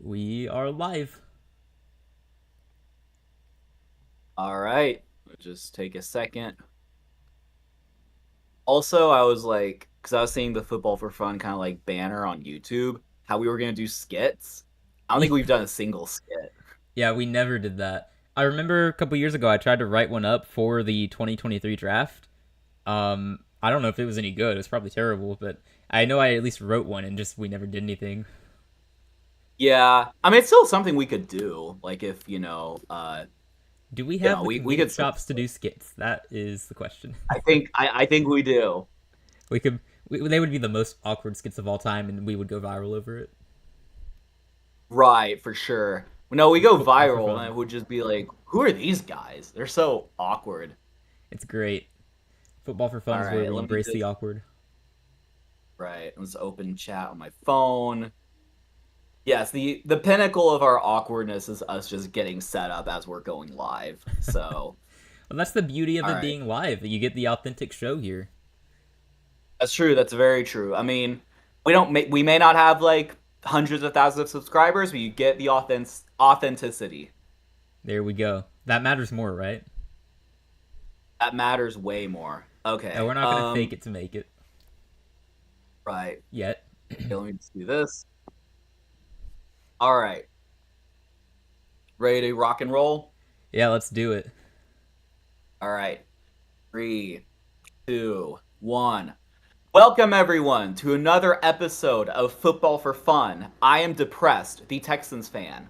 We are live. All right, just take a second. Also, I was like, because I was seeing the Football for Fun kind of like banner on YouTube, how we were gonna do skits. I don't think we've done a single skit. Yeah, we never did that. I remember a couple years ago I tried to write one up for the 2023 draft. I don't know if it was any good. It was probably terrible, but I know I at least wrote one and just we never did anything. Yeah, I mean it's still something we could do. Like if Do we have the we comedic could still. chops to do skits? That is the question. I think we do. we could they would be the most awkward skits of all time and we would go viral over it. Right, for sure. No, we go Football for viral and fun. it would just be like, who are these guys? They're so awkward. It's great. Football for fun All is where right, we let me embrace the just awkward. let's open chat on my phone. Yes, the pinnacle of our awkwardness is us just getting set up as we're going live. So, Well, that's the beauty of all it right. being live. You get the authentic show here. That's true. That's very true. I mean, we may not have like hundreds of thousands of subscribers, but you get the authenticity. There we go. That matters more, right? That matters way more. Yeah, Okay. we're not gonna fake it to make it Right. yet. Okay, let me just do this. All right. Ready to rock and roll? Yeah, let's do it. All right. Three, two, one. Welcome, everyone, to another episode of Football for Fun. I am Depressed, the Texans fan.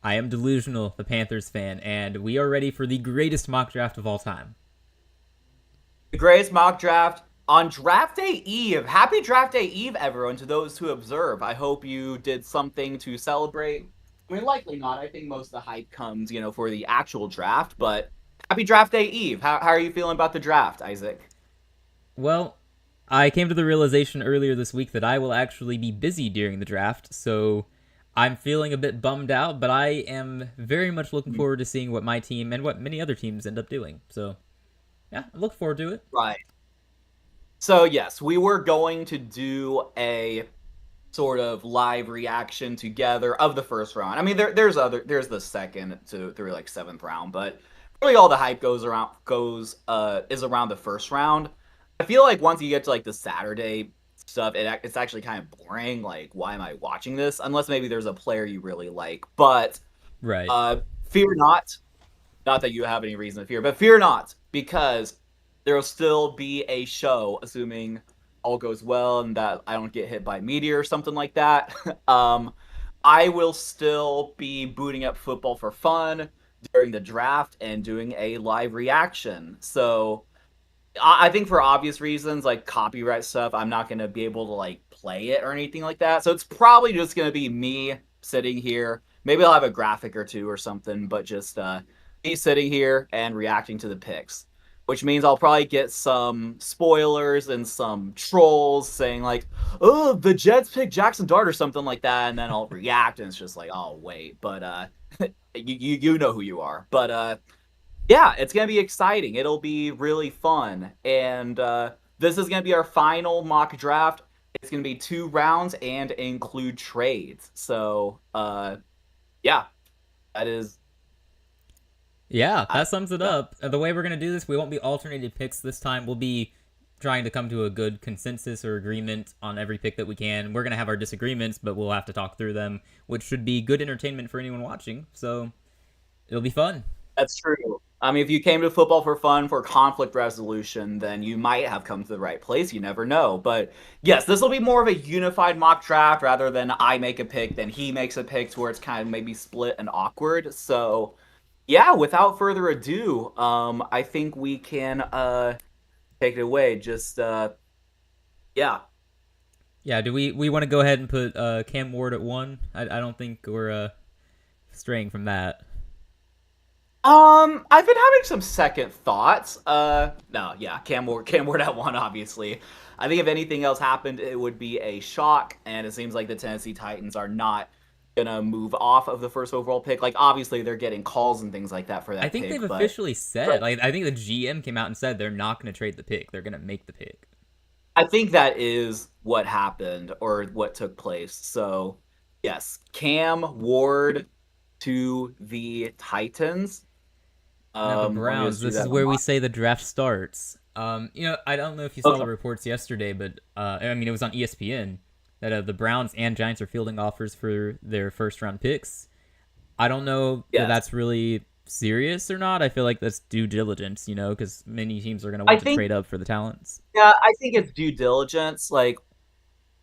I am delusional, the Panthers fan, and we are ready for the greatest mock draft of all time. The greatest mock draft on Draft Day Eve. Happy Draft Day Eve, everyone, to those who observe. I hope you did something to celebrate. I mean, likely not. I think most of the hype comes, for the actual draft, but happy Draft Day Eve. How are you feeling about the draft, Isaac? Well, I came to the realization earlier this week that I will actually be busy during the draft, so I'm feeling a bit bummed out, but I am very much looking forward to seeing what my team and what many other teams end up doing. So, yeah, I look forward to it. Right. So, yes, we were going to do a sort of live reaction together of the first round. I mean, there's the second to through like seventh round, but really all the hype is around the first round. I feel like once you get to like the Saturday stuff, it's actually kind of boring. Like, why am I watching this? Unless maybe there's a player you really like. But Right. fear not that you have any reason to fear, but fear not, because there will still be a show, assuming all goes well and that I don't get hit by a meteor or something like that. um, I will still be booting up Football for Fun during the draft and doing a live reaction. So I think for obvious reasons, like copyright stuff, I'm not going to be able to like play it or anything like that. So it's probably just going to be me sitting here. Maybe I'll have a graphic or two or something, but just me sitting here and reacting to the picks, which means I'll probably get some spoilers and some trolls saying like, "Oh, the Jets picked Jackson Dart" or something like that, and then I'll react, and it's just like, "Oh, wait," but you know who you are, but yeah, it's gonna be exciting. It'll be really fun, and this is gonna be our final mock draft. It's gonna be 2 rounds and include trades. So, yeah, that is. Yeah, I, that sums it yeah, up. The way we're going to do this, we won't be alternated picks this time. We'll be trying to come to a good consensus or agreement on every pick that we can. We're going to have our disagreements, but we'll have to talk through them, which should be good entertainment for anyone watching. So it'll be fun. that's true. I mean, if you came to football for fun for conflict resolution, then you might have come to the right place. You never know. But yes, this will be more of a unified mock draft rather than I make a pick, then he makes a pick, to where it's kind of maybe split and awkward. So yeah, without further ado, I think we can take it away. Just yeah. Yeah, do we want to go ahead and put Cam Ward at one? I don't think we're straying from that. I've been having some second thoughts. No, yeah, Cam Ward at one, obviously. I think if anything else happened, it would be a shock, and it seems like the Tennessee Titans are not gonna move off of the first overall pick. Like, obviously, they're getting calls and things like that for I that think they've pick, but officially said, like, I think the GM came out and said they're not going to trade the pick. They're going to make the pick. I think that is what happened or what took place. So, Yes, Cam Ward to the Titans. Now the Let me Browns. just do This is that on where my. we say the draft starts. I don't know if you saw the Okay. reports yesterday, but I mean, it was on ESPN that the Browns and Giants are fielding offers for their first round picks. I don't know that Yes, that's really serious or not. I feel like that's due diligence, because many teams are going to I want to think. trade up for the talents. Yeah, I think it's due diligence. Like,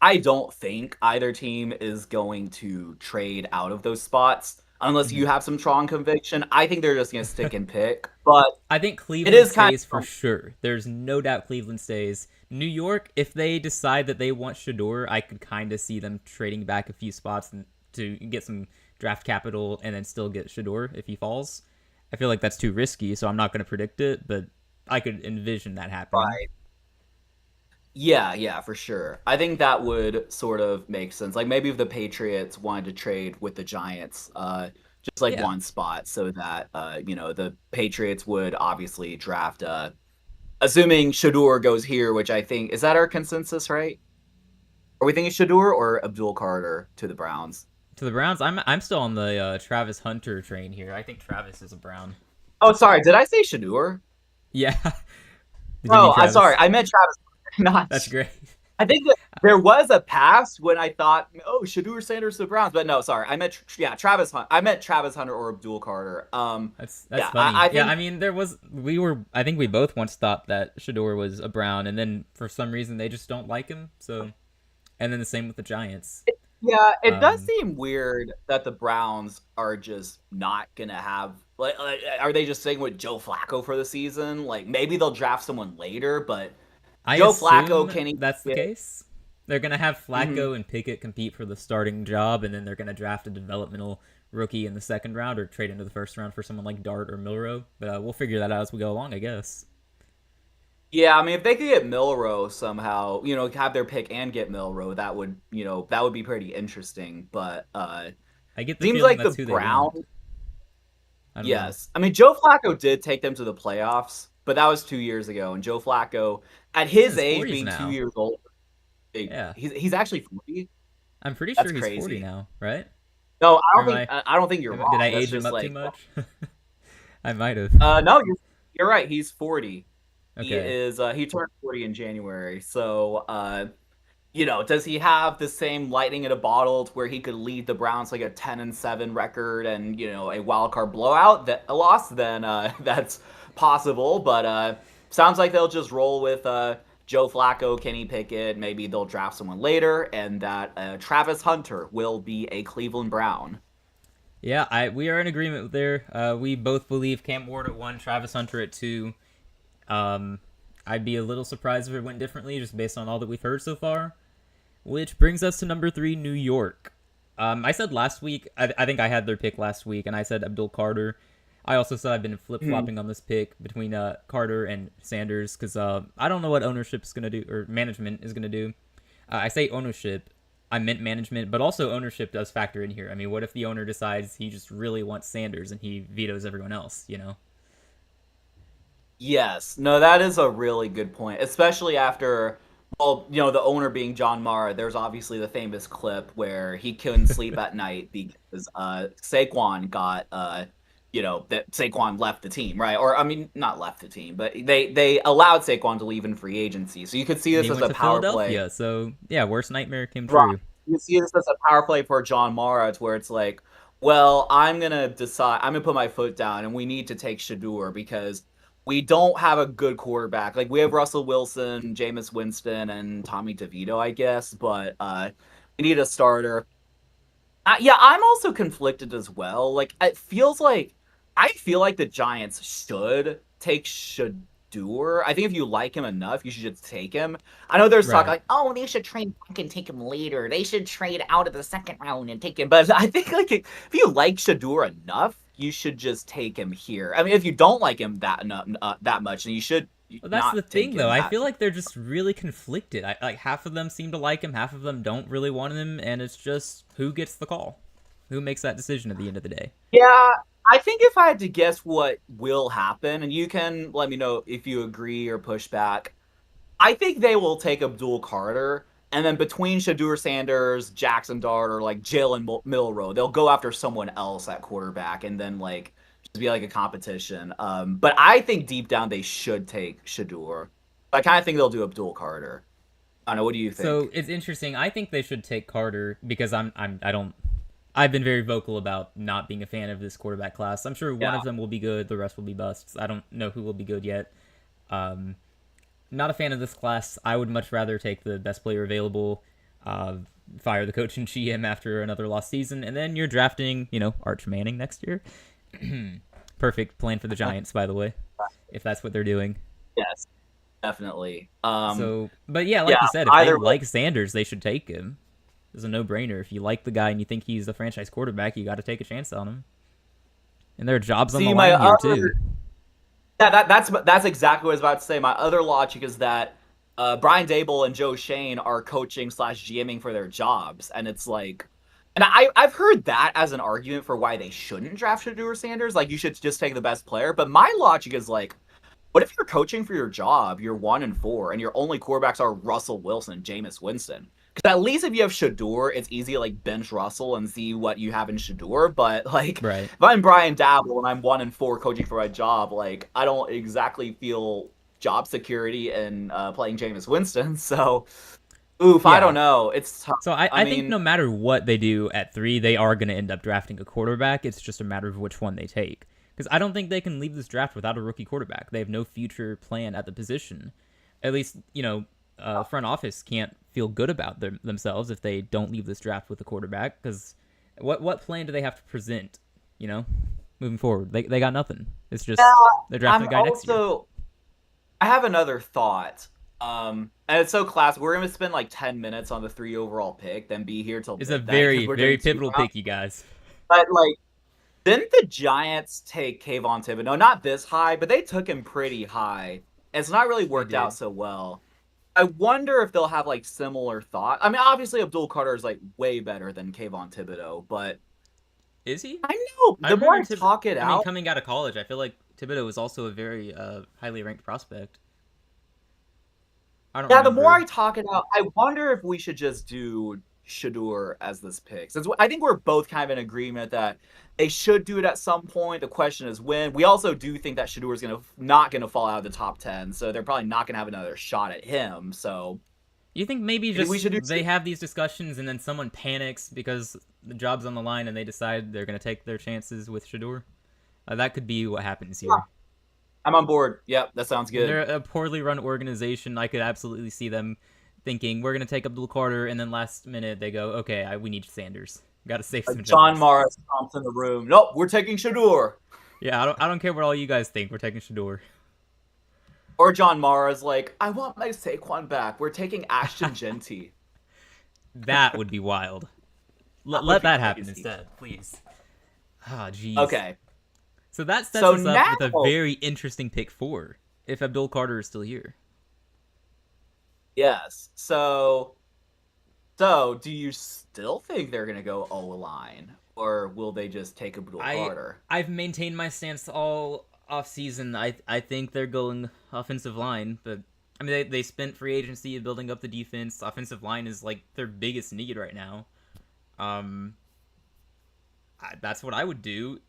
I don't think either team is going to trade out of those spots unless Mm-hmm. you have some strong conviction. I think they're just going to stick and pick. But I think it Cleveland is kind stays for of sure. There's no doubt Cleveland stays. New York, if they decide that they want Shador, I could kind of see them trading back a few spots to get some draft capital and then still get Shador if he falls. I feel like that's too risky, so I'm not going to predict it, but I could envision that happening. right. Yeah, yeah, for sure. I think that would sort of make sense. Like maybe if the Patriots wanted to trade with the Giants, just like Yeah, one spot, so that the Patriots would obviously draft. Assuming Shador goes here, which I think is that our consensus, right? Are we thinking Shador or Abdul Carter to the Browns? to the Browns, I'm still on the Travis Hunter train here. I think Travis is a Brown. Oh, sorry, did I say Shador? Yeah. Did you mean Oh, I'm sorry, Travis? I meant Travis, That's not. great. I think that there was a past when I thought, oh, Shador Sanders to the Browns, but no, sorry, I meant yeah, Travis Hunt. I meant Travis Hunter or Abdul Carter. That's Yeah, funny. I Yeah, I think mean, I think we both once thought that Shador was a Brown, and then for some reason they just don't like him. So, and then the same with the Giants. yeah, it does Um, seem weird that the Browns are just not gonna have like are they just staying with Joe Flacco for the season? Like maybe they'll draft someone later, but I Joe Flacco assume can he that's the get? case. They're gonna have Mhm. Flacco and Pickett compete for the starting job, and then they're gonna draft a developmental rookie in the second round or trade into the first round for someone like Dart or Milrow. But we'll figure that out as we go along, I guess. Yeah, I mean, if they could get Milrow somehow, have their pick and get Milrow, that would be pretty interesting. But I get the seems feeling like the that's who they want. Browns. I don't know. Yes, I mean Joe Flacco did take them to the playoffs, but that was 2 years ago. And Joe Flacco, at He's in his his age, 40s being two now. years old, Yeah, he's actually 40. I'm pretty That's sure he's 40 crazy. now, right? No, Or am I? I don't think you're Did I wrong. That's age him just up too like, much? I might have. no, you're right. He's 40. Okay. He turned 40 in January. So does he have the same lightning in a bottle to where he could lead the Browns like a 10-7 record and a wild card blowout that a loss? Then that's possible. But sounds like they'll just roll with Joe Flacco, Kenny Pickett. Maybe they'll draft someone later, and that Travis Hunter will be a Cleveland Brown. Yeah, we are in agreement there. We both believe Cam Ward at 1, Travis Hunter at 2. Um, I'd be a little surprised if it went differently, just based on all that we've heard so far. Which brings us to number 3, New York. I said last week, I think I had their pick last week, and I said Abdul Carter. I also said I've been flip Mhm. flopping on this pick between Carter and Sanders because I don't know what ownership is going to do or management is going to do. I say ownership, I meant management, but also ownership does factor in here. I mean, what if the owner decides he just really wants Sanders and he vetoes everyone else? Yes. No, that is a really good point, especially after, well, the owner being John Mara. There's obviously the famous clip where he couldn't sleep at night because Saquon got that Saquon left the team, right? Or I mean, not left the team, but they allowed Saquon to leave in free agency. So you could see And this he as went a to power play. Philadelphia, so yeah, worst nightmare came Right. true. You see this as a power play for John Mara, to where it's like, well, I'm gonna put my foot down, and we need to take Shador because we don't have a good quarterback. Like we have Russell Wilson, Jameis Winston, and Tommy DeVito, I guess, but we need a starter. Yeah, I'm also conflicted as well. Like it feels like I feel like the Giants should take Shador. I think if you like him enough, you should just take him. I know there's talk Right. like, oh, they should trade back and take him later. They should trade out of the second round and take him. But I think like if you like Shador enough, you should just take him here. I mean, if you don't like him that much, then you should Well, that's the not take thing, though. him I that. feel like they're just really conflicted. Like half of them seem to like him, half of them don't really want him, and it's just who gets the call, who makes that decision at the end of the day. Yeah, I think if I had to guess what will happen, and you can let me know if you agree or push back, I think they will take Abdul Carter. And then between Shadur Sanders, Jackson Dart, or like Jalen Milroe, they'll go after someone else at quarterback, and then like just be like a competition. But I think deep down they should take Shadur. I kind of think they'll do Abdul Carter. I don't know. What do you So think? it's interesting. I think they should take Carter because I don't. I've been very vocal about not being a fan of this quarterback class. I'm sure one Yeah. of them will be good, the rest will be busts. I don't know who will be good yet. Um, Not a fan of this class. I would much rather take the best player available, uh, fire the coach and GM after another lost season, and then you're drafting, Arch Manning next year. Perfect plan for the Giants, by the way, if that's what they're doing. Yes, definitely. So, but yeah, Yeah. like you said, if they Either way. like Sanders, they should take him. It's a no-brainer. If you like the guy and you think he's a franchise quarterback, you got to take a chance on him. And there are jobs on the See, my line here too. other Yeah, that's exactly what I was about to say. My other logic is that Brian Dable and Joe Shane are coaching slash GMing for their jobs, and it's like, and I've heard that as an argument for why they shouldn't draft Shadur Sanders. Like, you should just take the best player. But my logic is like, what if you're coaching for your job, you're 1-4, and your only quarterbacks are Russell Wilson, Jameis Winston? Because at least if you have Shadur, it's easy to like bench Russell and see what you have in Shadur. But like, Right. if I'm Brian Dabble and I'm 1-4 coaching for my job, like I don't exactly feel job security in playing Jameis Winston. So, oof, I don't Yeah. know. It's tough. So I, I I think mean, no matter what they do at 3, they are going to end up drafting a quarterback. It's just a matter of which one they take. Because I don't think they can leave this draft without a rookie quarterback. They have no future plan at the position. At least, front office can't feel good about themselves if they don't leave this draft with a quarterback. Because what plan do they have to present, moving forward? They got nothing. It's yeah, just they're drafting I'm a guy next year. also. I have another thought. And it's so classic. We're gonna spend like 10 minutes on the 3 overall pick, then be here till It's a midnight because very, we're very doing 2 pivotal rounds. pick, you guys. But like, didn't the Giants take Kayvon Thibodeau? Not this high, but they took him pretty high. And it's not really They worked out did. so well. I wonder if they'll have like similar thought. I mean, obviously Abdul Carter is like way better than Kayvon Thibodeau, but Is he? I know I the more remember I talk it I mean, out, coming out of college, I feel like Thibodeau was also a very highly ranked prospect. I don't yeah, the more I remember. talk it out, I wonder if we should just do Shadur as this pick. Since I think we're both kind of in agreement that they should do it at some point. The question is when. We also do think that Shadur is not gonna fall out of the top 10, so they're probably not gonna have another shot at him. So You think maybe I think we just should do. they have these discussions and then someone panics because the job's on the line and they decide they're going to take their chances with Shador? That could be what happens Yeah, here. I'm on board. Yep, that sounds good. They're a poorly run organization. I could absolutely see them thinking we're going to take Abdul Carter, and then last minute they go, okay, we need Sanders. Got to save some John jobs. Morris comes in the room. Nope, we're taking Shadur. Yeah, I don't care what all you guys think. We're taking Shador. Or John Mara's like, I want my Saquon back. We're taking Ashton Genty. That would be wild. That would Let be that happen crazy. instead, please. Ah, jeez. Okay, So that sets so us up now with a very interesting pick 4 if Abdul Carter is still here. yes. So do you still think they're gonna go O line, or will they just take Abdul I Carter? I've maintained my stance all off season. I think they're going offensive line, but I mean they spent free agency building up the defense. Offensive line is like their biggest need right now. Um, that's what I would do.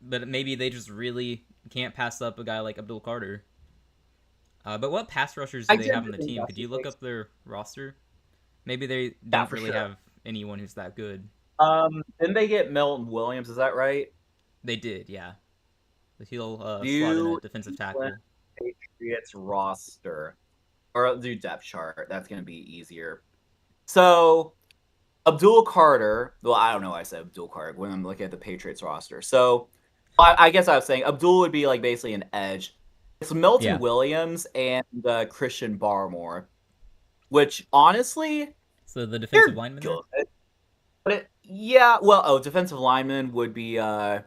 But maybe they just really can't pass up a guy like Abdul Carter. But what pass rushers do I they have on genuinely the think team? that's Could the you look case. up their roster? Maybe they Yeah, don't for really sure. have anyone who's that good. Didn't they get Milton Williams? Is that right? They did, yeah. But he'll slot in Do at defensive England tackle. Patriots roster, or do depth chart. That's gonna be easier. So Abdul Carter. Well, I don't know why I said Abdul Carter when I'm looking at the Patriots roster. So I guess I was saying Abdul would be like basically an edge. It's Milton Yeah. Williams and Christian Barmore, which honestly So the defensive they're lineman there? good. But yeah, well, defensive lineman would be it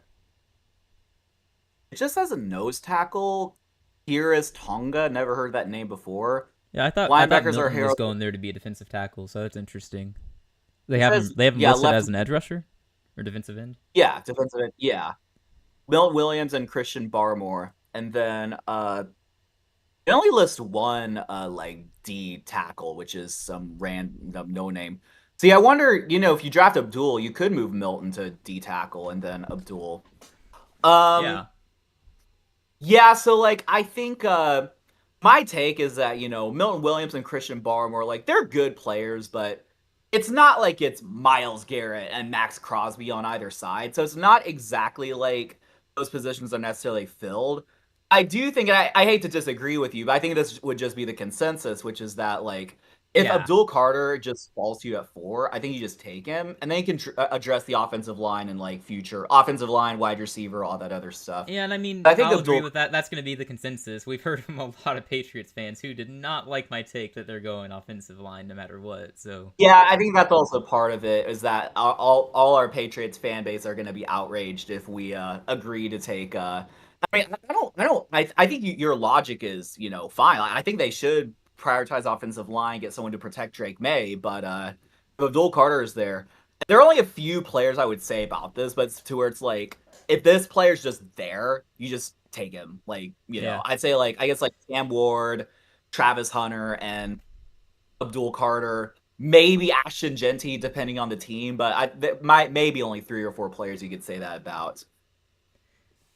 just has a nose tackle. Here is Tonga. Never heard that name before. Yeah, I thought Linebackers are Milton was Harold. going there to be a defensive tackle, so that's interesting. They It have him says they have him yeah, listed left. as an edge rusher or defensive end. Yeah, defensive end. Yeah, Milt Williams and Christian Barmore, and then They only list one like D tackle, which is some random no name. See, I wonder, if you draft Abdul, you could move Milton to D tackle and then Abdul. Um, Yeah, yeah, so like I think my take is that, Milton Williams and Christian Barmore, like they're good players, but it's not like it's Miles Garrett and Max Crosby on either side. So it's not exactly like those positions are necessarily filled. I do think, and I hate to disagree with you, but I think this would just be the consensus, which is that like if yeah. Abdul Carter just falls to you at 4, I think you just take him, and then you can address the offensive line and like future offensive line, wide receiver, all that other stuff. Yeah, and I mean, I think I'll agree Abdul. with that. That's going to be the consensus. We've heard from a lot of Patriots fans who did not like my take that they're going offensive line no matter what. So, Yeah, I think that's also part of it. Is that all our Patriots fan base are going to be outraged if we agree to take. I mean, I think your logic is fine. I think they should prioritize offensive line, get someone to protect Drake May, but if Abdul Carter is there. There are only a few players I would say about this, but to where it's like if this player's just there, you just take him. Like yeah. I'd say like I guess like Cam Ward, Travis Hunter, and Abdul Carter, maybe Ashton Genty, depending on the team. But maybe only 3 or 4 players you could say that about.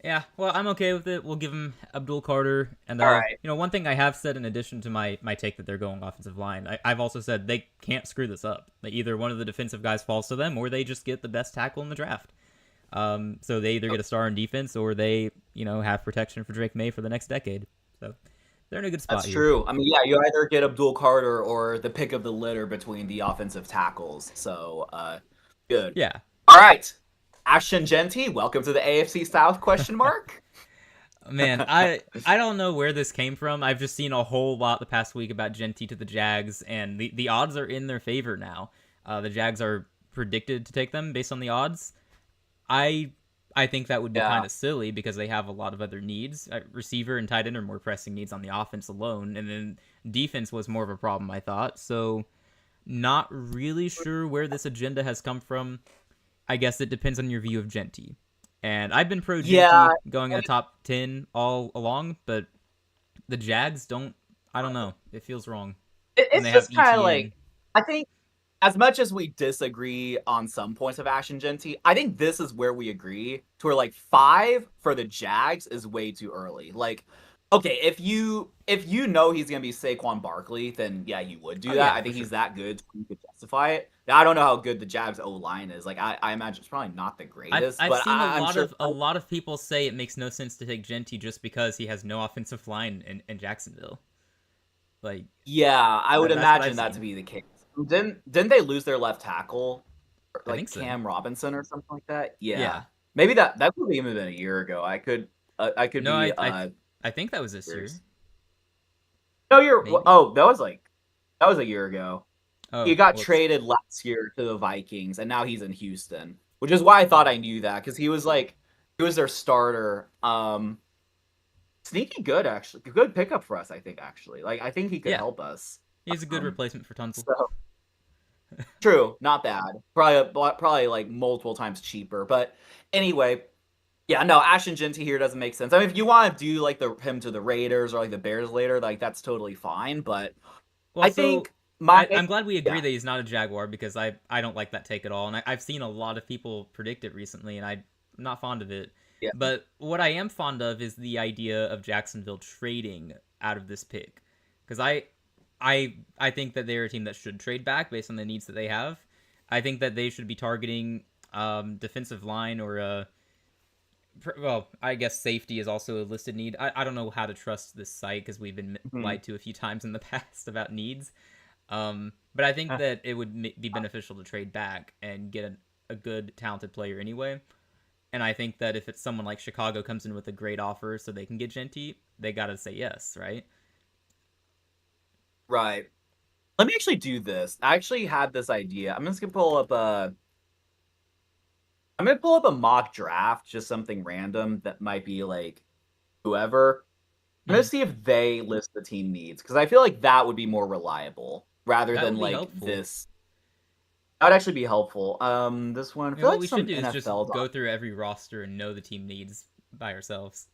Yeah, well, I'm okay with it. We'll give him Abdul Carter, and All right. one thing I have said in addition to my take that they're going offensive line, I've also said they can't screw this up. Like, either one of the defensive guys falls to them, or they just get the best tackle in the draft. So they either get a star in defense, or they have protection for Drake May for the next decade. So they're in a good spot That's here. true. I mean, yeah, you either get Abdul Carter or the pick of the litter between the offensive tackles. So, good. Yeah, All right. Ashton Genty, welcome to the AFC South question mark. man, I don't know where this came from. I've just seen a whole lot the past week about Genty to the Jags, and the odds are in their favor now. The Jags are predicted to take them based on the odds. I I think that would be Yeah. kind of silly because they have a lot of other needs. Receiver and tight end are more pressing needs on the offense alone, and then defense was more of a problem, I thought. So not really sure where this agenda has come from. I guess it depends on your view of Genty. And I've been pro Yeah. Genty going in the top 10 all along, but the Jags don't. I don't know. It feels wrong. And It's they have just kind of like ETN. I think as much as we disagree on some points of Ashton Genty, I think this is where we agree to where like 5 for the Jags is way too early. Like, okay, if you know he's gonna be Saquon Barkley, then yeah, you would do Oh, that. yeah, I for think sure. he's that good, so you could justify it. Now, I don't know how good the Jags O line is. Like, I imagine it's probably not the greatest, I've but seen I'm sure. a lot of people say it makes no sense to take Genty just because he has no offensive line in Jacksonville. Like Yeah, I would that's what imagine I've that to seen. be the case. Didn't they lose their left tackle, I think like so. Cam Robinson or something like that? Yeah, Yeah. maybe that could have even been a year ago. I could No, be I think that was this year. years. No, you're Maybe. oh that was a year ago. Oh, He got well, it's traded last year to the Vikings, and now he's in Houston, which is why I thought I knew that because he was their starter. Sneaky good actually, good pickup for us. I think actually, like I think he could yeah. help us. He's a good Um, replacement for Tunsil. so True, not bad. Probably like multiple times cheaper. But anyway, yeah, no, Ashton Genty here doesn't make sense. I mean, if you want to do like him to the Raiders or like the Bears later, like that's totally fine. But Well, I so think my I'm glad we agree yeah that he's not a Jaguar because I don't like that take at all, and I've seen a lot of people predict it recently, and I'm not fond of it. yeah But what I am fond of is the idea of Jacksonville trading out of this pick, because I think that they're a team that should trade back based on the needs that they have. I think that they should be targeting defensive line or well, I guess safety is also a listed need. I don't know how to trust this site because we've been mhm. lied to a few times in the past about needs. But I think that it would be beneficial to trade back and get a good, talented player anyway. And I think that if it's someone like Chicago comes in with a great offer so they can get Genty, they gotta say yes, right? Right. Let me actually do this. I actually had this idea. I'm gonna pull up a mock draft, just something random that might be like whoever. I'm gonna Mhm. see if they list the team needs because I feel like that would be more reliable rather That than would be like helpful. this. That would actually be helpful. This one, I I mean, feel what like we should some do is just NFL. go through every roster and know the team needs by ourselves.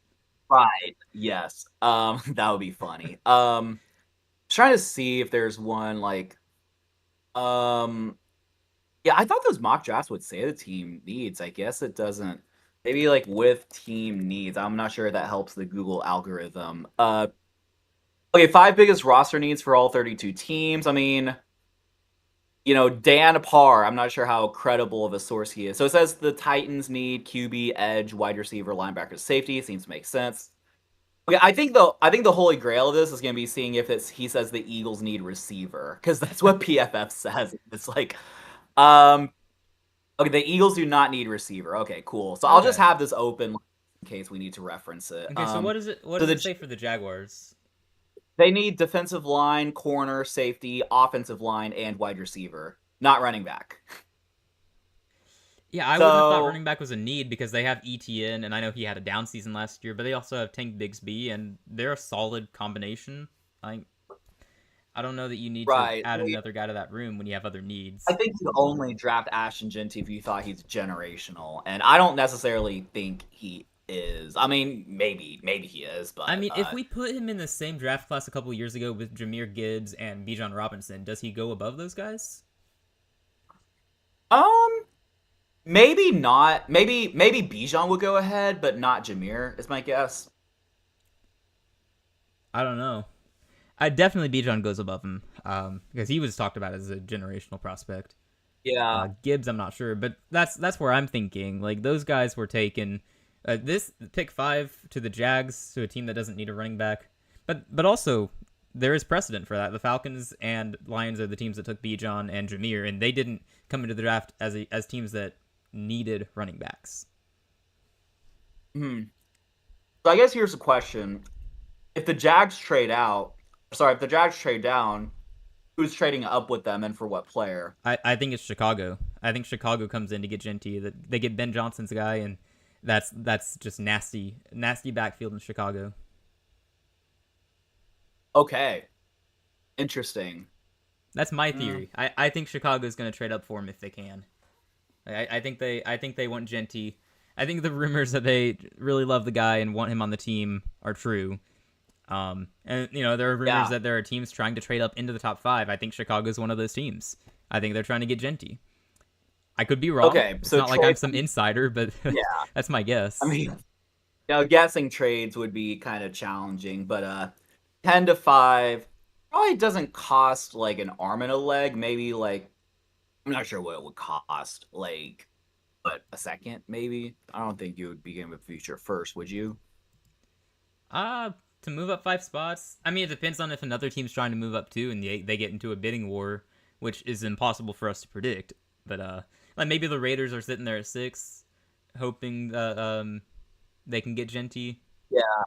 Right. Yes. That would be funny. Trying to see if there's one like um yeah, I thought those mock drafts would say the team needs. I guess it doesn't. Maybe like with team needs. I'm not sure if that helps the Google algorithm. Okay, five biggest roster needs for all 32 teams. I mean, Dan Parr, I'm not sure how credible of a source he is. So it says the Titans need QB, edge, wide receiver, linebacker, safety. Seems to make sense. Okay, I think the holy grail of this is going to be seeing if he says the Eagles need receiver because that's what PFF says. It's like, um, okay, the Eagles do not need receiver. Okay, cool. So I'll just Okay. have this open in case we need to reference it. Okay, so what is it? What So does it say for the Jaguars? they need defensive line, corner, safety, offensive line, and wide receiver, not running back. Yeah, I wouldn't have thought So running back was a need because they have ETN, and I know he had a down season last year, but they also have Tank Bigsby, and they're a solid combination. I I don't know that you need to right, add another guy to that room when you have other needs. I think you only draft Ashton Genty if you thought he's generational, and I don't necessarily think he is. I mean, maybe he is, I but mean, if we put him in the same draft class a couple years ago with Jameer Gibbs and Bijan Robinson, does he go above those guys? um, maybe not. Maybe Bijan would go ahead, but not Jameer is my guess. I don't know. I definitely Bijan goes above him because he was talked about as a generational prospect. Yeah. Gibbs, I'm not sure, but that's where I'm thinking. Like those guys were taken. This pick 5 to the Jags, to a team that doesn't need a running back, but also there is precedent for that. The Falcons and Lions are the teams that took Bijan and Jameer, and they didn't come into the draft as teams that needed running backs. Hmm. So I guess here's the question: if the Jags trade out, sorry, if the Jags trade down, who's trading up with them and for what player? I think it's Chicago. I think Chicago comes in to get Genty. That they get Ben Johnson's guy, and that's just nasty backfield in Chicago. Okay, interesting. That's my Mm, theory. I think Chicago's going to trade up for him if they can. I think they want Genty. I think the rumors that they really love the guy and want him on the team are true. And there are rumors yeah. that there are teams trying to trade up into the top 5. I think Chicago's one of those teams. I think they're trying to get Genty. I could be wrong. Okay, It's so not like I'm trade. some insider, but Yeah, that's my I guess. mean, guessing trades would be kind of challenging, but 10 to 5 probably doesn't cost like an arm and a leg. Maybe like I'm not sure what it would cost. Like, but a second, maybe. I don't think you would begin with future first, would you? To move up 5 spots. I mean, it depends on if another team's trying to move up too, and they get into a bidding war, which is impossible for us to predict. But like maybe the Raiders are sitting there at 6, hoping that they can get Genty. Yeah.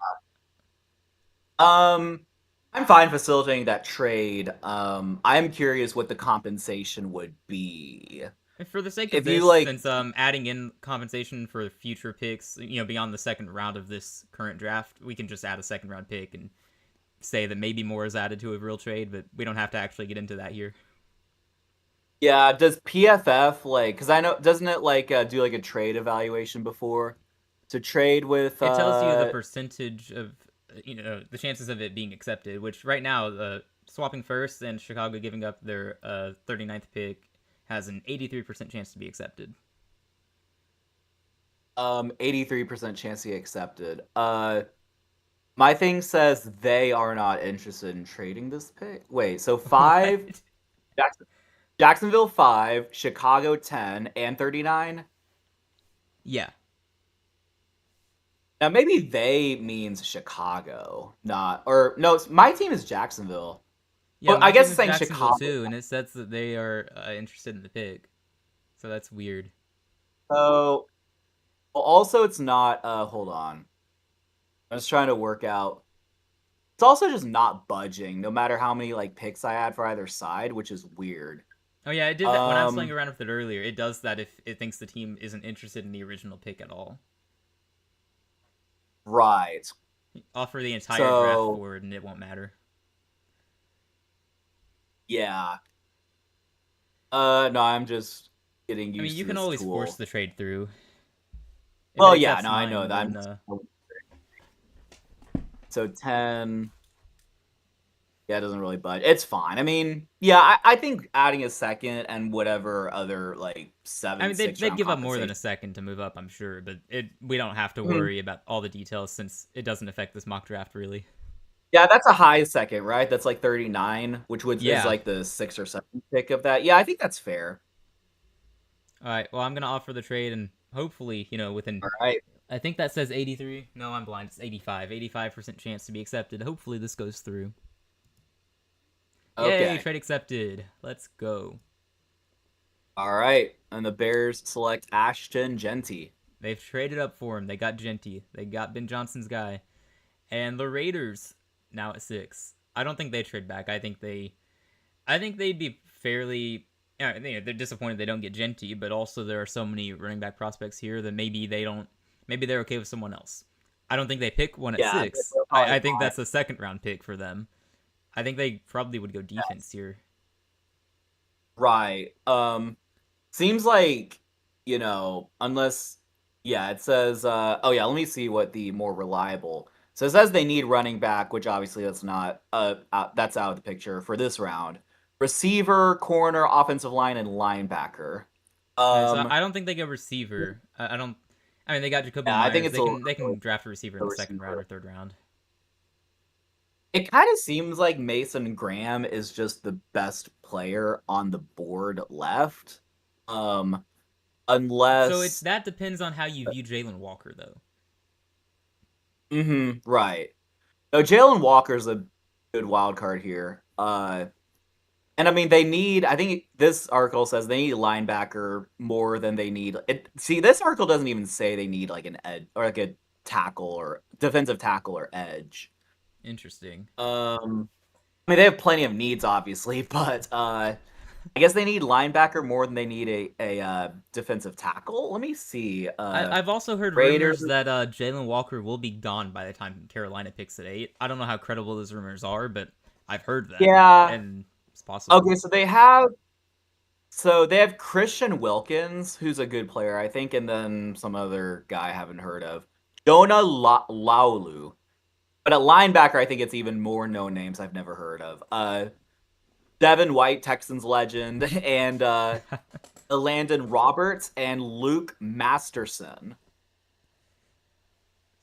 Um, I'm fine facilitating that trade. I'm curious what the compensation would be. And for the sake of If you this, like, since adding in compensation for future picks, beyond the second round of this current draft, we can just add a second round pick and say that maybe more is added to a real trade, but we don't have to actually get into that here. yeah, does PFF like, because I know, doesn't it like do like a trade evaluation before to trade with, It tells you the percentage of the chances of it being accepted, which right now swapping first and Chicago giving up their 39th pick has an 83% chance to be accepted. 83% chance he accepted. My thing says they are not interested in trading this pick. Wait, so five, What? Jackson, Jacksonville 5, Chicago 10, and 39. Yeah. Now maybe they means Chicago, not or no. My team is Jacksonville. Yeah, Well, I my guess team it's is saying Jacksonville Chicago. too, and it says that they are interested in the pick. So that's weird. So well, also it's not. Hold on. I was trying to work out. It's also just not budging, no matter how many like picks I add for either side, which is weird. Oh yeah, it did that when I was playing Um, around with it earlier. It does that if it thinks the team isn't interested in the original pick at all. right. Offer the entire draft So forward, and it won't matter. yeah. No, I'm just getting I mean, used you to can this always force tool. the trade through. If it Well, yeah, accepts no, I know mine, that. then So 10. Yeah, it doesn't really budge. It's fine. I mean, yeah, I think adding a second and whatever other like I seven, mean, six they'd round give up more than compensation. a second to move up, I'm sure, but we don't have to Mhm. worry about all the details since it doesn't affect this mock draft really. Yeah, that's a high second, right? That's like 39, which is Yeah. like the 6th or 7th pick of that. Yeah, I think that's fair. All right. Well, I'm gonna offer the trade, and hopefully, within. All right. I think that says 83. No, I'm blind. It's 85. 85% chance to be accepted. Hopefully, this goes through. Yay! Okay. Trade accepted. Let's go. All right. And the Bears select Ashton Genty. They've traded up for him. They got Genty. They got Ben Johnson's guy. And the Raiders now at 6. I don't think they trade back. I think they'd be fairly. They're disappointed they don't get Genty, but also there are so many running back prospects here that maybe they don't. Maybe they're okay with someone else. I don't think they pick one at Yeah, 6. they're probably I think not. that's a second round pick for them. I think they probably would go defense here. Right. Seems like, unless yeah, it says oh yeah, let me see what the more reliable. So it says they need running back, which obviously that's not that's out of the picture for this round. Receiver, corner, offensive line, and linebacker. So Um I don't think they go receiver. I don't. I mean, they got Jacoby yeah, I think Myers. it's They can draft a receiver in a the second round receiver. or third round. It kind of seems like Mason Graham is just the best player on the board left. Um So it unless that depends on how you view Jalen Walker, though. right. No, Jalen Walker's a good wild card here. And I mean they need. I think this article says they need a linebacker more than they need. See, this article doesn't even say they need like an edge or like a tackle or defensive tackle or edge. Interesting. I mean they have plenty of needs, obviously, but I guess they need linebacker more than they need a defensive tackle. Let me see. I've also heard Raiders. rumors that Jalen Walker will be gone by the time Carolina picks at 8. I don't know how credible those rumors are, but I've heard them, Yeah. and it's possible. Okay, they have Christian Wilkins, who's a good player, I think, and then some other guy I haven't heard of. Jonah Laulu. But at linebacker, I think it's even more known names I've never heard of. Devin White, Texans legend, and Landon Roberts and Luke Masterson.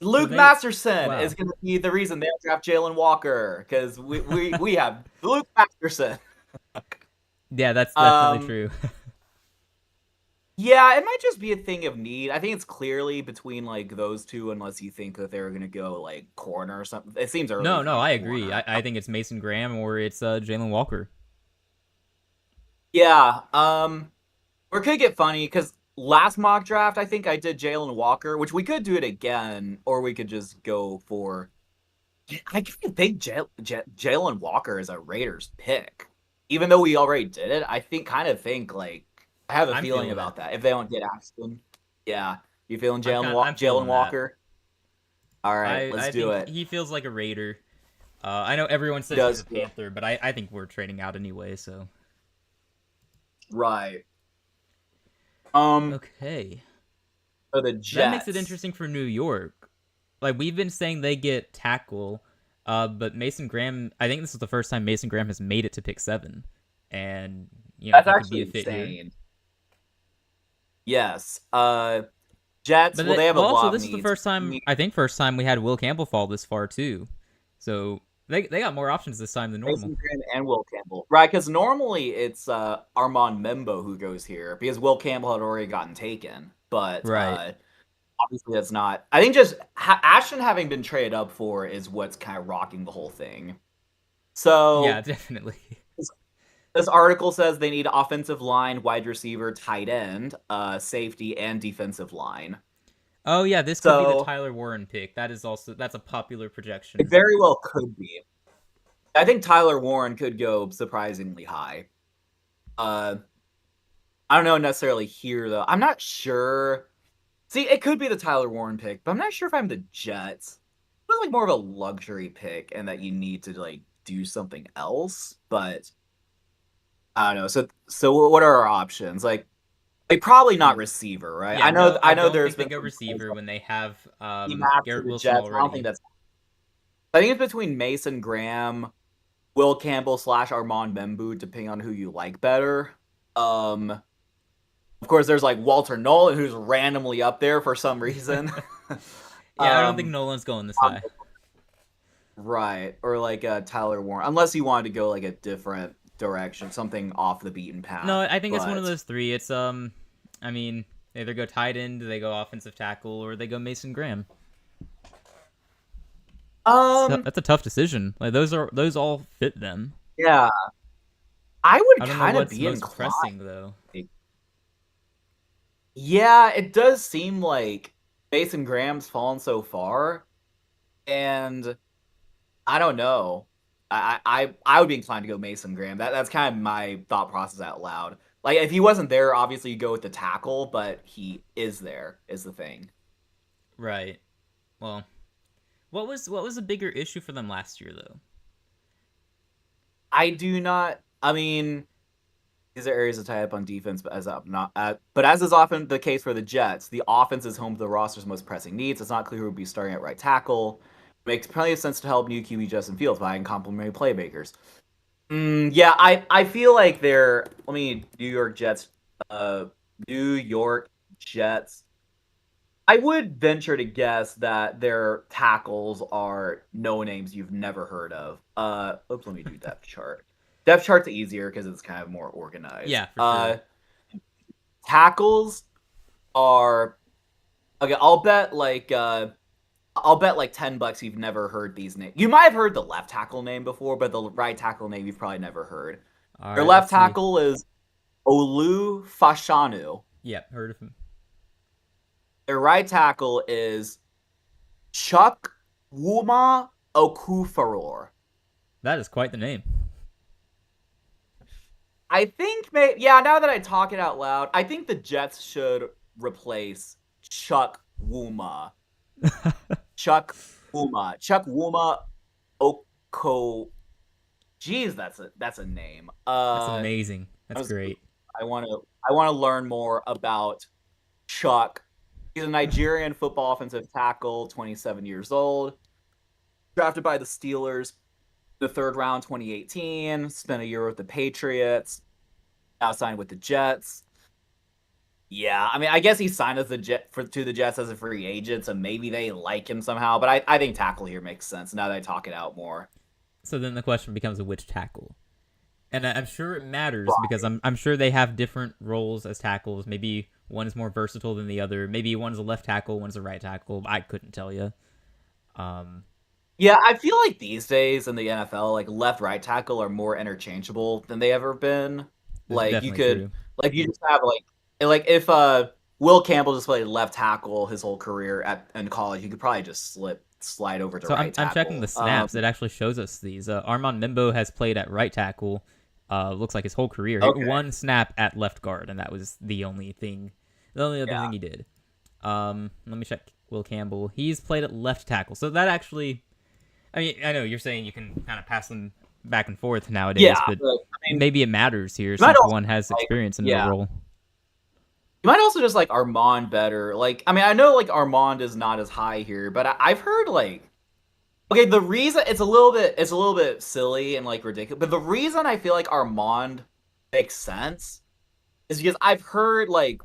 So Luke they Masterson is wow. going to be the reason they'll draft Jalen Walker because we have Luke Masterson. Yeah, that's definitely Um, true. Yeah, it might just be a thing of need. I think it's clearly between like those two, unless you think that they're gonna go like corner or something. It seems early No, to no, go I agree. corner. I think it's Mason Graham or it's Jalen Walker. Yeah, or it could get funny because last mock draft I think I did Jalen Walker, which we could do it again, or we could just go for. I kind of think Jalen Walker is a Raiders pick, even though we already did it. Kind of think like I have a I'm feeling feeling it. about that. If they don't get Ashton, yeah, you feeling Jalen I'm Jalen feeling that. Walker? All right, let's I do think it. he feels like a Raider. I know everyone He says he's does a feel Panther, but I think we're trading out anyway. So right. Um, okay, for the that makes it Jets. interesting for New York. Like we've been saying, they get tackle, but Mason Graham. I think this is the first time Mason Graham has made it to pick 7, and That's he could be actually a fit here. insane. Yes. Jets. But Well, they have a also lot of this is the needs. first time I think we had Will Campbell fall this far too. So they got more options this time than normal. Mason Graham and Will Campbell, right? Because normally it's Armand Membo who goes here because Will Campbell had already gotten taken, but Right. obviously that's not. I think just Ashton having been traded up for is what's kind of rocking the whole thing. Yeah, So definitely. this article says they need offensive line, wide receiver, tight end, safety, and defensive line. Oh yeah, this could be the So Tyler Warren pick. That's a popular it projection. very well could be. I think Tyler Warren could go surprisingly high. Uh, I don't know necessarily here though. I'm not sure. See, it could be the Tyler Warren pick, but I'm not sure if I'm the Jets. It was like more of a luxury pick, and that you need to like do something else. But I don't know. So what are our options? Like probably not receiver, right? Yeah, no, I I know don't there's think they been go some calls receiver like when they have Max to Garrett the Wilson Jets. I don't think already. that's I think it's between Mason Graham, Will Campbell slash Armand Membu, depending on who you like better. Of course, there's like Walter Nolan, who's randomly up there for some reason. Yeah, I don't think um, Nolan's going this high. right, or like Tyler Warren, unless you wanted to go like a different direction, something off the beaten No, path. I think it's one of But those three. It's I mean, they either go tight end, they go offensive tackle, or they go Mason Graham. So um, that's a tough decision. Like those all fit them. yeah, I would I don't know kind of what's be most inclined. pressing though. Yeah, it does seem like Mason Graham's fallen so far, and I don't know. I would be inclined to go Mason Graham. That's kind of my thought process out loud. Like if he wasn't there, obviously you go with the tackle, but he is there is the thing. Right. Well, what was a bigger issue for them last year though? I do not. I mean, these are areas to tie up on defense, but as is often the case for the Jets, the offense is home to the roster's most pressing needs. It's not clear who will be starting at right tackle. It makes plenty of sense to help new QB Justin Fields by adding complementary playmakers. Yeah, I feel like they're. Let me New York Jets. Uh, New York Jets. I would venture to guess that their tackles are no names you've never heard of. Oops, let me do depth chart. Depth chart's easier because it's kind of more organized. Yeah, for sure. Tackles are okay. I'll bet like $10 you've never heard these names. You might have heard the left tackle name before, but the right tackle name you've probably never heard. All Their right, let's left see. tackle is Olu Fashanu. Yep, heard of him. Their right tackle is Chuck Wuma Okuforor. That is quite the name. I think, yeah, now that I talk it out loud, I think the Jets should replace Chuck Wuma. Chuck Wuma. Chuck Wuma Oko. Jeez, that's a name. That's amazing. That's I great. want to learn more about Chuck. He's a Nigerian football offensive tackle, 27 years old, drafted by the Steelers the third round 2018, spent a year with the Patriots, now signed with the Jets. Yeah, I mean, I guess he signed as to the Jets as a free agent, so maybe they like him somehow. But I think tackle here makes sense now that I talk it out more. So then the question becomes which tackle, and I'm sure it matters because Right. I'm sure they have different roles as tackles. Maybe one is more versatile than the other. Maybe one's a left tackle, one's a right tackle. I couldn't tell you. Um, Yeah, I feel like these days in the NFL, like left right tackle are more interchangeable than they ever been. this is Like you definitely could true. like you just have like if Will Campbell just played left tackle his whole career in college, he could probably just slide over to So I'm right I'm checking the tackle. snaps. It actually shows us these. Armand Mimbo has played at right tackle. Looks like his whole career. Okay. One snap at left guard, and that was the only other Yeah. thing he did. Let me check Will Campbell. He's played at left tackle, so that actually. I mean, I know you're saying you can kind of pass them back and forth Yeah, nowadays, but but I mean, maybe it matters here you might since also one has like experience in the yeah. role. You might also just like Armand better. Like, I mean, I know like Armand is not as high here, but I've heard like okay, the reason it's a little bit silly and like ridiculous, but the reason I feel like Armand makes sense is because I've heard like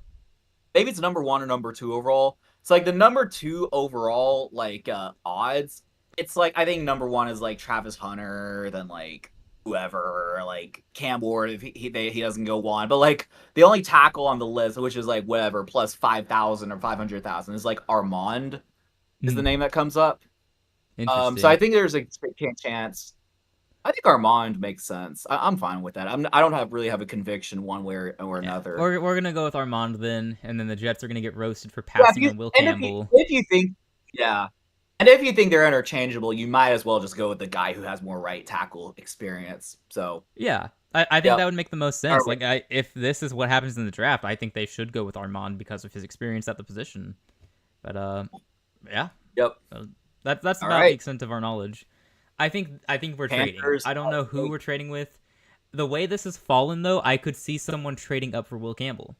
maybe it's number one or number two overall. It's like the number two overall like odds. It's like I think number one is like Travis Hunter, then like whoever, like Cam Ward if he doesn't go one. But like the only tackle on the list, which is like whatever plus 5,000 or 500,000, is like Armand is the Mhm. name that comes up. So I Interesting. think there's a chance. I think Armand makes sense. I'm fine with that. I don't really have a conviction one way or Yeah, another. we're gonna go with Armand then, and then the Jets are gonna get roasted for Yeah, passing on Will if Campbell. you think yeah, and if you think they're interchangeable, you might as well just go with the guy who has more right tackle experience. So Yeah, I think that yep. would make the most All sense. right. Like, if this is what happens in the draft, I think they should go with Armand because of his experience at the position. But yeah, Yep. uh, that's All about the right. extent of our knowledge. I think we're trading. Panthers. I don't know who we're trading with. The way this has fallen, though, I could see someone trading up for Will Campbell.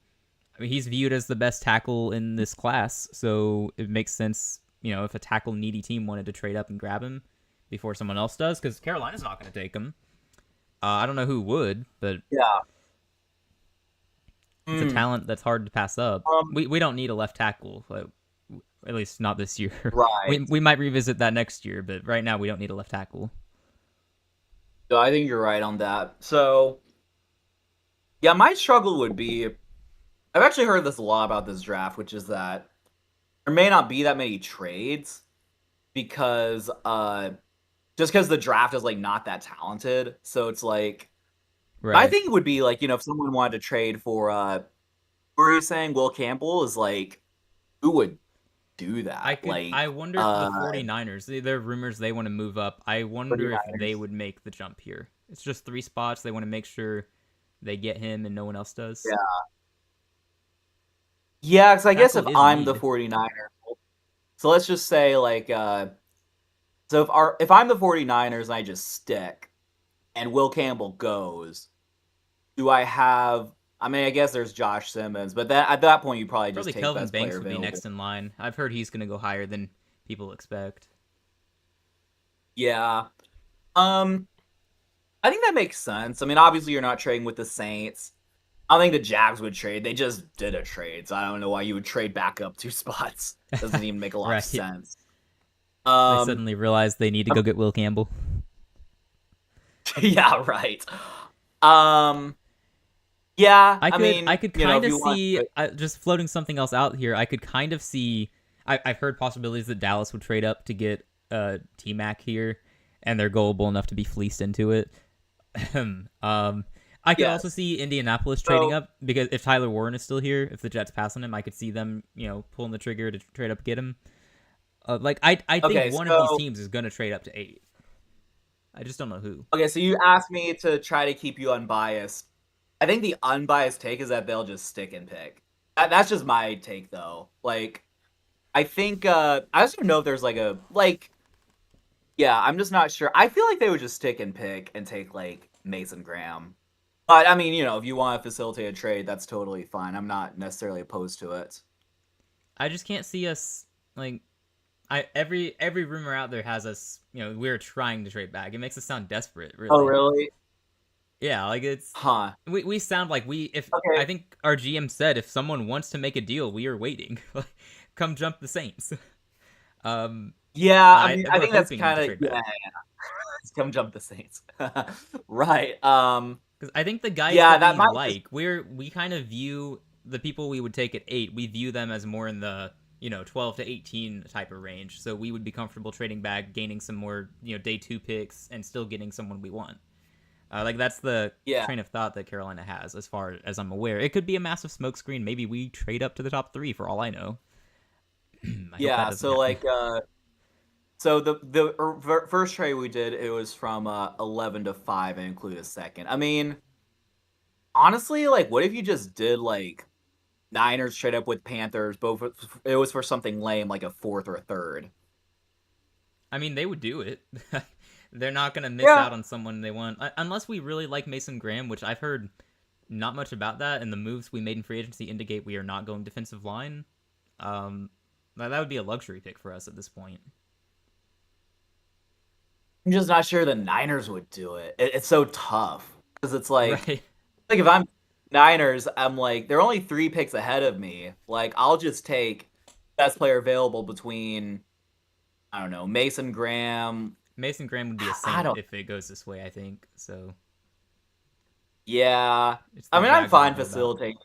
I mean, he's viewed as the best tackle in this class, so it makes sense. If a tackle needy team wanted to trade up and grab him, before someone else does, because Carolina's not going to take him. I don't know who would, but Yeah. it's a Mm. talent that's hard to pass up. Um. We don't need a left tackle, at least not this year. Right. We might revisit that next year, but right now we don't need a left tackle. So I think you're right on that. So yeah, my struggle would be I've actually heard this a lot about this draft, which is that there may not be that many trades because just because the draft is like not that talented. So it's like my Right. thing would be like, if someone wanted to trade for who are you saying Will Campbell is like who would do that? I Like wonder if the 49ers, there are rumors they want to move up. I wonder if they 49ers. would make the jump here. It's just 3 spots. They want to make sure they get him and no one else does. Yeah. Yeah, because I guess if Tackle is a I'm the need. 49ers, so let's just say like so if I'm the 49ers and I just stick and Will Campbell goes, do I have I mean I guess there's Josh Simmons, but then at that point you probably just Probably take Kelvin best player Banks would be available. next in line. I've heard he's going to go higher than people expect. Yeah. Um I think that makes sense. I mean obviously you're not trading with the Saints. I don't think the Jags would trade. They just did a trade, so I don't know why you would trade back up 2 spots. Doesn't even make a lot of Right. sense. They Um suddenly realize they need to go get Will Campbell. yeah, right. Um Yeah, I I mean, could kind if of you want see to, just floating something else out here. I could kind of see. I've heard possibilities that Dallas would trade up to get T Mac here, and they're gullible enough to be fleeced into it. I could also yes. see Indianapolis trading So, up because if Tyler Warren is still here, if the Jets pass on him, I could see them pulling the trigger to trade up get him. I think okay, one of these so teams is gonna trade up to 8. I just don't know who. okay, so you asked me to try to keep you unbiased. I think the unbiased take is that they'll just stick and pick. That's just my take, though. Like, I think I just don't know if there's like a like. Yeah, I'm just not sure. I feel like they would just stick and pick and take like Mason Graham. But I mean, if you want to facilitate a trade, that's totally fine. I'm not necessarily opposed to it. I just can't see us like every rumor out there has us, we're trying to trade back. It makes us sound desperate, Oh, really. really? Yeah, like it's Huh. we sound like we if I Okay. think our GM said if someone wants to make a deal, we are waiting. Like, come jump the Saints. Um, Yeah, I I mean, I we're think that's hoping kind to of trade yeah. back Come jump the Saints. Right. because I think the guys Yeah, that that we might just like, we kind of view the people we would take at 8. We view them as more in the 12 to 18 type of range. So we would be comfortable trading back, gaining some more day 2 picks, and still getting someone we want. Like that's the yeah. train of thought that Carolina has, as far as I'm aware. It could be a massive smokescreen. Maybe we trade up to the top 3 for all I know. I hope that Yeah, doesn't so happen. like so the first trade we did it was from 11 to 5 and include a second. I mean, honestly, like what if you just did like Niners trade up with Panthers, both it was for something lame like a fourth or a third. I mean, they would do it. They're not gonna miss Yeah. out on someone they want, unless we really like Mason Graham, which I've heard not much about that. And the moves we made in free agency indicate we are not going defensive line. Um, that would be a luxury pick for us at this point. I'm just not sure the Niners would do it. It's so tough because it's Right. like if I'm Niners, I'm like they're only 3 picks ahead of me. Like I'll just take best player available between I don't know Mason Graham. Mason Graham would be a I saint don't. if it goes this way. I think so. Yeah, It's the I mean I'm Jags I fine don't know about. facilitating.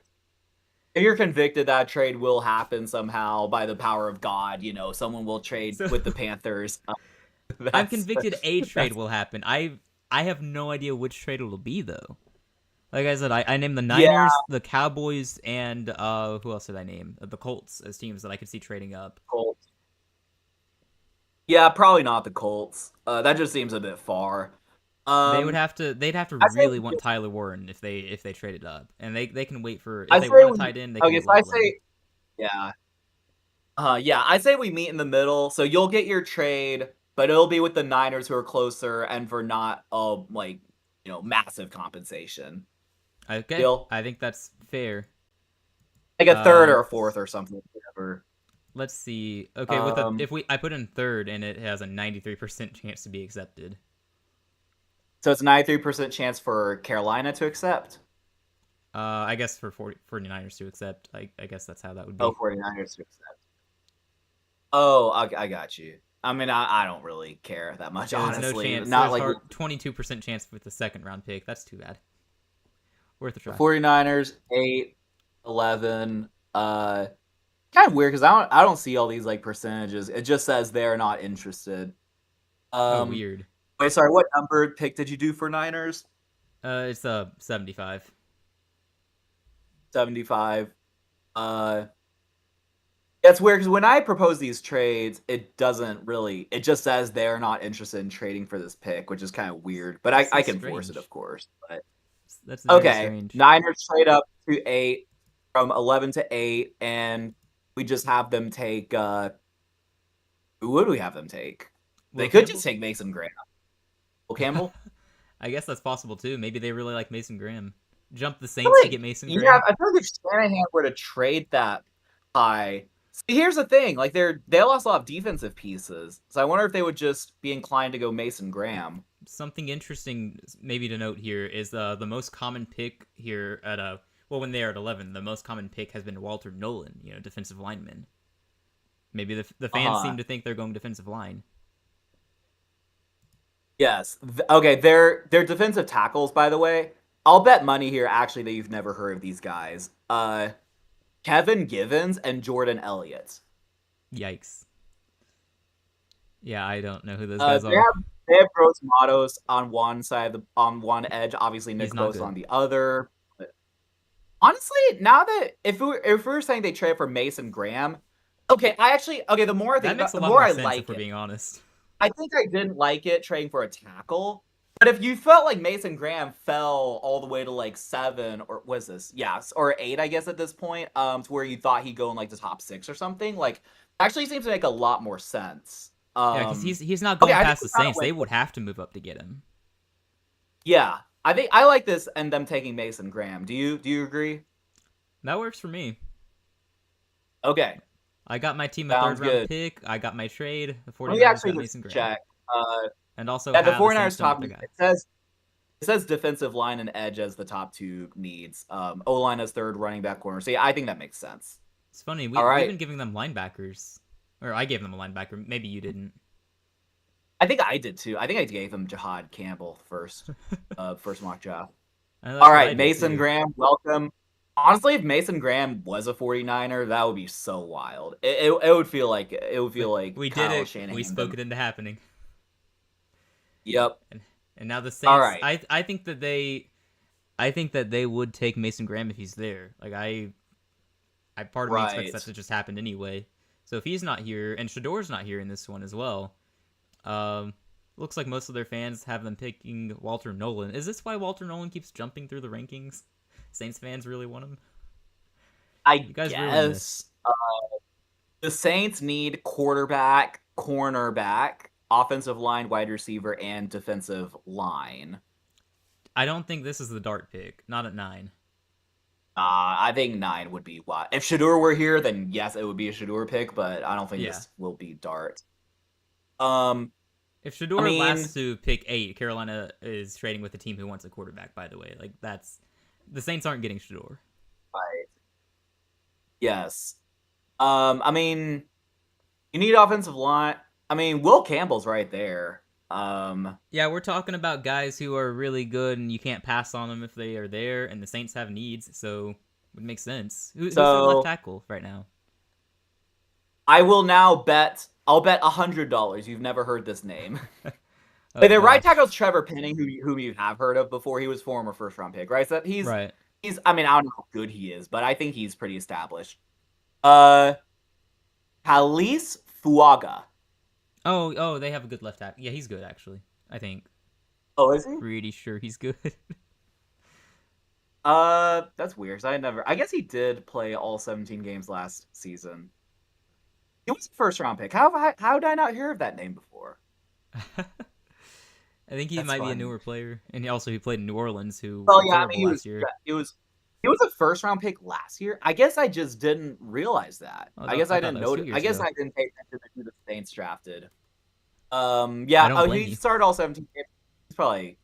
If you're convicted that trade will happen somehow by the power of God, someone will trade So with the Panthers. I'm That's convicted a trade that's will happen. I have no idea which trade it'll be though. Like I said, I named the yeah. Niners, the Cowboys, and who else did I name? The Colts as teams that I could see trading up. Colts. Yeah, probably not the Colts. That just seems a bit far. Um, They'd have to I say really we want just. Tyler Warren if they traded up, and they can wait for if I they say want a we. tight end, they can Okay, get so I Loveland. say yeah. Yeah, I say we meet in the middle. So you'll get your trade, but it'll be with the Niners who are closer and for not like massive compensation. Okay, Deal I think that's fair. like a third or Um, a fourth or something, whatever. Let's see. Okay, with a Um, if we I put in third and it has a 93% chance to be accepted. so it's a 93% chance for Carolina to accept. I guess for 49ers to accept. I guess that's how that would Oh, be. 49ers to accept. Oh, I got you. I mean, I don't really care that much, Yeah, there's no honestly. chance. Not There's like hard 22% chance with the second round pick. That's too bad. Worth a the try. 49ers, 8, 11. Kind of weird because I don't see all these like percentages. It just says they're not interested. Oh, Um, weird. Wait, sorry, what number pick did you do for Niners? It's 75. 75. Uh, That's weird because when I propose these trades, it doesn't really. It just says they're not interested in trading for this pick, which is kind of weird. But That's I so can force it, of strange. course. But That's very okay, strange. Niners trade up to 8 from 11 to 8, and we just have them take. Who would we have them take? They Will could just Campbell? take Mason Graham. Will Campbell? I guess that's possible too. Maybe they really like Mason Graham. Jump the I Saints feel to like get Mason yeah, Graham. I feel like if Shanahan were to trade that high. See, here's the thing: like they also have defensive pieces, so I wonder if they would just be inclined to go Mason Graham. Something interesting, maybe to note here, is the most common pick here at well, when they are at 11, the most common pick has been Walter Nolan, defensive lineman. Maybe the Uh fans huh. seem to think they're going defensive line. Yes. Okay. They're defensive tackles, by the way. I'll bet money here, actually, that you've never heard of these guys. Kevin Givens and Jordan Elliott. Yikes. Yeah, I don't know who those Uh, guys they are. have they have Gross Matos on one side, on one edge. Obviously, He's Nick not Bosa good. on the other. Honestly, now that if we were saying they trade for Mason Graham, okay, okay. The more I think That makes about, a the lot more more I sense if like we're it. being honest. I think I didn't like it trading for a tackle, but if you felt like Mason Graham fell all the way to like 7 or was this yes or 8, I guess at this point, to where you thought he'd go in like the top 6 or something, like actually seems to make a lot more sense. Yeah, because he's not Okay, going I think past we the kind of Saints. went. They would have to move up to get him. Yeah, I think I like this and them taking Mason Graham. Do you agree? That works for me. Okay, I got my team a third sounds round good. pick. I got my trade. The Let me 49ers actually got just Mason Graham. check. Uh, And also, yeah, the how the Saints 49ers don't get top. their guy. It says defensive line and edge as the top two needs. O line as third, running back corner. So yeah, I think that makes sense. It's funny. All We've right. been giving them linebackers. Or I gave them a linebacker. Maybe you didn't. I think I did too. I think I gave him Jahad Campbell first. First mock draft. And All that's what I right, did Mason too. Graham, welcome. Honestly, if Mason Graham was a 49er, that would be so wild. It would feel like But we did Kyle it. We Shanahan spoke done. it into happening. Yep. And and now the All Saints. right. I think that they would take Mason Graham if he's there. Like I part of me expects Right. that to just happen anyway. So if he's not here and Shador's not here in this one as well, um, looks like most of their fans have them picking Walter Nolan. Is this why Walter Nolan keeps jumping through the rankings? Saints fans really want him. I You guys ruined this. guess. The Saints need quarterback, cornerback, offensive line, wide receiver, and defensive line. I don't think this is the dart pick. Not at 9. I think 9 would be what. If Shador were here, then yes, it would be a Shador pick, but I don't think Yeah. this will be Dart. Um, If I Shador lasts mean, to pick 8, Carolina is trading with a team who wants a quarterback. By the way, like that's the Saints aren't getting Shador. right, yes. I mean, you need offensive line. I mean, Will Campbell's right there. Yeah, we're talking about guys who are really good, and you can't pass on them if they are there. And the Saints have needs, so it would make sense. Who's their left so tackle right now? I will now bet. I'll bet $100. You've never heard this name. Oh Like, the right gosh, tackle is Trevor Penning, whom you have heard of before. He was former first round pick, right? So right. he's. I mean, I don't know how good he is, but I think he's pretty established. Uh, Halis Fuaga. Oh, they have a good left tackle. Yeah, he's good actually. I think. Oh, is he? Pretty sure he's good. That's weird. 'Cause I never. I guess he did play all 17 games last season. He was a first round pick. How did I not hear of that name before? I think he That's might be a funny. newer player, and he played in New Orleans, who Well, were yeah, I terrible mean, last year. he was He was a first round pick last year. I guess I just didn't realize that. I guess I I thought didn't that was notice. I 2 years guess ago. I didn't pay attention to who the Saints drafted. I Yeah. don't Oh, blame he you. started all 17 games. He's probably.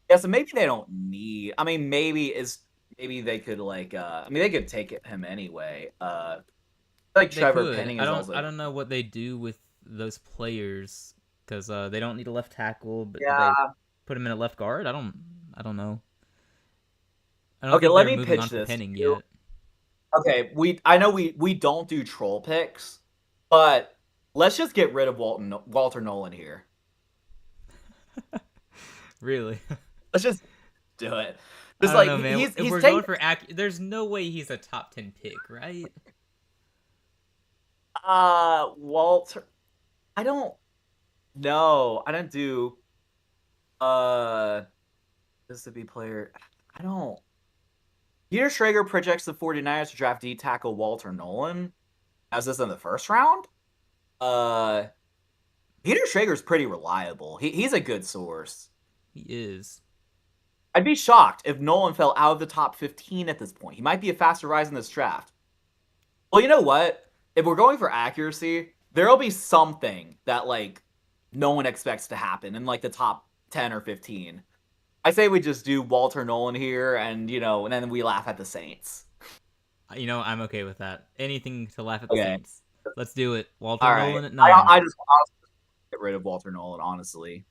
Yeah. So maybe they don't need. I mean, maybe they could like. I mean, they could take him anyway. Like They Trevor could. Penning is also. I don't know what they do with those players because they don't need a left tackle, but do they Yeah. put him in a left guard? I don't know. I don't Okay. think Let they're me moving pitch on for this to Penning you. yet. Okay. I know we don't do troll picks, but let's just get rid of Walter Nolan here. Really? Let's just do it. I Just don't like know, man. If he's we're taking going for there's no way he's a top 10 pick, right? Walter. I don't know. I don't do uh this to be player. I don't. Peter Schrager projects the 49ers to draft D tackle Walter Nolan. As this in the first round? Uh Peter Schrager's pretty reliable. He's a good source. He is. I'd be shocked if Nolan fell out of the top 15 at this point. He might be a faster rise in this draft. Well, you know what? If we're going for accuracy, there'll be something that like no one expects to happen in like the top 10 or 15. I say we just do Walter Nolan here and then we laugh at the Saints. I'm okay with that. Anything to laugh at the Okay. Saints. Let's do it. Walter All right. Nolan at 9. I just want to get rid of Walter Nolan, honestly.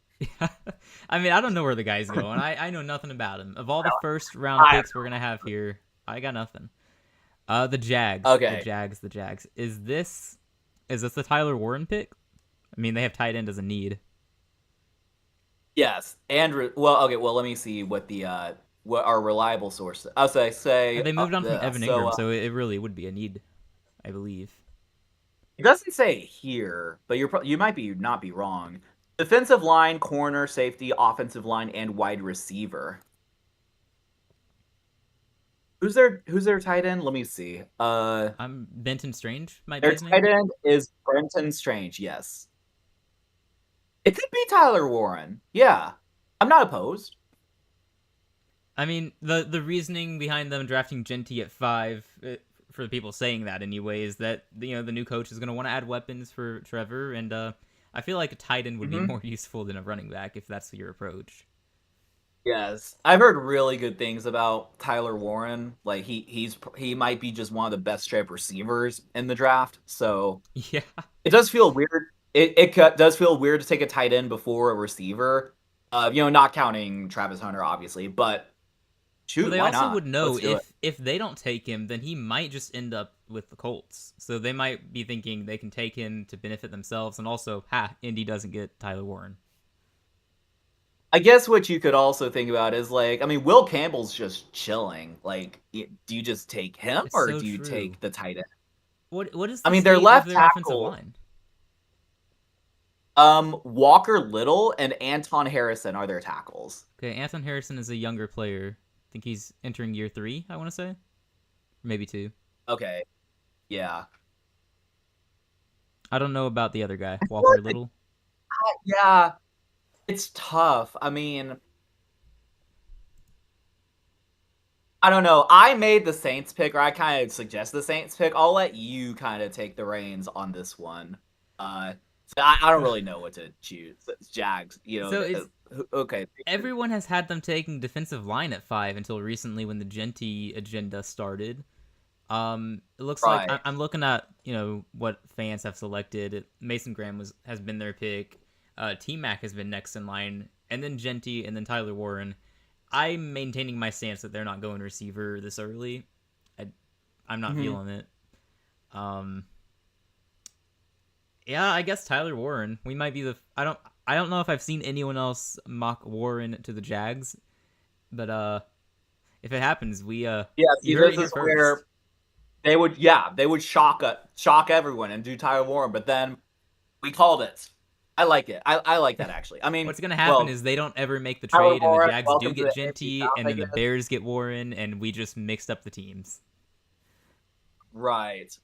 I mean, I don't know where the guy's going. I know nothing about him. Of all the first round I, picks we're gonna have here, I got nothing. The Jags, okay. the Jags. Is this the Tyler Warren pick? I mean, they have tight end as a need. Yes. Andrew. Well, okay. Well, let me see what our reliable source. I'll say They moved on from this. Evan So Ingram, so it really would be a need, I believe. it doesn't say here, but you might be not be wrong. Defensive line, corner, safety, offensive line, and wide receiver. Who's their tight end? Let me see. I'm Benton Strange might be Their his name. tight end is Brenton Strange. Yes, it could be Tyler Warren. Yeah, I'm not opposed. I mean, the reasoning behind them drafting Genty at 5, for the people saying that anyway, is that the new coach is going to want to add weapons for Trevor, and I feel like a tight end would be more useful than a running back if that's your approach. Yes, I've heard really good things about Tyler Warren. Like he might be just one of the best straight receivers in the draft. So Yeah. it does feel weird. It does feel weird to take a tight end before a receiver. Not counting Travis Hunter, obviously, but Well, shoot, they why also not? would know Let's do it. if they don't take him, then he might just end up with the Colts. So they might be thinking they can take him to benefit themselves, and also, Indy doesn't get Tyler Warren. I guess what you could also think about is like, I mean, Will Campbell's just chilling. Like, do you just take him It's or so do you true. take the tight end? What is I the mean, their state of left their offensive tackle, line? Walker Little and Anton Harrison are their tackles. Okay, Anton Harrison is a younger player. I think he's entering year 3, I want to say. Maybe 2. Okay, yeah, I don't know about the other guy, I feel Walker like Little. yeah, it's tough. I mean, I don't know. I made the Saints pick, or I kind of suggest the Saints pick. I'll let you kind of take the reins on this one. So I don't really know what to choose. It's Jags, So it's okay. everyone has had them taking defensive line at 5 until recently when the Genty agenda started. It looks like Right. I'm looking at what fans have selected. Mason Graham has been their pick. T Mac has been next in line, and then Genty, and then Tyler Warren. I'm maintaining my stance that they're not going receiver this early. I'm not feeling it. Yeah, I guess Tyler Warren. We might be the. I don't know if I've seen anyone else mock Warren to the Jags, but if it happens, Yeah, see, you heard this it here is where first. they would shock everyone and do Tyler Warren, but then we called it. I like it. I like that actually. I mean, What's gonna happen well, is they don't ever make the Tyler trade, and the Warren, Jags do welcome to get the AFC Genty, South, and I then the guess. Bears get Warren, and we just mixed up the teams. Right.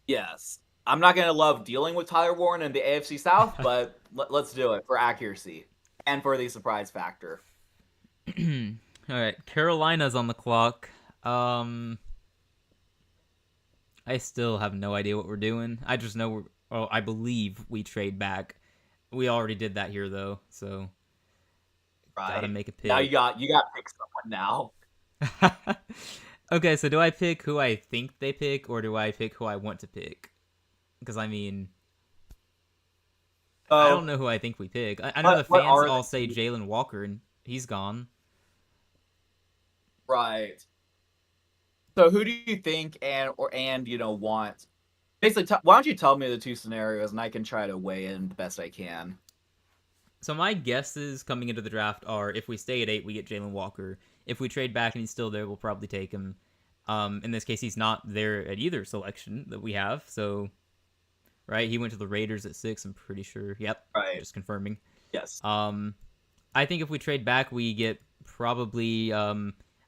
Yes. I'm not gonna love dealing with Tyler Warren in the AFC South, but let's do it for accuracy and for the surprise factor. All right, Carolina's on the clock. Um, I still have no idea what we're doing. I just know I believe we trade back. We already did that here though, so gotta Right. make a Now pick. you got to pick someone now. Okay, so do I pick who I think they pick, or do I pick who I want to pick? Because I mean, I don't So know who I think we pick. I know the what fans are all the say key? Jalen Walker, and he's gone. Right. So who do you think and want? Basically, why don't you tell me the two scenarios and I can try to weigh in the best I can. So my guesses coming into the draft are: if we stay at 8, we get Jalen Walker. If we trade back and he's still there, we'll probably take him. In this case, he's not there at either selection that we have. So right, he went to the Raiders at 6. I'm pretty sure. Yep, Right. just confirming. Yes. Um, I think if we trade back, we get probably.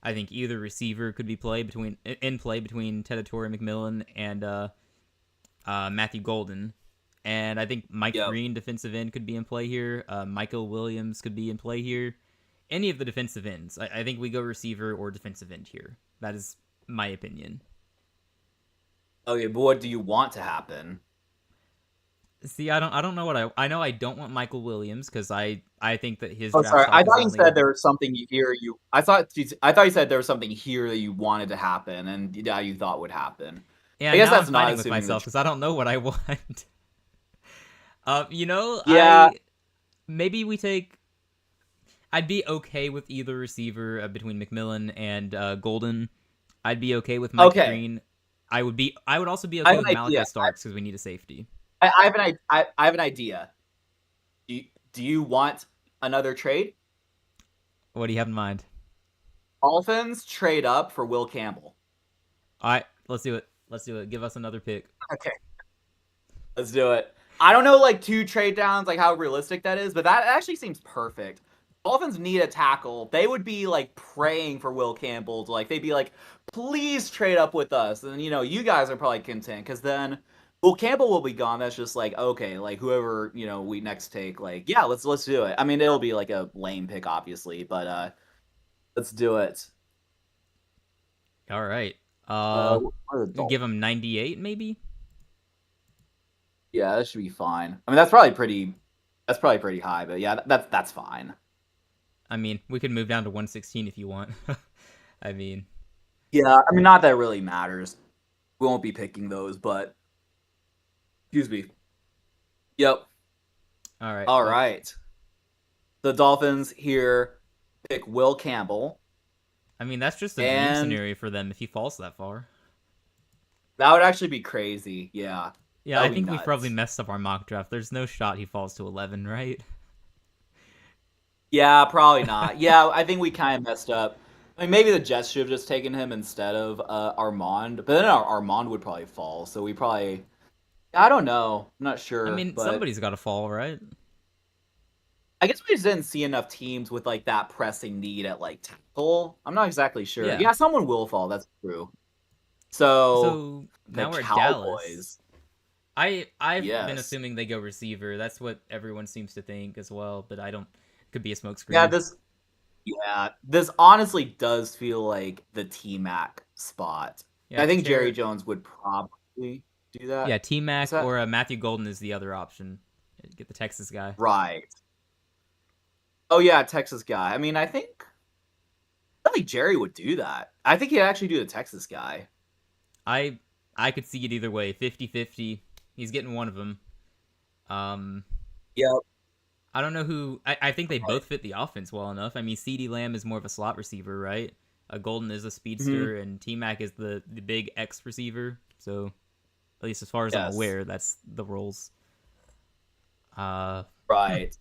I think either receiver could be in play between Tedatory McMillan and Matthew Golden. And I think Mike Yep. Green, defensive end, could be in play here. Michael Williams could be in play here. Any of the defensive ends. I think we go receiver or defensive end here. That is my opinion. Okay, but what do you want to happen? See, I don't know what I know. I don't want Michael Williams because I think that his Oh, draft sorry. I stock is thought you said only. there was something here. I thought you said there was something here that you wanted to happen, and that you thought would happen. Yeah, I guess now I'm that's not fighting with assuming the. myself because I don't know what I want. Yeah. I maybe we take. I'd be okay with either receiver between McMillan and Golden. I'd be okay with Mike Okay. Green. I would be. I would also be I okay have with an idea. Malachi Starks because we need a safety. I have I have an idea. Do you want another trade? What do you have in mind? Dolphins trade up for Will Campbell. All right, let's do it. Let's do it. Give us another pick. Okay. Let's do it. I don't know, like, 2 trade downs, like, how realistic that is, but that actually seems perfect. Dolphins need a tackle. They would be, like, praying for Will Campbell to, like, they'd be like, please trade up with us. And, you guys are probably content because then Will Campbell will be gone. That's just like, okay, like, whoever, we next take, like, yeah, let's do it. I mean, it'll be, like, a lame pick, obviously, but let's do it. All right. What are the Give Dolphins? him 98 maybe. Yeah, that should be fine. I mean, that's probably pretty high, but yeah, that's fine. I mean, we could move down to 116 if you want. I mean, Yeah, I mean, not that it really matters. We won't be picking those, but excuse me. Yep. all right. All Well, right. The Dolphins here pick Will Campbell, I mean that's just a dream and scenario for them if he falls that far. that would actually be crazy. Yeah, Yeah, that I would be think we've probably nuts. messed up our mock draft. There's no shot he falls to 11, right? Yeah, probably not. Yeah, I think we kind of messed up. I mean, maybe the Jets should have just taken him instead of Armand, but then Armand would probably fall. So we probably, I don't know, I'm not I sure, mean, but somebody's got to fall, right? I guess we just didn't see enough teams with like that pressing need at like tackle. I'm not exactly sure. Yeah. Yeah, someone will fall. That's true. So So the now we're at Dallas. Cowboys. I've been Yes. assuming they go receiver. That's what everyone seems to think as well, but I don't. Could be a Yeah, smokescreen. this honestly does feel like the T Mac spot. Yeah, I think Jerry Ter- Jones would probably do yeah, that. T What's Mac that? or Matthew Golden is the other option. Get the Texas guy. Right. Oh yeah, Texas guy. I mean, I think Jerry would do that. I think he'd actually do the Texas guy. I I could see it either way. 50-50. He's getting one of them. Um, Yep. I don't know who. I think they Right. both fit the offense well enough. I mean, C.D. Lamb is more of a slot receiver, right? Golden is a Hmm. speedster, and T Mac is the big X receiver. So at least as far as I'm Yes. aware, that's the roles. Uh, Right.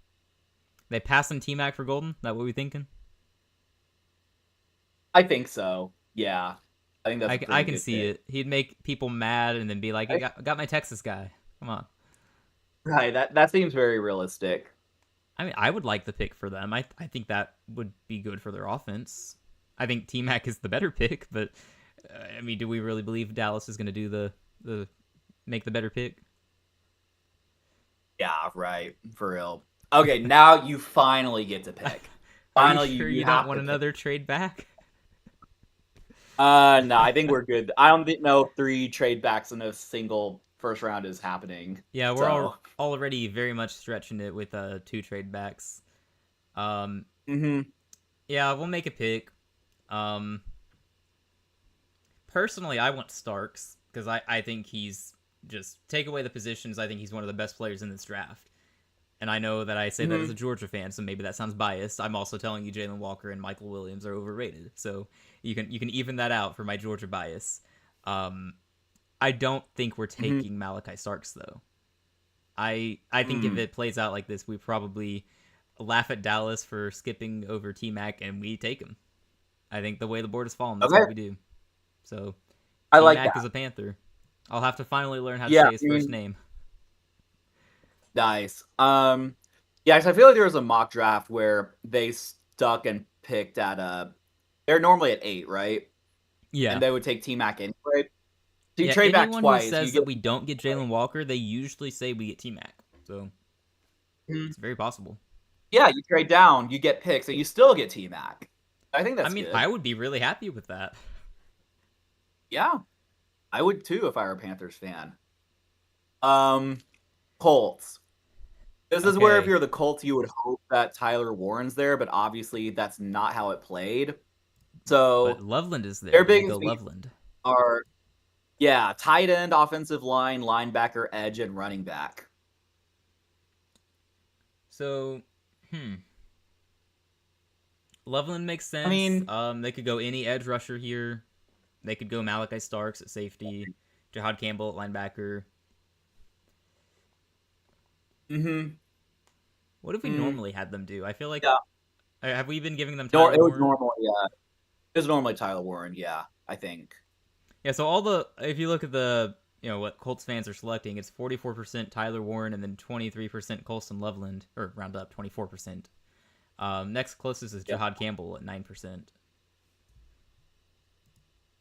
they passing T Mac for Golden. That what we thinking? I think so. Yeah. I think that's a I pretty can good see pick. it. He'd make people mad and then be like, got my Texas guy. Come on." Right. That seems very realistic. I mean, I would like the pick for them. I think that would be good for their offense. I think T Mac is the better pick, but I mean, do we really believe Dallas is going to do the make the better pick? Yeah, right. For real. Okay, now you finally get to pick. Are you Finally, sure you you don't have want to pick. another trade back? No, I think we're good. I don't know if 3 trade backs in a single first round is happening. Yeah, we're all So, already very much stretching it with 2 trade backs. Um, mhm, yeah, we'll make a pick. Um, Personally, I want Starks because I think he's just take away the positions. I think he's one of the best players in this draft. And I know that I say that as a mhm, Georgia fan, so maybe that sounds biased. I'm also telling you Jalen Walker and Michael Williams are overrated, so you can even that out for my Georgia bias. Um, I don't think we're mhm, taking Malachi Starks though. I think if mm. it plays out like this, we probably laugh at Dallas for skipping over T Mac and we take him. I think the way the board has fallen, that's Okay, what we do. So I T like Mac that. is a Panther. I'll have to finally learn how to Yeah, say I his first mean, name. nice. Yeah, 'cause I feel like there was a mock draft where they stuck and picked at they're normally at 8, right? And Yeah. they would take T-Mac anyway. So you Yeah, trade back anyone who twice, you says get that we don't get Jalen Walker, they usually say we get T Mac. So Mhm. it's very possible. Yeah, you trade down, you get picks, and you still get T-Mac. I think I that's mean, good. I would be really happy with that. Yeah, I would too if I were a Panthers fan. Um, Colts. This is where if Okay. you're the Colts, you would hope that Tyler Warren's there, but obviously that's not how it played. But So Loveland is there. their Do we go biggest needs Loveland? are yeah, tight end, offensive line, linebacker, edge, and running back. So, hmm. Loveland makes I sense. mean, They could go any edge rusher here. They could go Malachi Starks at safety, Jahad Campbell at linebacker. mm-hmm. What have we Mm, normally had them do? I feel like yeah, have we been giving them nor Tyler it was Warren? normally it was normally Tyler Warren. Yeah, I think. Yeah. So all the if you look at the what Colts fans are selecting, it's 44% Tyler Warren and then 23% Colston Loveland, or round up 24%. Next closest is Yeah, Jahad Campbell at 9%.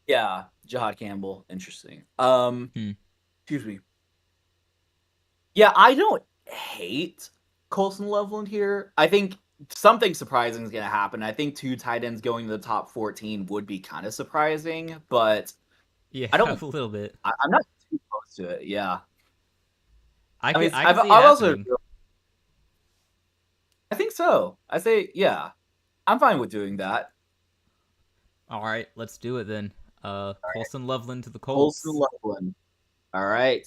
yeah, Jahad Campbell. Interesting. Hmm. Excuse me. Yeah, I don't hate Colson Loveland here. I think something surprising is going to happen. I think 2 tight ends going to the top 14 would be kind of surprising, but Yeah, I a don't. little bit. I'm not too close to it. Yeah. I I mean, could I could see it I've also. happening. I think so. I say, yeah, I'm fine with doing that. All right, let's do it then. Colston Loveland to the Colson Colts. Loveland. All right.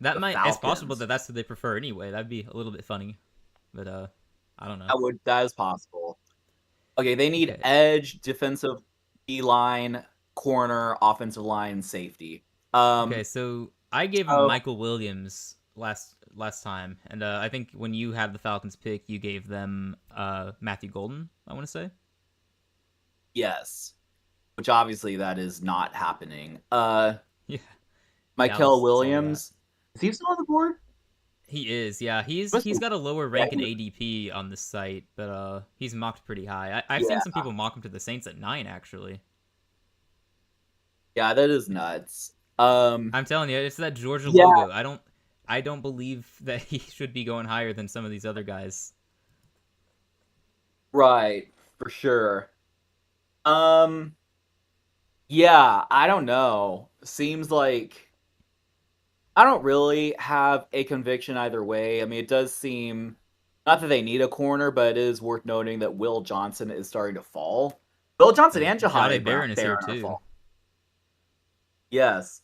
That The might it's possible Falcons. that that's what they prefer anyway. That'd be a little bit funny, but I don't know. That is possible. Okay, they need Okay. edge, defensive D line, corner, offensive line, safety. Okay, so I gave him So Michael Williams last time, and I think when you had the Falcons pick, you gave them Matthew Golden. I want to say. yes, which obviously that is not happening. Yeah, Michael Dallas saw that. Williams. Is he still on the board? He is, yeah. He's Must be. he's got a lower Yeah, rank in ADP on this site, but he's mocked pretty high. I've yeah, seen some people mock him to the Saints at 9, actually. yeah, that is nuts. I'm telling you, it's that Georgia Yeah, logo. I don't believe that he should be going higher than some of these other guys. right, for sure. Um, yeah, I don't know. Seems like I don't really have a conviction either way. I mean, it does seem not that they need a corner, but it is worth noting that Will Johnson is starting to fall. Will Johnson And and Jade Jahade Barron is here Barron are too. falling. Yes.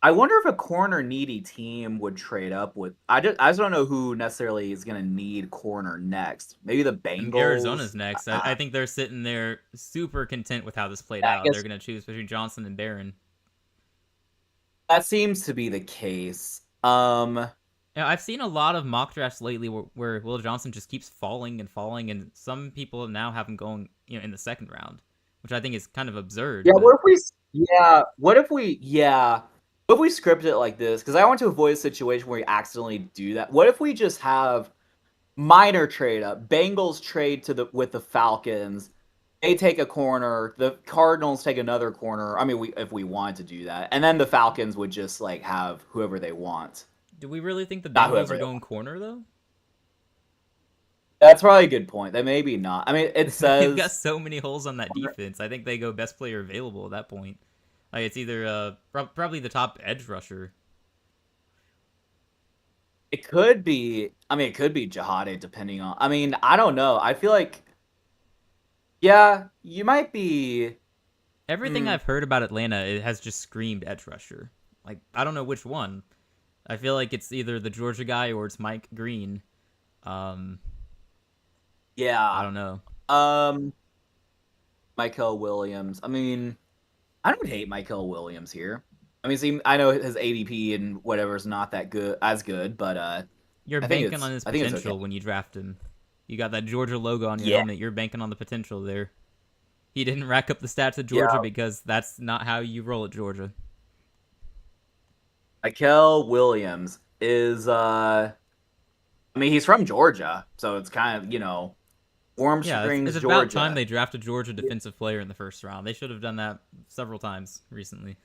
I wonder if a corner needy team would trade up with. I just don't know who necessarily is going to need corner next. Maybe the I mean, Bengals. Arizona's next. I think they're sitting there super content with how this played I out. They're guess going to choose between Johnson and Barron. that seems to be the case. Yeah, I've seen a lot of mock drafts lately where Will Johnson just keeps falling and falling, and some people now have him going, in the second round, which I think is kind of Yeah, absurd. But what if we? Yeah, what if we? Yeah, what if we script it like this? Because I want to avoid a situation where we accidentally do that. What if we just have minor trade up? Bengals trade to the with the Falcons. They take a corner. The Cardinals take another corner. I mean, if we wanted to do that, and then the Falcons would just like have whoever they want, do we really think the not Bengals whoever are they going want. corner though? That's probably a good point. They maybe not. I mean, it They've got says so many holes on that defense. I think they go best player available at that point. Like it's either probably the top edge rusher. it could be. I mean, it could be Jihadi, depending on. I mean, I don't know. I feel like, yeah, you might be. Everything Hmm, I've heard about Atlanta, it has just screamed edge rusher. Like I don't know which one. I feel like it's either the Georgia guy or it's Mike Green. Um, I yeah. don't know. Um, Michael Williams. I mean, I don't hate Michael Williams here. I mean, see, I know his ADP and whatever is not that good, as good, but You're I think banking on it's his I think it's okay. potential when you draft him. You got that Georgia logo on your Yeah, helmet. You're banking on the potential there. He didn't rack up the stats at yeah. Georgia because that's not how you roll at Georgia. Michael Williams is I mean, he's from Georgia, so it's kind of, Warm Yeah, it's Springs, about time Georgia. they drafted Georgia defensive player in the first round. They should have done that several times recently.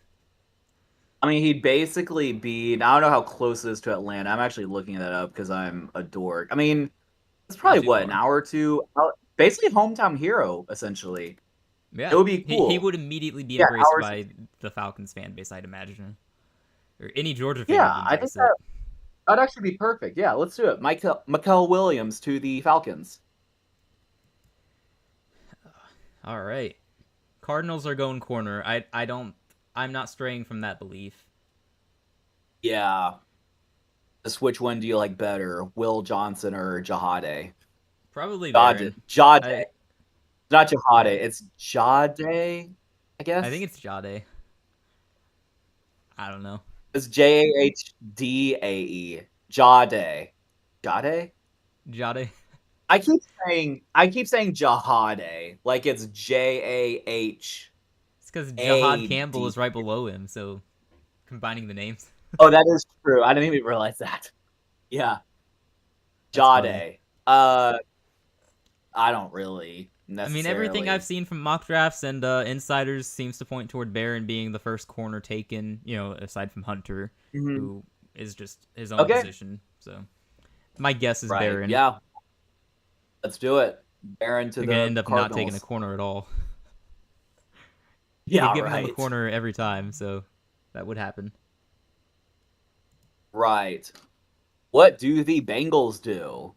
I mean, he'd basically be. I don't know how close it is to Atlanta. I'm actually looking that up because I'm a dork. I mean, it's Not probably too what, an far. hour or two. Basically, hometown hero essentially. It Yeah, would be he cool. would immediately be Yeah, embraced hour by 60. the Falcons fan base, I'd imagine, or any Georgia fan Yeah, would I think embrace it. that'd actually be perfect. Yeah, let's do it. Michael Williams to the Falcons. All right, Cardinals are going corner. I don't. I'm not straying from that belief. Yeah. Just which one do you like better, Will Johnson or Jahade? Probably Jade. Baron. Jade. I Not Jahade. yeah, It's Jade, I I think guess. it's Jade. I don't know. It's Jahdae. Jade. Jade? Jade. I keep saying Jahade like it's Jahade. It's because Jahad Campbell is right below him, so combining the names. Oh, that is true. I didn't even realize that. Yeah, That's funny. Jade. I don't really I mean, everything I've necessarily. seen from mock drafts and insiders seems to point toward Barron being the first corner taken. You know, aside from Hunter, Mhm. who is just his own Okay. position. So my guess is Right. Barron. Yeah. Let's do it. Baron to They're gonna the end up not taking a Cardinals. corner at all. They've Yeah. given him a Right. corner every time, so that would happen. Right. What do the Bengals do?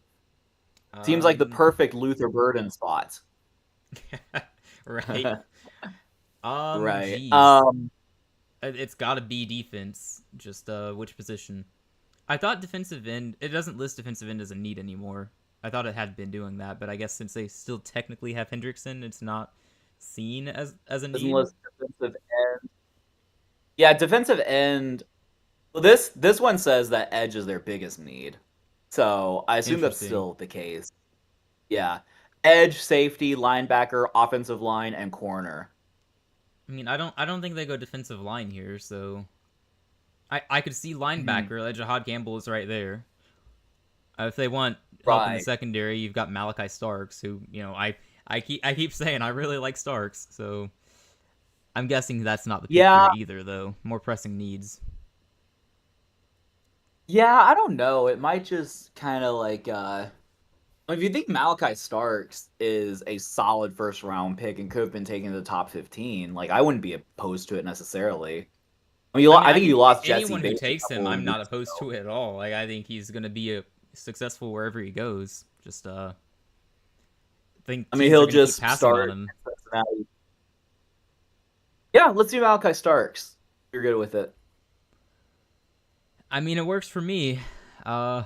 Seems like the Um, perfect Luther Burden spot. right. Right. Geez, it's got to be defense. Just which position? I thought defensive end. It doesn't list defensive end as a need anymore. I thought it had been doing that, but I guess since they still technically have Hendrickson, it's not seen as a Doesn't need. list defensive end. Yeah, defensive end. Well, this one says that edge is their biggest need. So I assume that's Interesting. still the case. Yeah. Edge, safety, linebacker, offensive line, and corner. I mean, I don't think they go defensive line here, so I could see Mhm. linebacker. Like Jahad Campbell is right there. If they want help in the Right. secondary, you've got Malachi Starks, who I keep saying I really like Starks, so I'm guessing that's not the pick here Yeah. either, though. More pressing needs. Yeah, I don't know. It might just kind of like if you think Malachi Starks is a solid first round pick and could have been taken to the top 15, like I wouldn't be opposed to it necessarily. I mean, I mean, I think you lost Jesse anyone who Bates a takes him, couple of I'm not weeks opposed ago. to it at all. Like, I think he's gonna be a successful wherever he goes. Just think I mean, teams are he'll gonna keep just passing on start him. in Cincinnati. Yeah, let's do Malachi Starks. You're good with it. I mean, it works for me. Uh,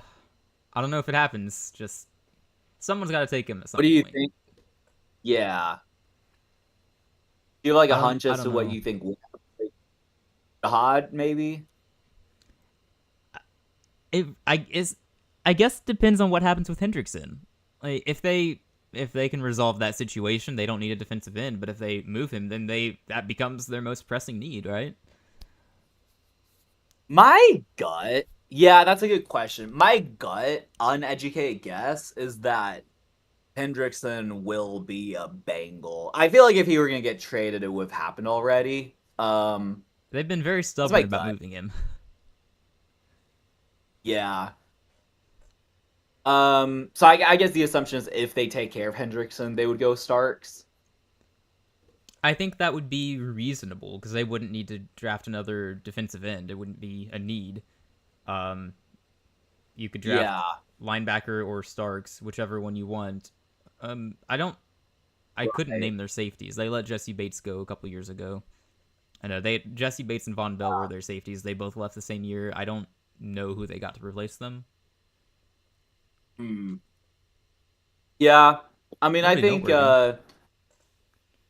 I don't know if it happens. Just someone's got to take him at What some do you point. think? Yeah. Do you have like a hunch I as don't to what know. you think? Jihad, maybe? I guess it depends on what happens with Hendrickson. Like if they can resolve that situation, they don't need a defensive end. But if they move him, then that becomes their most pressing need, right? My gut, yeah, that's a good question. My gut, uneducated guess, is that Hendrickson will be a Bengal. I feel like if he were gonna get traded, it would have happened already. They've been very That's my stubborn about gut. moving him. Yeah. So I guess the assumption is if they take care of Hendrickson, they would go Starks. I think that would be reasonable because they wouldn't need to draft another defensive end. It wouldn't be a need. Um, you could draft Yeah. linebacker or Starks, whichever one you want. I don't. I couldn't Right. name their safeties. They let Jesse Bates go a couple years ago. I know they Jesse Bates and Von Bell were their safeties. They both left the same year. I don't know who they got to replace them. Hmm. Yeah. I mean, I Nobody think. noteworthy.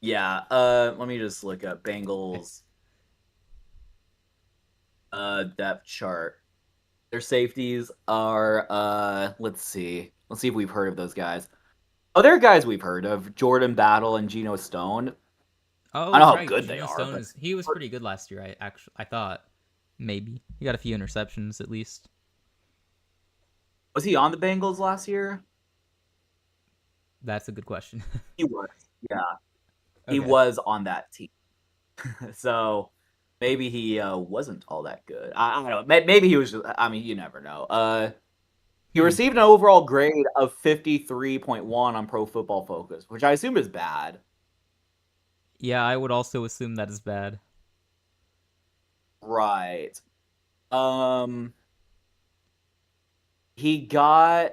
Yeah. Let me just look up Bengals depth chart. Their safeties are let's see. Let's see if we've heard of those guys. Oh, they're guys we've heard of. Jordan Battle and Geno Stone. I Oh know how right, good they Geno are, Stone but is he was pretty good last year. I thought maybe he got a few interceptions at least. was he on the Bengals last year? That's a good question. He was. Yeah. He Okay. was on that team. So maybe he wasn't all that good. I don't know. Maybe he was just, I mean, you never know. He Hmm. received an overall grade of 53.1 on Pro Football Focus, which I assume is bad. Yeah, I would also assume that is bad. Right. Um he got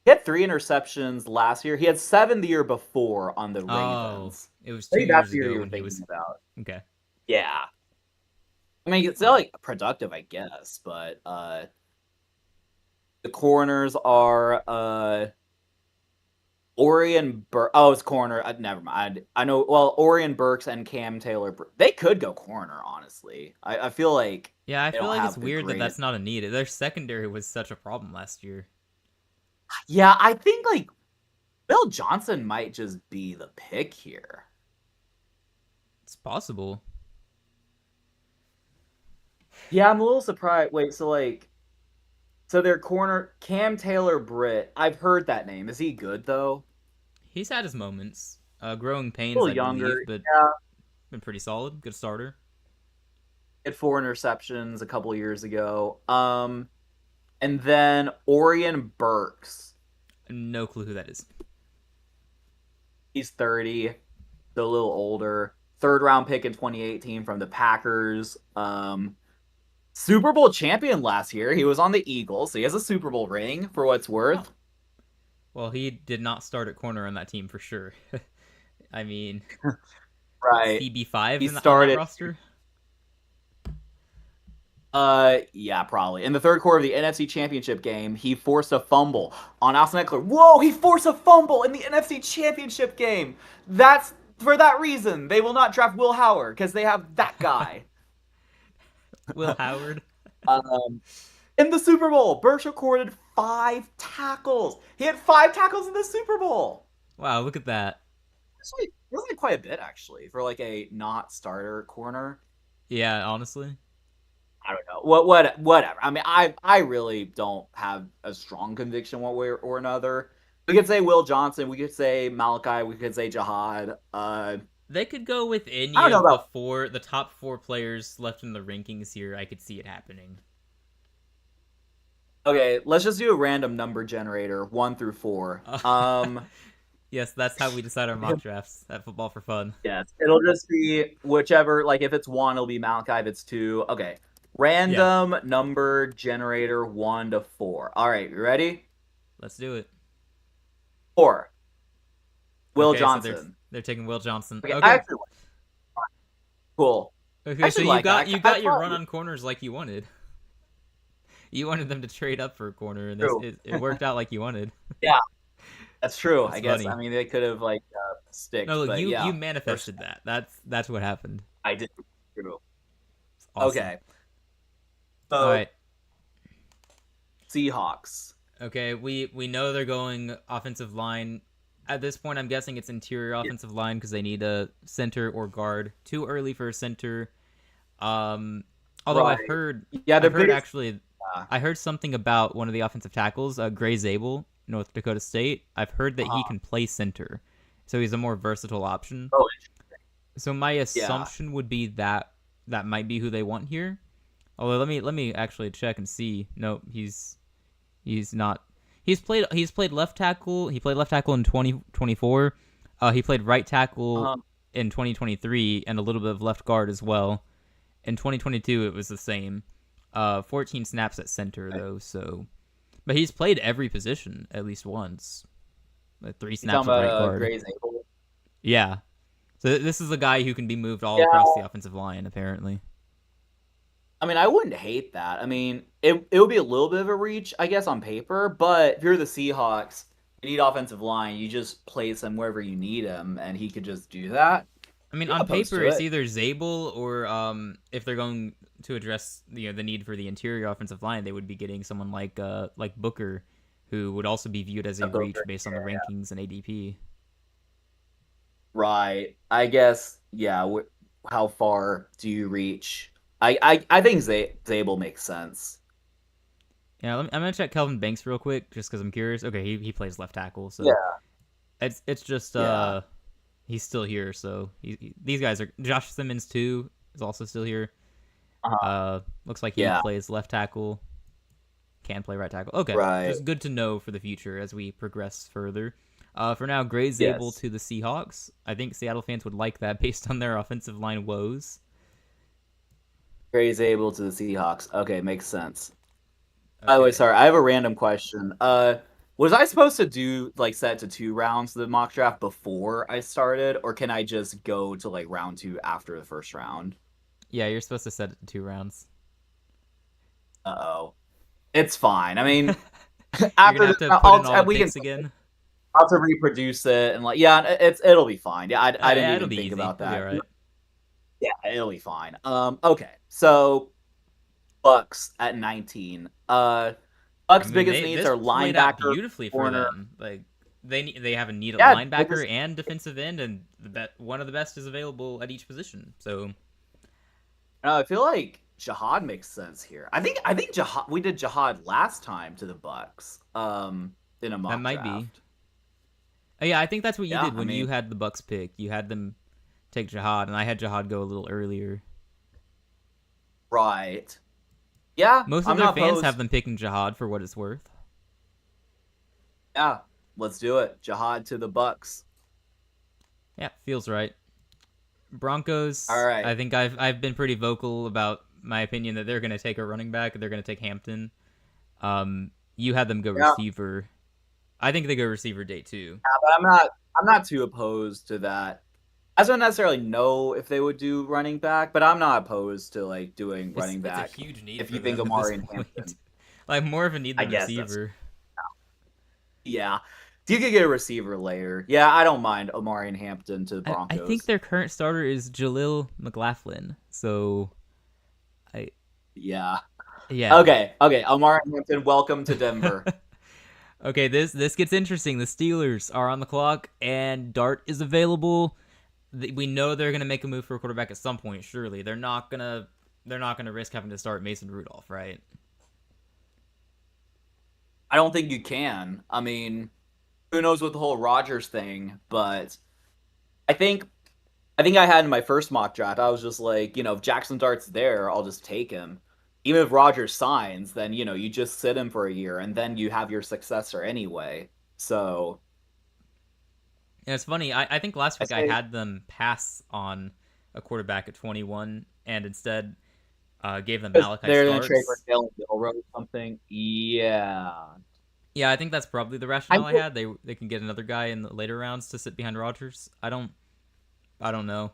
he had 3 interceptions last year. He had 7 the year before on the Oh, Ravens. it was I two think that's years the year ago you were when he thinking was about. okay. Yeah. I mean, it's still Huh. like productive, I guess, but the corners are Orion Burke. Oh, it's corner. Never mind. I know. Well, Orion Burks and Cam Taylor. They could go corner. Honestly, I feel like Yeah, I they feel don't like it's have the weird that greatest. that's not a need. Their secondary was such a problem last year. Yeah, I think like Bill Johnson might just be the pick here. It's possible. Yeah, I'm a little surprised. Wait, so like, so their corner Cam Taylor Britt. I've heard that name. Is he good though? He's had his moments. Growing A pains, little I younger. believe, but Yeah, been pretty solid. Good starter. had 4 interceptions a couple years ago. And then Orion Burks. No clue who that is. He's 30, so a little older. Third round pick in 2018 from the Packers. Super Bowl champion last year. He was on the Eagles, so he has a Super Bowl ring for what's Oh, worth. well, he did not start at corner on that team for sure. I mean, Right. CB5 He on that started roster. yeah, probably. In the third quarter of the NFC Championship game, he forced a fumble on Austin Eckler. Whoa, he forced a fumble in the NFC Championship game. That's for that reason. They will not draft Will Howard because they have that guy. Will Howard. um, in the Super Bowl, Burch recorded 5 tackles. He had 5 tackles in the Super Bowl. Wow, look at that. Actually, it was like quite a bit actually for like a not starter corner. Yeah, honestly. I don't know. Whatever. I mean, I really don't have a strong conviction one way or another. We could say Will Johnson. We could say Malachi. We could say Jihad. They could go with I any don't know of about. the top four players left in the rankings here. I could see it happening. Okay, let's just do a random number generator, 1 through 4. Uh, yes, that's how we decide our mock drafts at Football for Fun. Yes, it'll just be whichever. Like if it's 1, it'll be Malachi. If it's 2, okay. Yeah, Random number generator 1 to 4. All right, you ready? let's do it. 4. Will Okay, so they're Johnson. they're taking Will Johnson. Okay, I Okay, actually cool. I okay, so actually like that. you I got your thought run on corners like you wanted. You wanted them to trade up for a corner, and true. it worked out like you wanted. Yeah, that's true. That's I guess. I funny. mean, they could have like No, sticked, look, but you yeah, there's. manifested that. That's what happened. I did. True. It's awesome. Okay, All so right. Seahawks. Okay, we know they're going offensive line. At this point, I'm guessing it's interior Yeah, offensive line because they need a center or guard. Too early for a center. Um, although right. Yeah, their I've heard biggest. actually, Uh, I heard something about one of the offensive tackles, Gray Zabel, North Dakota State. I've heard that he uh, can play center, so he's a more versatile option. oh, So my yeah. assumption would be that that might be who they want here. Although let me actually check and see. No, he's not. He's played left tackle. He played left tackle in 2024. He played right tackle Uh-huh. in 2023 and a little bit of left guard as well. In 2022, it was the same. 14 snaps at center Okay. though. So, but he's played every position at least once. Like 3 You talking snaps at about right guard. Gray's able? Yeah. So this is a guy who can be moved all Yeah. across the offensive line. Apparently. I mean, I wouldn't hate that. I mean, it would be a little bit of a reach, I guess, on paper. But if you're the Seahawks, you need offensive line. You just place him wherever you need him, and he could just do that. I mean, I'm on not opposed paper, to it's it. either Zabel or if they're going to address the need for the interior offensive line, they would be getting someone like Booker, who would also be viewed as a reach Booker. based on the rankings and ADP. Right. I guess. Yeah. How far do you reach? I think Zabel makes sense. Yeah, I'm gonna check Kelvin Banks real quick just because I'm curious. Okay, he plays left tackle, so Yeah. it's just Yeah. he's still here. So these guys are Josh Simmons too is also still here. Uh-huh. Looks like he Yeah. plays left tackle. Can play right tackle. Okay, Right. just good to know for the future as we progress further. For now, Gray's able Yes. to the Seahawks. I think Seattle fans would like that based on their offensive line woes. Gray's able to the Seahawks. Okay, makes sense. By the way, Okay. sorry, I have a random question. Was I supposed to do like set to 2 rounds of the mock draft before I started, or can I just go to like round 2 after the first round? Yeah, you're supposed to set it to 2 rounds. Uh-oh. It's fine. I mean, You're gonna after have this, to put in all the we can picks again. I'll have to reproduce it and like yeah, it'll be fine. Yeah, I didn't Yeah, it'll even be think easy. about It'll be that. all right. Yeah, it'll be fine. Okay. So Bucks at 19. I Bucks' mean, biggest they needs this are played out linebacker, beautifully for corner. them. Like they have a need at Yeah, linebacker and defensive end, and one of the best is available at each position. So I feel like Jihad makes sense here. I think Jihad we did Jihad last time to the Bucks. In a that mock might be. draft. Yeah, I think that's what you Yeah, did I when you mean, had the Bucks pick. You had them take Jihad, and I had Jihad go a little earlier. right. Yeah, Most of I'm their not fans have opposed. them picking Jihad for what it's worth. Yeah, let's do it. Jihad to the Bucks. Yeah, feels right. All Broncos. right. I think I've been pretty vocal about my opinion that they're going to take a running back. They're going to take Hampton. You had them go Yeah, receiver. I think they go receiver day two. but I'm not too opposed to that. I don't necessarily know if they would do running back, but I'm not opposed to like doing running It's a back huge need if for you think them at this Amari and point. Hampton. Like more of a need I than guess that's receiver. yeah. If you could get a receiver later, yeah, I don't mind Amari and Hampton to the I think Broncos. their current starter is Jalil McLaughlin. So I Yeah. yeah. Okay. Amari and Hampton, welcome to Denver. Okay, this gets interesting. The Steelers are on the clock, and Dart is available. We know they're gonna make a move for a quarterback at some point. Surely they're not gonna risk having to start Mason Rudolph, right? I don't think you can. I mean, who knows with the whole Rodgers thing, but I think I had in my first mock draft, I was just like, if Jackson Dart's there, I'll just take him. Even if Rodgers signs, then you just sit him for a year and then you have your successor anyway. So And it's funny. I think last I week I say had them pass on a quarterback at 21, and instead gave them because Malachi they're gonna trade for Starks. Jalen Milrow or something. Yeah. Yeah, I think that's probably the I rationale I think, had. They can get another guy in the later rounds to sit behind Rodgers. I don't know.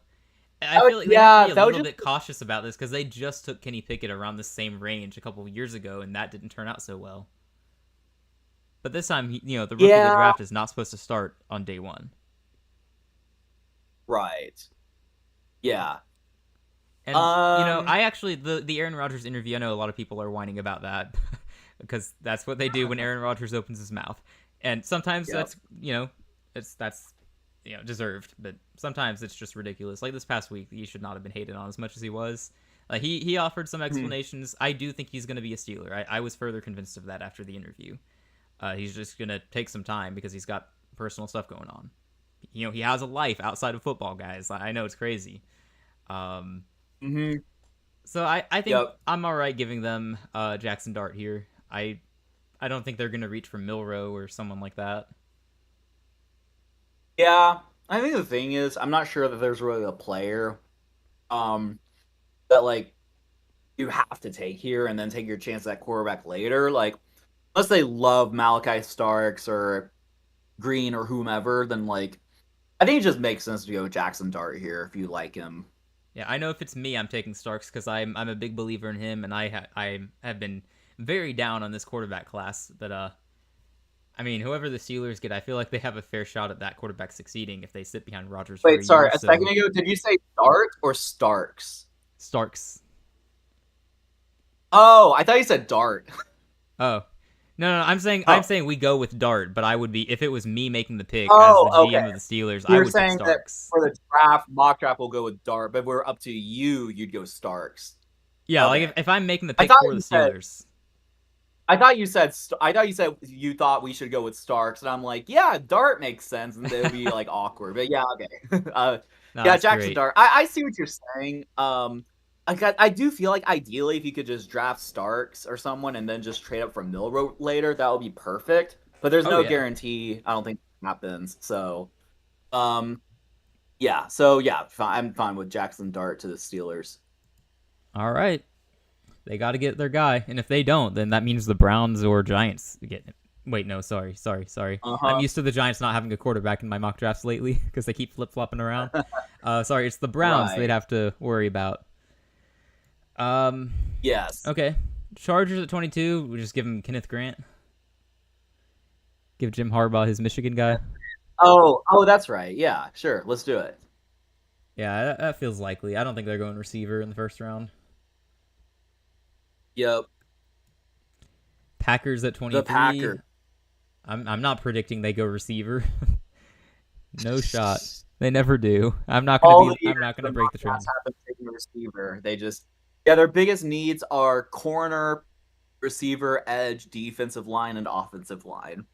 I feel like they have to be a that would little just bit cautious about this because they just took Kenny Pickett around the same range a couple of years ago, and that didn't turn out so well. But this time, the rookie of the yeah, draft is not supposed to start on day one. right. Yeah. And Um I actually the Aaron Rodgers interview. I know a lot of people are whining about that because that's what they do when Aaron Rodgers opens his mouth. And sometimes yeah. that's deserved, but sometimes it's just ridiculous. Like this past week, he should not have been hated on as much as he was. Like he offered some Hmm. explanations. I do think he's going to be a Steeler. I was further convinced of that after the interview. He's just going to take some time because he's got personal stuff going on. He has a life outside of football, guys. I know it's crazy. Um, Mhm. so I think Yep. I'm all right giving them Jackson Dart here. I I don't think they're gonna reach for Milrow or someone like that. Yeah, I think the thing is, I'm not sure that there's really a player um that like you have to take here and then take your chance at quarterback later. Like, unless they love Malachi Starks or Green or whomever, then like I think it just makes sense to go Jackson Dart here if you like him. Yeah, I know if it's me, I'm taking Starks because I'm a big believer in him, and I have been very down on this quarterback class. But I mean, whoever the Steelers get, I feel like they have a fair shot at that quarterback succeeding if they sit behind Rodgers for a Wait, year. sorry, a second So ago, did you say Dart or Starks? Starks. Oh, I thought you said Dart. Oh. No, I'm Oh. saying we go with Dart, but I would be if it was me making the pick as the Oh, okay. GM of the Steelers, I You're would pick saying that Starks. for the draft, mock draft will go with Dart, but we're up to you, you'd go Starks. Yeah, like Okay. if I'm making the I pick thought for the you said Steelers. I thought you said you thought we should go with Starks, and I'm like, yeah, Dart makes sense, and it would be like awkward. But yeah, okay. No, Yeah, that's Jackson great. Dart. I see what you're saying. I do feel like ideally if you could just draft Starks or someone and then just trade up for Milrow later, that would be perfect. But there's Oh no yeah. guarantee. I don't think that happens. So, um, yeah. So yeah, I'm fine with Jackson Dart to the Steelers. All right. They got to get their guy, and if they don't, then that means the Browns or Giants get him. Wait, no, sorry. Uh I'm huh. used to the Giants not having a quarterback in my mock drafts lately because they keep flip flopping around. Sorry, it's the Browns they'd Right. have to worry about. Um, Yes. okay. Chargers at 22. We just give him Kenneth Grant. Give Jim Harbaugh his Michigan guy. Oh, that's right. Yeah, sure. Let's do it. Yeah, that feels likely. I don't think they're going receiver in the first round. Yep. Packers at The 23. Packers. I'm not predicting they go receiver. No shot. They never do. All the I'm years not the gonna break the Bobcats trend. have been taking a receiver, they just yeah, their biggest needs are corner, receiver, edge, defensive line, and offensive line.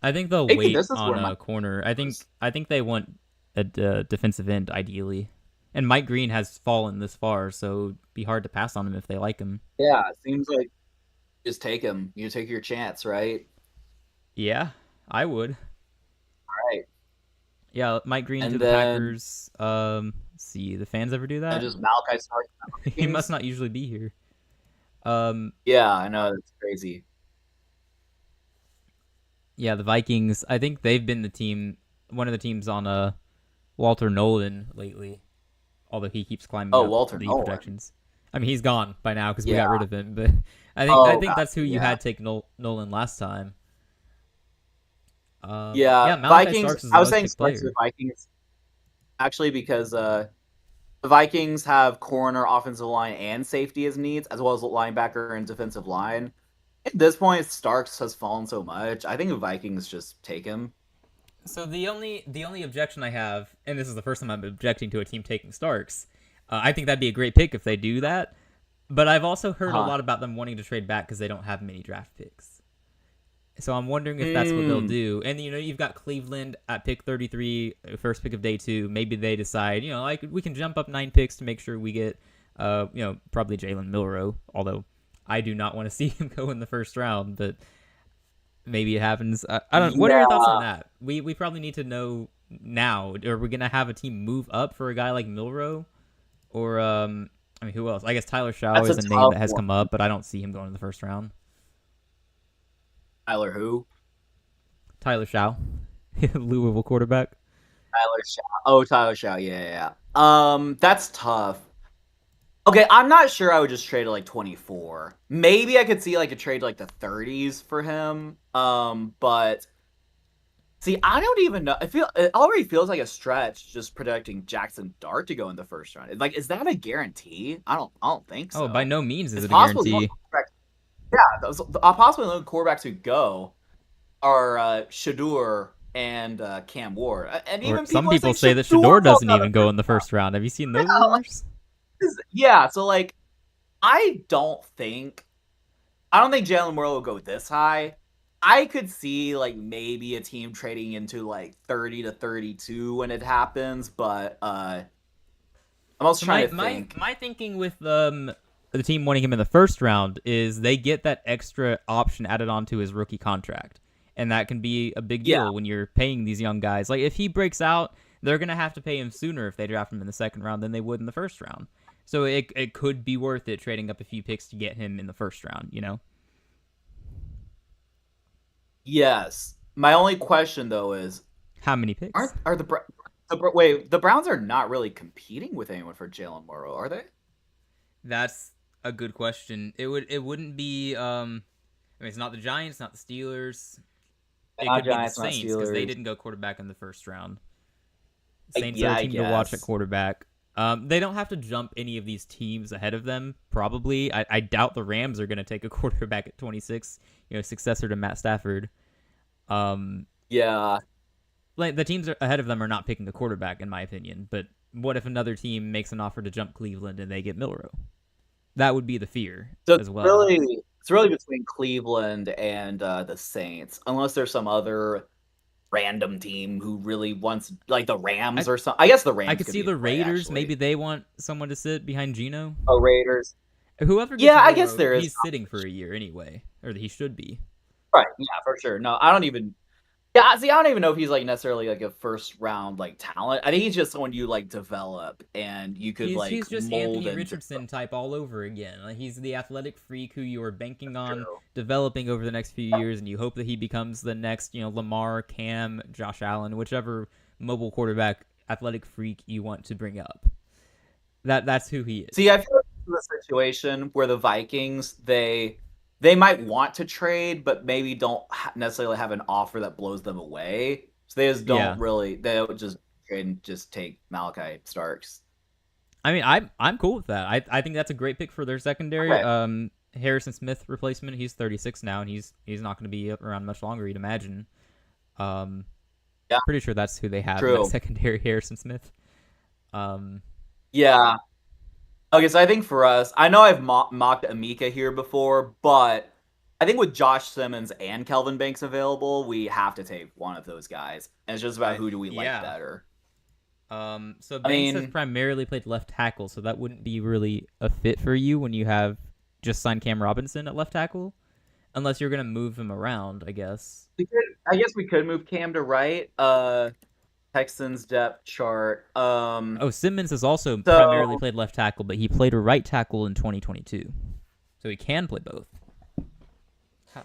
I think they'll Maybe wait this is on where my a corner. goes. I think they want a defensive end ideally. And Mike Green has fallen this far, so it'd be hard to pass on him if they like him. Yeah, it seems like just take him. You take your chance, right? Yeah, I would. Right. Yeah, Mike Green to And the then Packers. Let's see, the fans ever do and that? just Malachi Starks and the He must Vikings. not usually be here. Um, Yeah, I know that's crazy. yeah, the Vikings. I think they've been one of the teams on Walter Nolan lately. Although he keeps climbing Oh, up Walter the Nolan. projections. I mean, he's gone by now because we Yeah. got rid of him. But I Oh, think that's who gotcha. you Yeah. had take Nolan last time. Yeah. Yeah, Malachi Vikings. Starks is the I was most saying picked Starks to the player. Vikings actually because the Vikings have corner, offensive line, and safety as needs, as well as linebacker and defensive line. At this point, Starks has fallen so much. I think the Vikings just take him. So the only objection I have, and this is the first time I'm objecting to a team taking Starks, I think that'd be a great pick if they do that. But I've also heard a Huh. lot about them wanting to trade back because they don't have many draft picks. So I'm wondering if that's what they'll Hmm. do. And you've got Cleveland at pick 33, first pick of day 2. Maybe they decide, like we can jump up 9 picks to make sure we get probably Jalen Milrow, although I do not want to see him go in the first round, but maybe it happens. I don't What are your thoughts on Yeah. that? We probably need to know now. Are we going to have a team move up for a guy like Milrow or I mean, who else? I guess Tyler Shaw That's a is a name tough that has one. come up, but I don't see him going in the first round. Tyler who? Tyler Shaw, Louisville quarterback. Tyler Shaw. Oh, Tyler Shaw. Yeah. That's tough. Okay, I'm not sure I would just trade at like 24. Maybe I could see like a trade like the 30s for him. But see, I don't even know. It already feels like a stretch just predicting Jackson Dart to go in the first round. Like, is that a guarantee? I don't think Oh, by so. no means is It's it a possible the only guarantee. quarterbacks, yeah, possibly the only quarterbacks who go are Shadur and Cam Ward, and Or even some people are people saying say that Shadur Shador falls doesn't out of even the go first in the first round. Have you seen those round. Like, rumors? yeah, so like I don't think Jalen Moore will go this high. I could see like maybe a team trading into like 30 to 32 when it happens, but I'm also So trying to think. my thinking with the team wanting him in the first round is they get that extra option added onto his rookie contract. And that can be a big Yeah. deal when you're paying these young guys. Like, if he breaks out, they're going to have to pay him sooner if they draft him in the second round than they would in the first round. So it could be worth it trading up a few picks to get him in the first round, you know? Yes. My only question though is, How many picks? wait, the Browns are not really competing with anyone for Jalen Morrow, are they? That's a good question. It wouldn't be I mean, it's not the Giants, not the Steelers. It Not could be the Giants, not Saints because they Steelers. didn't go quarterback in the first round. Saints are Yeah, a I team to watch at guess. quarterback. They don't have to jump any of these teams ahead of them. Probably, I doubt the Rams are going to take a quarterback at 26. Successor to Matt Stafford. Um, Yeah. like the teams ahead of them are not picking a quarterback, in my opinion. But what if another team makes an offer to jump Cleveland and they get Milrow? That would be the fear So as well. it's really between Cleveland and the Saints, unless there's some other random team who really wants, like the Rams I or something. I guess the I Rams could could see be a the play Raiders. Maybe actually. they want someone to sit behind Geno. Oh, Raiders. Whoever gets Yeah, I guess Milrow, there is he's sitting for a year anyway, or he should be. right. Yeah, for sure. No, I don't even. Yeah, see, I don't even know if he's like necessarily like a first round like talent. I think he's just someone you like develop and you could like He's just mold Anthony into. Richardson type all over again. Like, he's the athletic freak who you are banking on True. developing over the next few years, and you hope that he becomes the next, Lamar, Cam, Josh Allen, whichever mobile quarterback athletic freak you want to bring up. That's who he See, is. I feel like this is a situation where the Vikings they might want to trade, but maybe don't necessarily have an offer that blows them away. So they just Yeah. don't really. They don't just trade and just take Malachi Starks. I mean, I'm cool with that. I think that's a great pick for their secondary. Okay. Harrison Smith replacement. He's 36 now, and he's not going to be around much longer. You'd imagine. Um, Yeah. Pretty sure that's who they have in True. that secondary. Harrison Smith. Um, Yeah. Okay, so I think for us, I know I've mocked Amika here before, but I think with Josh Simmons and Kelvin Banks available, we have to take one of those guys. And it's just about who do we like better. So I Banks has mean, primarily played left tackle, so that wouldn't be really a fit for you when you have just signed Cam Robinson at left tackle, unless you're gonna move him around, I guess. I guess we could move Cam to right. Texans depth chart. Oh, Simmons has also primarily So played left tackle, but he played a right tackle in 2022, so he can play both.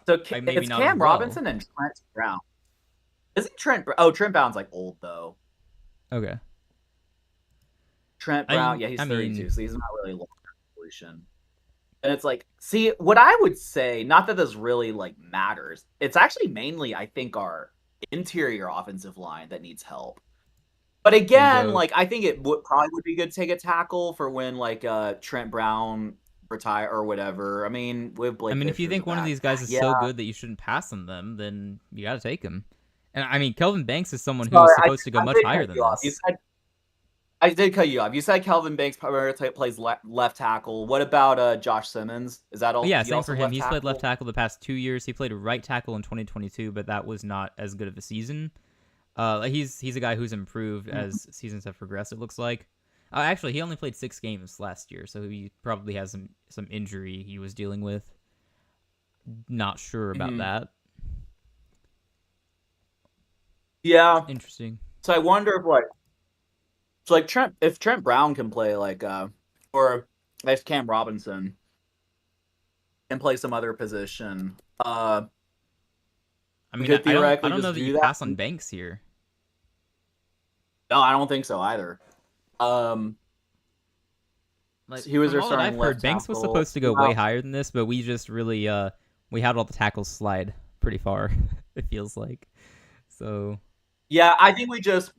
Maybe it's not as Cam well. Robinson and Trent Brown. Isn't Trent? Oh, Trent Brown's like old though. Okay. Trent Brown, yeah, he's I 32, mean, so he's not really a long evolution. And it's like, see, what I would say, not that this really like matters. It's actually mainly, I think, our interior offensive line that needs help. But again, bingo. like I think it probably would be good to take a tackle for when like Trent Brown retire or whatever. I mean, with I Blake mean, if you Fisher's think one of back, these guys is yeah. so good that you shouldn't pass on them, then you got to take him. And I mean, Kelvin Banks is someone who is Sorry, supposed to go much did higher cut than you off. this. I did cut you off. You said Kelvin Banks primarily plays left tackle. What about Josh Simmons? Is that all? Yeah, He same also for him. left He's tackle? played left tackle the past 2 years. He played right tackle in 2022, but that was not as good of a season. He's a guy who's improved as seasons have progressed. It looks like. Actually, he only played 6 games last year, so he probably has some injury he was dealing with. Not sure about that. Yeah. Interesting. So I wonder if like, so like if Trent Brown can play like, or if Cam Robinson can play some other position. I mean, could I theoretically don't know just that do you that. pass on Banks here. No, I don't think so either. Like, he was from their all that I've starting heard, left Banks was tackle. supposed to go Wow. way higher than this, but we just really we had all the tackles slide pretty far. It feels like. So Yeah, I think we just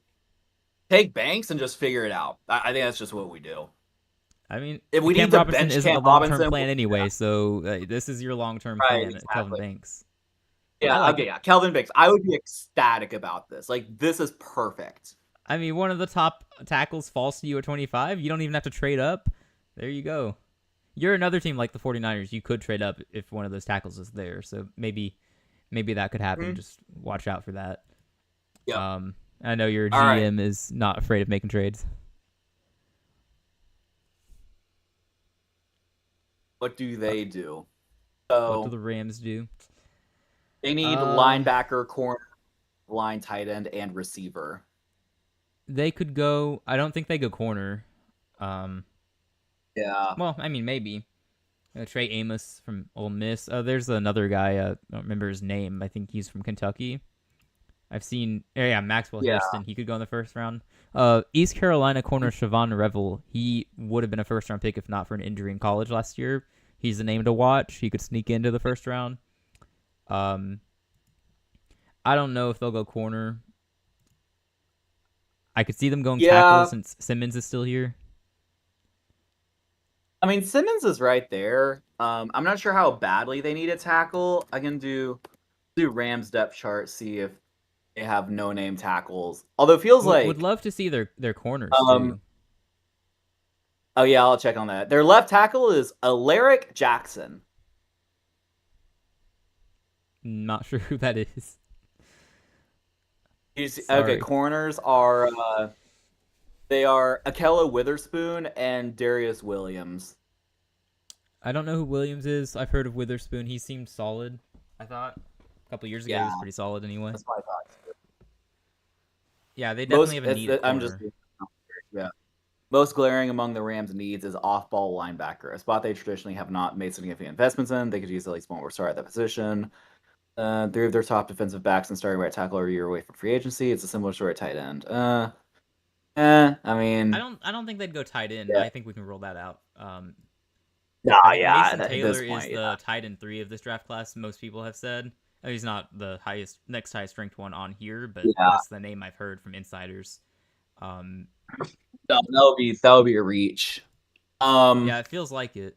take Banks and just figure it out. I think that's just what we do. I mean, If we Cam need to Robinson bench isn't Cam the long-term Robinson, plan anyway, so this is your long-term right, plan, Kelvin exactly. Banks. Yeah, I like okay, it. yeah, Kelvin Banks. I would be ecstatic about this. Like, this is perfect. I mean, one of the top tackles falls to you at 25. You don't even have to trade up. There you go. You're another team like the 49ers. You could trade up if one of those tackles is there. So maybe that could happen. Mm-hmm. Just watch out for that. Yeah. I know your All GM right. is not afraid of making trades. what do Uh, they do? what do So the Rams do? they need Uh, linebacker, corner, line, tight end, and receiver. they could go. I don't think they go corner. Um, Yeah. well, I mean maybe. Trey Amos from Ole Miss. There's another guy. I don't remember his name. I think he's from Kentucky. I've seen. Yeah, Maxwell Yeah. Harrison. He could go in the first round. East Carolina corner Siobhan Revel. He would have been a first round pick if not for an injury in college last year. He's the name to watch. He could sneak into the first round. Um, I don't know if they'll go corner. I could see them going tackle Yeah. since Simmons is still here. I mean, Simmons is right there. I'm not sure how badly they need a tackle. I can do Rams depth chart, see if they have no name tackles. Although it feels Would like, love to see their corners um, too. oh yeah, I'll check on that. Their left tackle is Alaric Jackson. Not sure who that is. Okay. Sorry. Corners are they are Akella Witherspoon and Darius Williams. I don't know who Williams is. I've heard of Witherspoon. He seemed solid. I thought a couple years ago he Yeah, was pretty solid anyway. that's my thoughts. Yeah, they definitely have a need at I'm just corner. yeah. Most glaring among the Rams' needs is off-ball linebacker, a spot they traditionally have not made significant investments in. They could use at least one more star at that position. Three of their top defensive backs and starting right tackle are a year away from free agency. It's a similar story at tight end. I I mean, don't think they'd go tight end. yeah, I think we can roll that out. no, I think yeah. Mason At this Taylor is point, yeah, the tight end 3 of this draft class. Most people have said. He's not the next highest ranked one on here, but yeah. that's the name I've heard from insiders. Um, No, that would be a reach. yeah, it feels like it.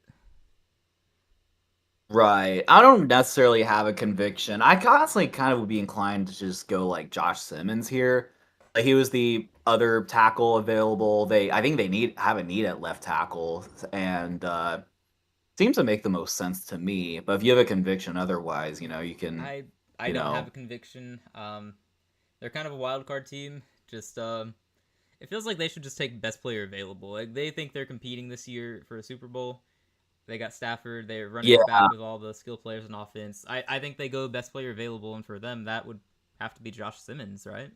Right. I don't necessarily have a conviction. I constantly kind of would be inclined to just go like Josh Simmons here. Like he was the other tackle available. I think they have a need at left tackle and seems to make the most sense to me. But if you have a conviction otherwise, you can, I I you don't have know, a conviction. They're kind of a wild card team. Just it feels like they should just take best player available. Like they think they're competing this year for a Super Bowl. They got Stafford. They're running yeah, it back with all the skill players on offense. I think they go best player available, and for them that would have to be Josh Simmons, right?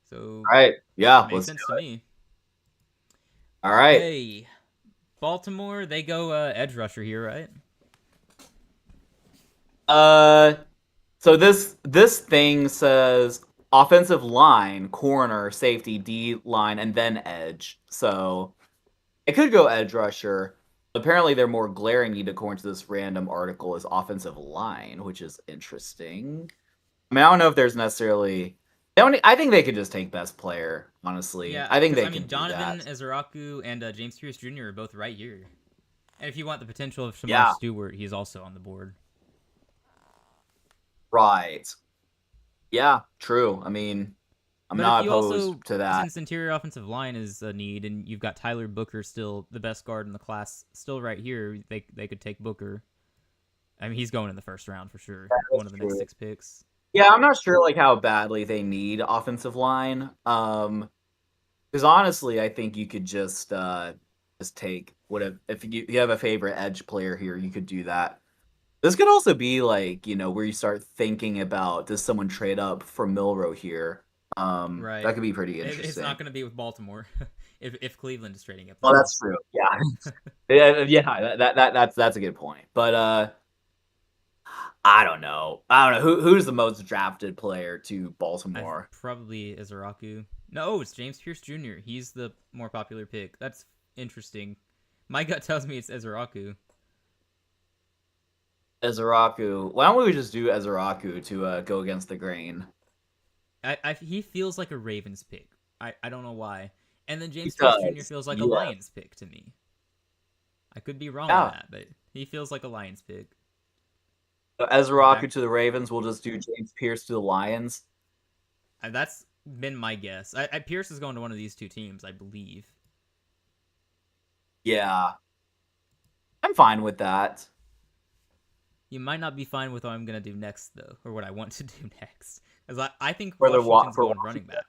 So all right. Yeah, makes let's do sense to it. me. All right. Okay, Baltimore. They go edge rusher here, right? Uh So this thing says offensive line, corner, safety, D line, and then edge. So it could go edge rusher. Apparently, their more glaring need, according to this random article, is offensive line, which is interesting. I mean, I don't know if there's necessarily. I think they could just take best player. Honestly, Yeah, I think because they I mean can do Donovan that. Ezeraku and James Pierce Jr. are both right here. And if you want the potential of Shamar Yeah, Stewart, he's also on the board. right. Yeah, true. I mean, I'm But if not you opposed also, to that. since interior offensive line is a need, and you've got Tyler Booker still the best guard in the class, still right here, they could take Booker. I mean, he's going in the first round for sure. One That's of the next true. 6 picks. Yeah, I'm not sure like how badly they need offensive line. Because honestly, I think you could just take if you have a favorite edge player here, you could do that. This could also be like, where you start thinking about does someone trade up for Milrow here? Right. That could be pretty It's interesting. not going to be with Baltimore. If Cleveland is trading up, Well, that that's is. true. Yeah. Yeah, that's a good point. But I don't know. I don't know who's the most drafted player to I've Baltimore. probably Izaraku. No, it's James Pierce Jr. He's the more popular pick. That's interesting. My gut tells me it's Ezeraku. Ezeraku. Why don't we just do Ezeraku to go against the grain? He feels like a Ravens pick. I don't know why. And then James Pierce Jr. Because feels like a yeah, Lions pick to me. I could be wrong on yeah. that, but he feels like a Lions pick. So Back, Ezeraku to the Ravens. We'll just do James Pierce to the Lions. that's been my guess. Pierce is going to one of these two teams, I believe. Yeah, I'm fine with that. You might not be fine with what I'm gonna do next, though, or what I want to do next, because I think For the Washington's for going running Washington. back.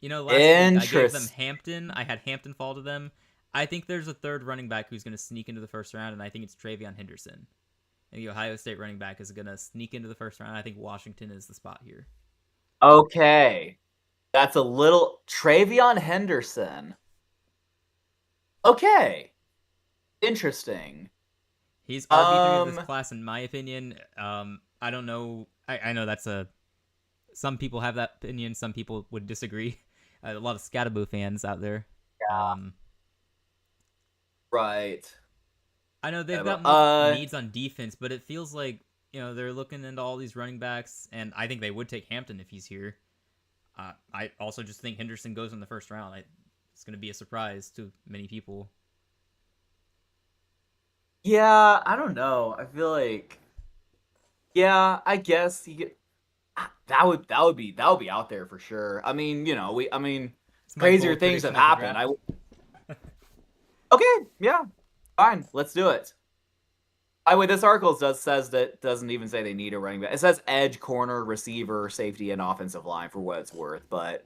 You know, last week I gave them Interest. Hampton. I had Hampton fall to them. I think there's a third running back who's going to sneak into the first round, and I think it's Travion Henderson. And the Ohio State running back is going to sneak into the first round. I think Washington is the spot here. Okay. That's a little Travion Henderson. Okay. Interesting. He's RB3 of this class, in my opinion. I don't know. I know that's a. Some people have that opinion. Some people would disagree. A lot of Scattaboo fans out there. Yeah. Right. I know they've got more needs on defense, but it feels like they're looking into all these running backs, and I think they would take Hampton if he's here. I also just think Henderson goes in the first round. It's going to be a surprise to many people. Yeah, I don't know. I feel like, yeah, I guess that would be out there for sure. I mean, It's my crazier bold things have prediction of the happened. draft. Okay, yeah, fine, let's do it. By the way, this article says that doesn't even say they need a running back. It says edge, corner, receiver, safety, and offensive line for what it's worth. But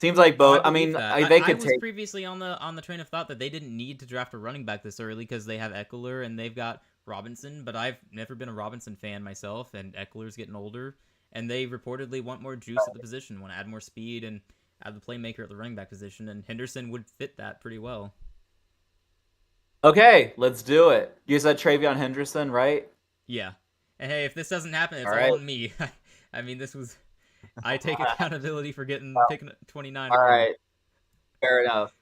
seems like Oh, I both. I believe mean, that. they I could was take. previously on the train of thought that they didn't need to draft a running back this early because they have Eckler and they've got Robinson. But I've never been a Robinson fan myself, and Eckler's getting older, and they reportedly want more juice at the position, want to add more speed and add the playmaker at the running back position, and Henderson would fit that pretty well. Okay, let's do it. You said Travion Henderson, right? Yeah. And hey, if this doesn't happen, it's All all right. on me. I mean, this was. I take accountability for picking 29 All overall. right, fair enough.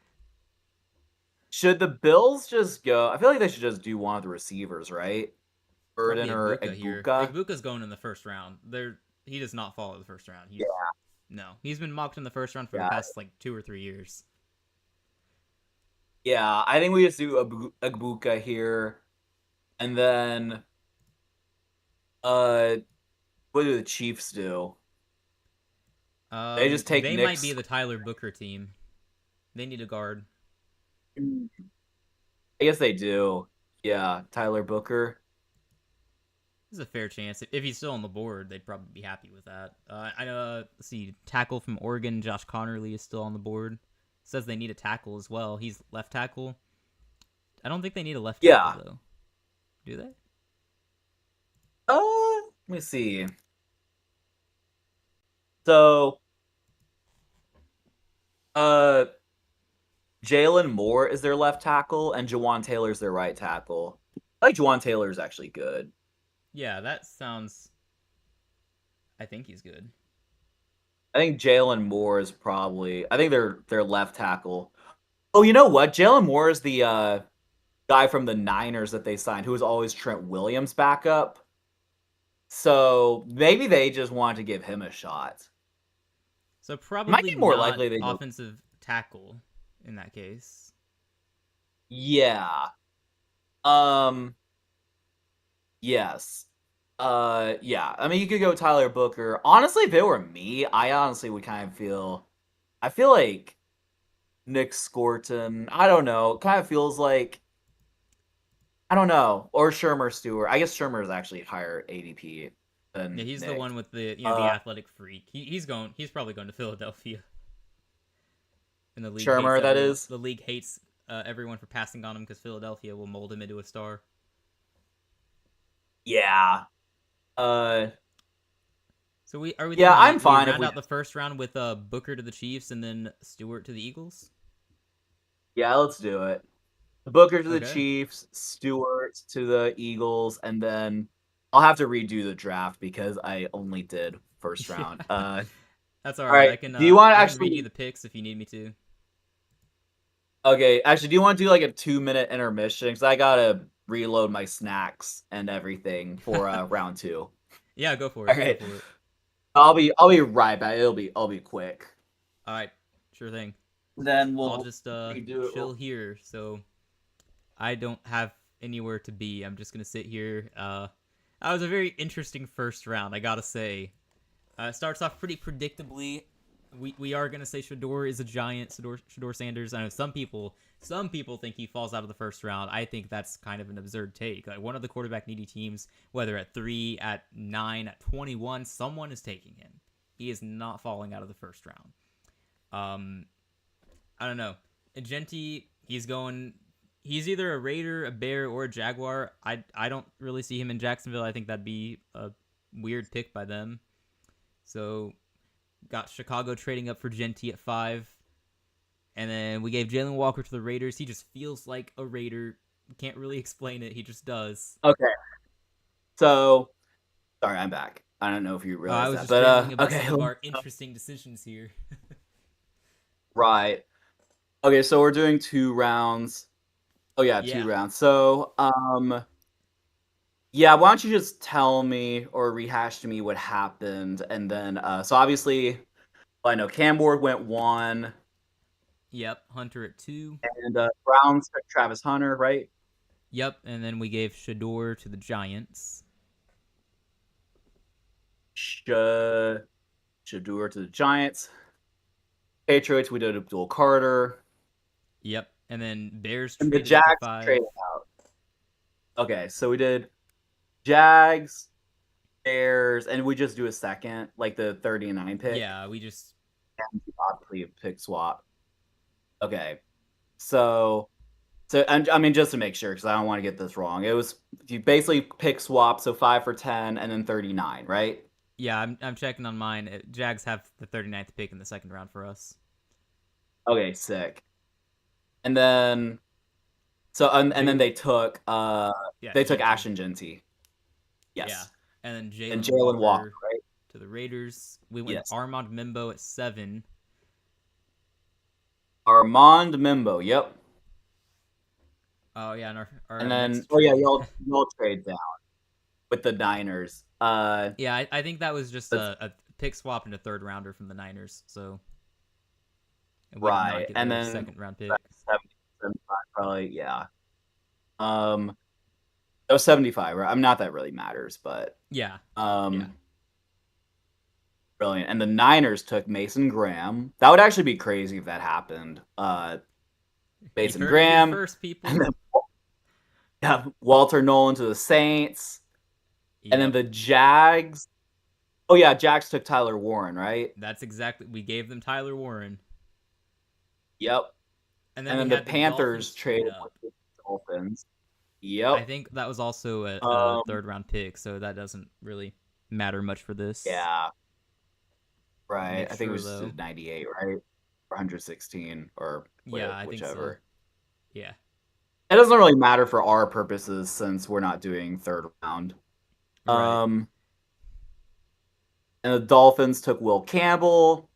Should the Bills just go? I feel like they should just do one of the receivers, right? Burden Probably or Ibuka here. Egbuka. Igbuka's going in the first round. He does not fall in the first round. Yeah, He's been mocked in the first round for the yeah, past like 2 or 3 years. yeah. I think we just do Egbuka here, and then uh, what do the Chiefs do? They just take They might be Nick's. the Tyler Booker team. They need a guard. I guess they do. Yeah, Tyler Booker. There's a fair chance if he's still on the board, they'd probably be happy with that. I know. Let's see, tackle from Oregon, Josh Connerly is still on the board. Says they need a tackle as well. He's left tackle. I don't think they need a left tackle Yeah. though. Do they? Let me see. So, uh, Jalen Moore is their left tackle, and Jawan Taylor's their right tackle. I like Jawan Taylor's actually good. Yeah, that sounds. I think he's good. I think Jalen Moore is probably. I think they're left tackle. Oh, you know what? Jalen Moore is the guy from the Niners that they signed, who was always Trent Williams' backup. So maybe they just wanted to give him a shot. So Might probably be more not likely they do. offensive tackle in that case. Yeah. Yes. Yeah. I mean, you could go Tyler Booker. Honestly, if it were me, I honestly would kind of feel. I feel like Nick Scorton. I don't know. Kind of feels like. I don't know. Or Shermer Stewart. I guess Shermer is actually higher ADP than Yeah, he's the Nick. one with the athletic freak. He's probably going to Philadelphia. And the league Shermer, hates that everyone. is. The league hates everyone for passing on him because Philadelphia will mold him into a star. Yeah. So are we Yeah, thinking I'm we fine if round we. out the first round with Booker to the Chiefs and then Stewart to the Eagles? Yeah, let's do it. Booker to the Okay. Chiefs, Stewart to the Eagles, and then I'll have to redo the draft because I only did first round. That's all All right. right. Do you want to I can read you actually? the picks if you need me to. Okay, actually, do you want to do like a 2-minute intermission? Because I gotta reload my snacks and everything for round two. Yeah, go for it. All right. Go for it. I'll be right back. I'll be quick. All right. Sure thing. Then I'll we'll just redo chill it. here. So I don't have anywhere to be. I'm just gonna sit here. That was a very interesting first round, I gotta say. Starts off pretty predictably. We are gonna say Shador is a giant. Shador Sanders. I know some people think he falls out of the first round. I think that's kind of an absurd take. Like one of the quarterback needy teams, whether at 3, at 9, at 21, someone is taking him. He is not falling out of the first round. I don't know. Agenti He's going. He's either a Raider, a Bear, or a Jaguar. I don't really see him in Jacksonville. I think that'd be a weird pick by them. So got Chicago trading up for Genty at 5. And then we gave Jalen Walker to the Raiders. He just feels like a Raider. Can't really explain it. He just does. Okay, so sorry, I'm back. I don't know if you I realize was that, just but rambling about okay, some of our interesting decisions here. right. Okay, so we're doing 2 rounds. Oh yeah, two Yeah. rounds. So yeah, why don't you just tell me or rehash to me what happened, and then so obviously, well, I know Camboard went 1, Yep. Hunter at 2. and Browns took Travis Hunter, right? Yep. And then we gave Shador to the Giants. Sh- Shadur to the Giants. Patriots, we did Abdul Carter. Yep. And then Bears And the traded up to Jags 5. traded out. Okay, so we did Jags, Bears, and we just do a second, like the 39 pick. Yeah, we just. And obviously a pick swap. Okay, so and I mean just to make sure because I don't want to get this wrong. It was you basically pick swap, so 5 for 10 and then 39, right? Yeah, I'm checking on mine. Jags have the 39th pick in the second round for us. Okay, sick. And then and then Yeah, they took Genty. Ashton Genty. Yeah. Yes. And then And Jalen Jalen Walker, Walker right? to the Raiders. We went Yes. Armand Mimbo at 7. Armand Mimbo, yep. Oh yeah, and our And then next oh yeah, trade. y'all trade down with the Niners. Yeah, I think that was just That's a pick swap and a third rounder from the Niners. So and we did not right. get And their then second round pick. 70, 75 probably, yeah. Um oh 75, right? I'm not that really matters, but Yeah, yeah. um brilliant. And the Niners took Mason Graham. That would actually be crazy if that happened. You Mason heard it here Graham, first, and people. then yeah, Walter Nolan to the Saints, and then Yep, the Jags. Oh yeah, Jags took Tyler Warren, right? that's exactly. We gave them Tyler Warren, Yep. and then And we then the had the Panthers Dolphins trade traded up. with the Dolphins. I Yep. think that was also a Um. third round pick, so that doesn't really matter much for this. Yeah. Right. Make I think it sure was though. 98, right? Or 116, or Yeah, I think so. whichever. Yeah, It doesn't really matter for our purposes since we're not doing third round. right. Um. And the Dolphins took Will Campbell.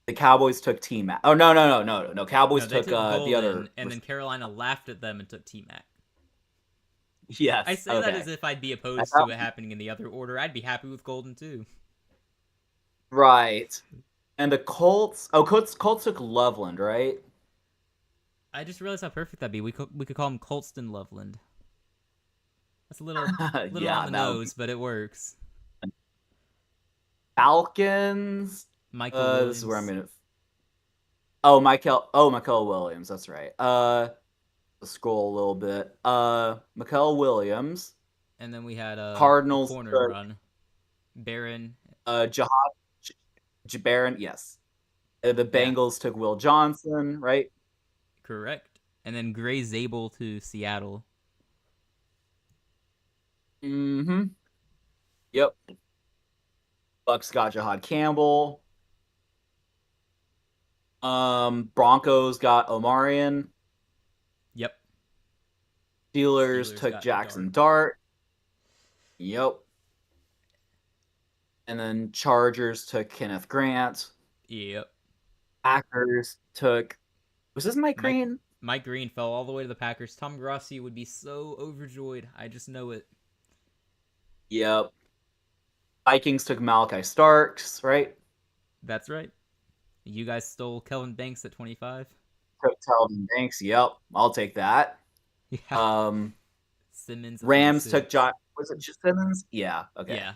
The Cowboys took T Mac. Oh no. No, Cowboys they took took the other. Golden, and then Carolina laughed at them and took T Mac. I Yes. say that Okay. as if I'd be I opposed to thought, it happening in the other order. I'd be happy with Golden too. right. And the Colts. Oh, Colts took Loveland, right? I just realized how perfect that'd be. We could call him Colston Loveland. That's a little on Yeah, the that would be nose, but it works. Falcons. Michael This is where I'm Williams, gonna. Oh, Michael Williams. That's right. Let's scroll a little bit. Michael Williams. and then we had a Cardinals corner took run. Barron, Jahad Jabaron. Yes. The yeah, Bengals took Will Johnson, right? correct. And then Gray Zabel to Seattle. Mm-hmm. Yep. Bucks got Jahad Campbell. Broncos got Omarion. Yep. Steelers Steelers took got Jackson Dart. Dart. Yep. And then Chargers took Kenneth Grant. Yep. Packers took. Was this Mike Mike Green? Mike Green fell all the way to the Packers. Tom Grossi would be so overjoyed. I just know it. Yep. Vikings took Malachi Starks, right? That's right. You guys stole Kelvin Banks at 25. Took Talvin Banks. Yep. I'll take that. Yeah. Um, Simmons at Rams took 36. Josh. Was it just Simmons? Yeah. Okay. Yeah.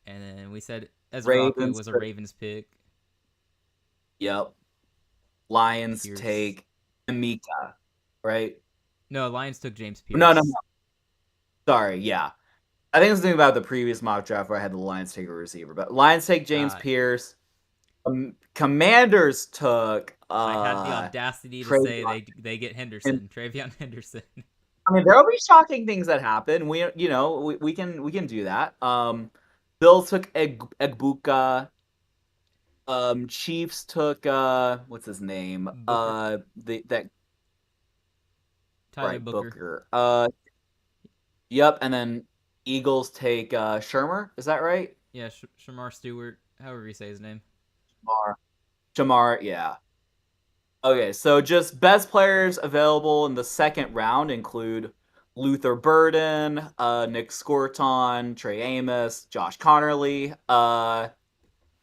And then we said Ezraku Ravens was a took. Ravens pick. Yep. Lions Pierce. take Mika, right? No, Lions took James No. Pierce. Sorry. Yeah. I think I was thinking about the previous mock draft where I had the Lions take a receiver, but Lions take James Uh, Pierce. Commanders took I had the audacity to say Travion. they get And Henderson, Travion Henderson. I mean, there'll be shocking things that happen. We can do that. Bill took Egbuka. Chiefs took what's his name? Booker, The that Tyler right Booker. Booker. Yep, and then Eagles take Shermer. Is that right? Yeah, Shamar Stewart, however you say his name. Jamar. Jamar. Yeah. Okay, so just best players available in the second round include Luther Burden, Nick Scorton, Trey Amos, Josh Connerly,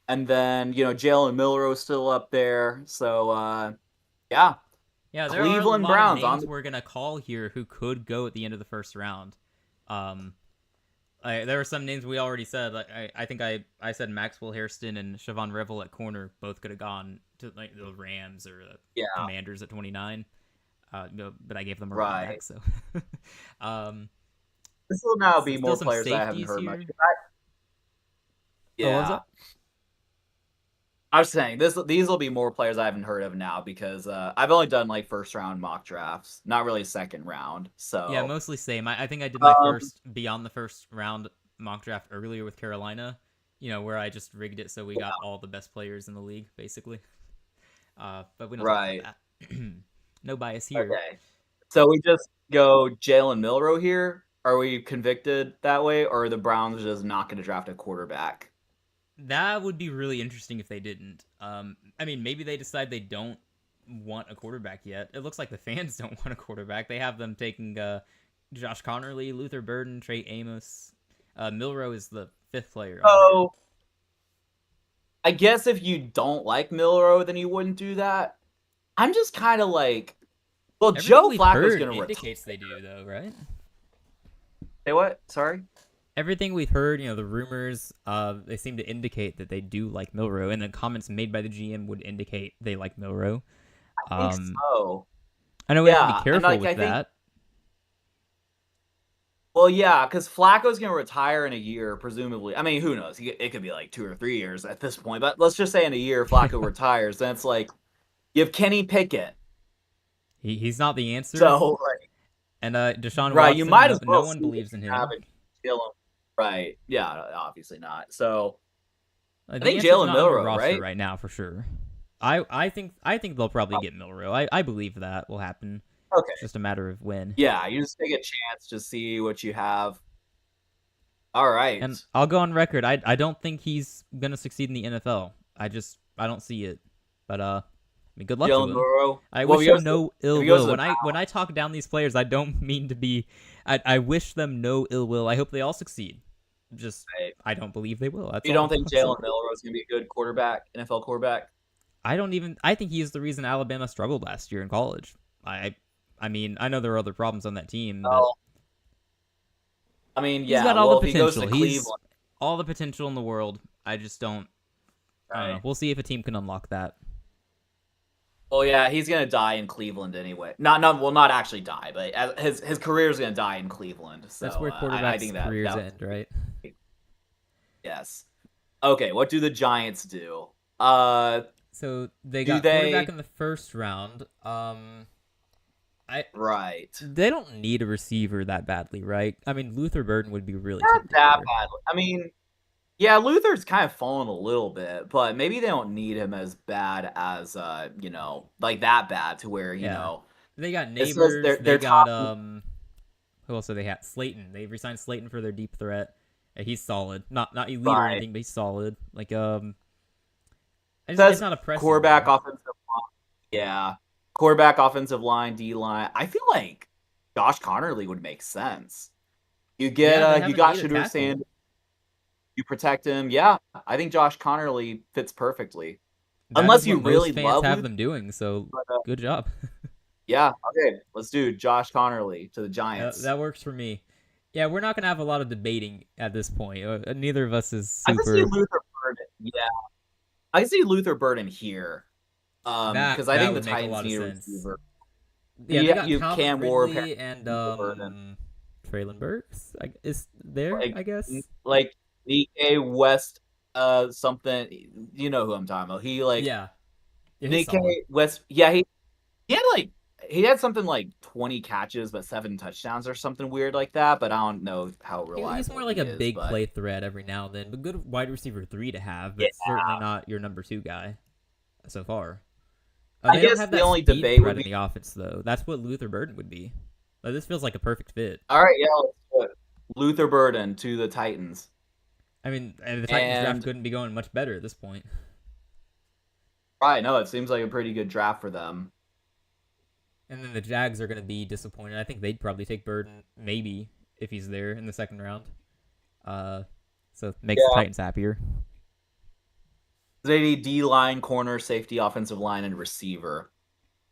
and then Jalen Milrow still up there. So yeah, Yeah, there are a Cleveland lot of Browns on names the we're gonna call here who could go at the end of the first round. Um, there were some names we already said. Like I think I said Maxwell Hairston and Siobhan Revel at corner both could have gone to like the Rams or the yeah, Commanders at 29. But I gave them a running right. back, so um, This will now be still more some players that I haven't safeties heard much. here. Oh, what was Yeah. that? I was saying these will be more players I haven't heard of now because I've only done like first round mock drafts, not really second round. Yeah, So mostly same. I think I did my um, first beyond the first round mock draft earlier with Carolina. Where I just rigged it so we got all the best players in the league, basically. But we don't talk about right. that. No bias here. Okay. So we just go Jalen Milrow here. Are we convicted that way, or are the Browns just not going to draft a quarterback? That would be really interesting if they didn't. I mean, maybe they decide they don't want a quarterback yet. It looks like the fans don't want a quarterback. They have them taking Josh Connerly, Luther Burden, Trey Amos. Milrow is the fifth player on here. So I guess if you don't like Milrow, then you wouldn't do that. I'm just kind of like, well, Everything Joe we've Flacco's heard going to retire. indicates they do, though, right? Say what? Sorry. Everything we've heard, the rumors, they seem to indicate that they do like Milrow, and the comments made by the GM would indicate they like Milrow. I think Um, so. I know we have to be Yeah, and careful like with I think, that. well, yeah, because Flacco's going to retire in a year, presumably. I mean, who knows? It could be like 2 or 3 years at this point, but let's just say in a year Flacco retires. Then it's like you have Kenny Pickett. He's not the answer, So like, and Deshaun right, you Watson, might no, as no well one see if believes in you have him. it, kill him. Right? Yeah, obviously not. So I The think answer's Jalen not on the Milrow, roster right? right now for sure. I think they'll probably get Milrow. I believe that will happen. Okay. It's just a matter of when. Yeah, you just take a chance to see what you have. All right. And I'll go on record. I don't think he's gonna succeed in the NFL. I don't see it. But I mean, good luck to Jalen him. Milrow. I Well, wish if him no if ill he goes to will. the When I talk down these players, I don't mean to be. I wish them no ill will. I hope they all succeed. Just right, I don't believe they will. That's you all. don't think That's all. Jalen Milrow is going to be a good quarterback, NFL quarterback? I don't even. I think he is the reason Alabama struggled last year in college. I mean, I know there are other problems on that team, but Oh, I mean, he's yeah. got all the Well, if he goes potential. to He's Cleveland, all the potential in the world. I just don't. I don't know. right? We'll see if a team can unlock that. Well, yeah, he's going to die in Cleveland anyway. Not actually die, but his career is going to die in Cleveland. So That's where I quarterbacks' think that careers that end, right? yes. Okay, what do the Giants do? So they Do got quarterback they? in the first round. I Right. They don't need a receiver that badly, right? I mean, Luther Burden would be really Not tempting that there. bad. I mean, yeah, Luther's kind of fallen a little bit, but maybe they don't need him as bad as like that bad to where Yeah, they got it says neighbors. They they're got top. who else do they have? Slayton. They resigned Slayton for their deep threat. He's solid. Not elite or Right. anything, but he's solid. Like It it's says not a pressing quarterback role. offensive line. Yeah. Quarterback offensive line, D line. I feel like Josh Connerly would make sense. You get Yeah, they you haven't got need a Shador tackle. Sand, you protect him. Yeah, I think Josh Connerly fits perfectly. That is Unless you what most really fans love have Luther. them doing. So But, good job. yeah, okay. Let's do Josh Connerly to the Giants. That works for me. Yeah, we're not gonna have a lot of debating at this point. Neither of us is I can see super. Luther Burden. Yeah, I can see Luther Burden here. Because I That think the would make a Titans lot of need a sense. receiver. Yeah, they got You Calvin Cam Ward, Ridley and Luther Burden, Traylon Burks is there, like I guess. like Nikkei West. something. You know who I'm talking about. He like Yeah, yeah, he's Nikkei solid. West. Yeah, he had like he had something like 20 catches but 7 touchdowns or something weird like that. But I don't know how He's more reliable like he a is. big But play threat every now and then, but good wide receiver 3 to have, yeah, but certainly not your number 2 guy so far. I They don't guess have the that only speed debate threat would in be the offense though. That's what Luther Burden would be. This feels like a perfect fit. all right. Yeah, let's do it. Luther Burden to the Titans, I mean, and the Titans draft and couldn't be going much better at this point. right, no, it seems like a pretty good draft for them. And then the Jags are going to be disappointed. I think they'd probably take Burden, maybe, if he's there in the second round. Uh, so it makes the Yeah, Titans happier. they need D line, corner, safety, offensive line, and receiver.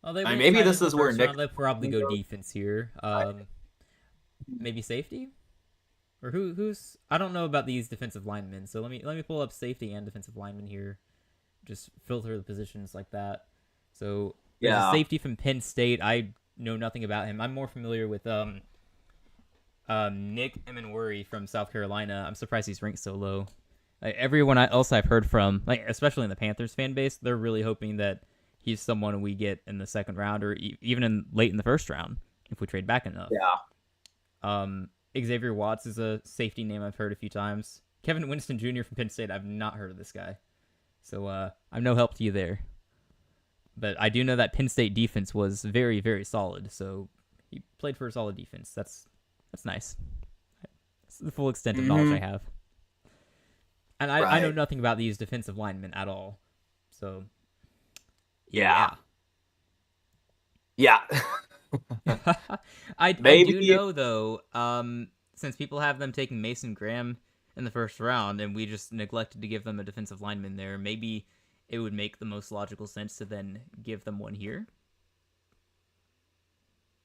Well, they I mean, went maybe tight this in the is where first Nick. round. They'll probably go defense here. Maybe safety, or who's I don't know about these defensive linemen. So let me pull up safety and defensive linemen here. Just filter the positions like that. So there's a Yeah, safety from Penn State. I know nothing about him. I'm more familiar with Nick Emenworry from South Carolina. I'm surprised he's ranked so low. Like everyone else I've heard from, like especially in the Panthers fan base, they're really hoping that he's someone we get in the second round or even in late in the first round if we trade back enough. yeah. Xavier Watts is a safety name I've heard a few times. Kevin Winston Jr. from Penn State, I've not heard of this guy, so I'm no help to you there. But I do know that Penn State defense was very, very solid. So he played for a solid defense. That's nice. That's the full extent of knowledge I Mm-hmm. have. And I know Right. nothing about these defensive linemen at all. So Yeah. yeah. Yeah. I do Maybe. know though, since people have them taking Mason Graham in the first round and we just neglected to give them a defensive lineman there, maybe it would make the most logical sense to then give them one here.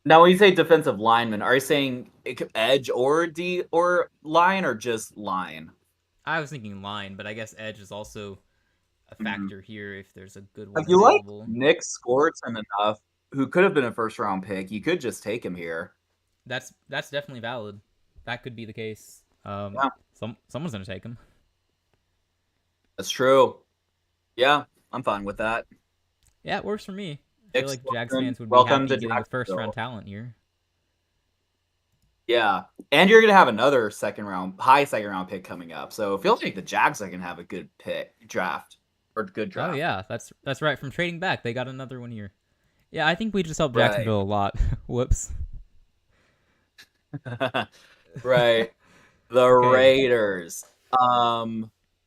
Now, when you say defensive lineman, are you saying edge or D or line or just line? I was thinking line, but I guess edge is also a Mhm. factor here if there's a good If one you like available. Nick Swartzen enough, who could have been a first round pick, you could just take him here. That's definitely valid. That could be the case. Yeah, Someone's gonna take him. that's true. Yeah, I'm fine with that. Yeah, it works for me. I feel Nick like Jags Swartzen, fans would be welcome happy to getting a first round Jacksonville. talent here. Yeah, and you're gonna have another high second round pick coming up. So it feels like the Jags are gonna have a good pick draft or good Oh draft. yeah, that's right. From trading back, they got another one here. Yeah, I think we just helped Right. Jacksonville a lot. Whoops. Right. The Okay, Raiders.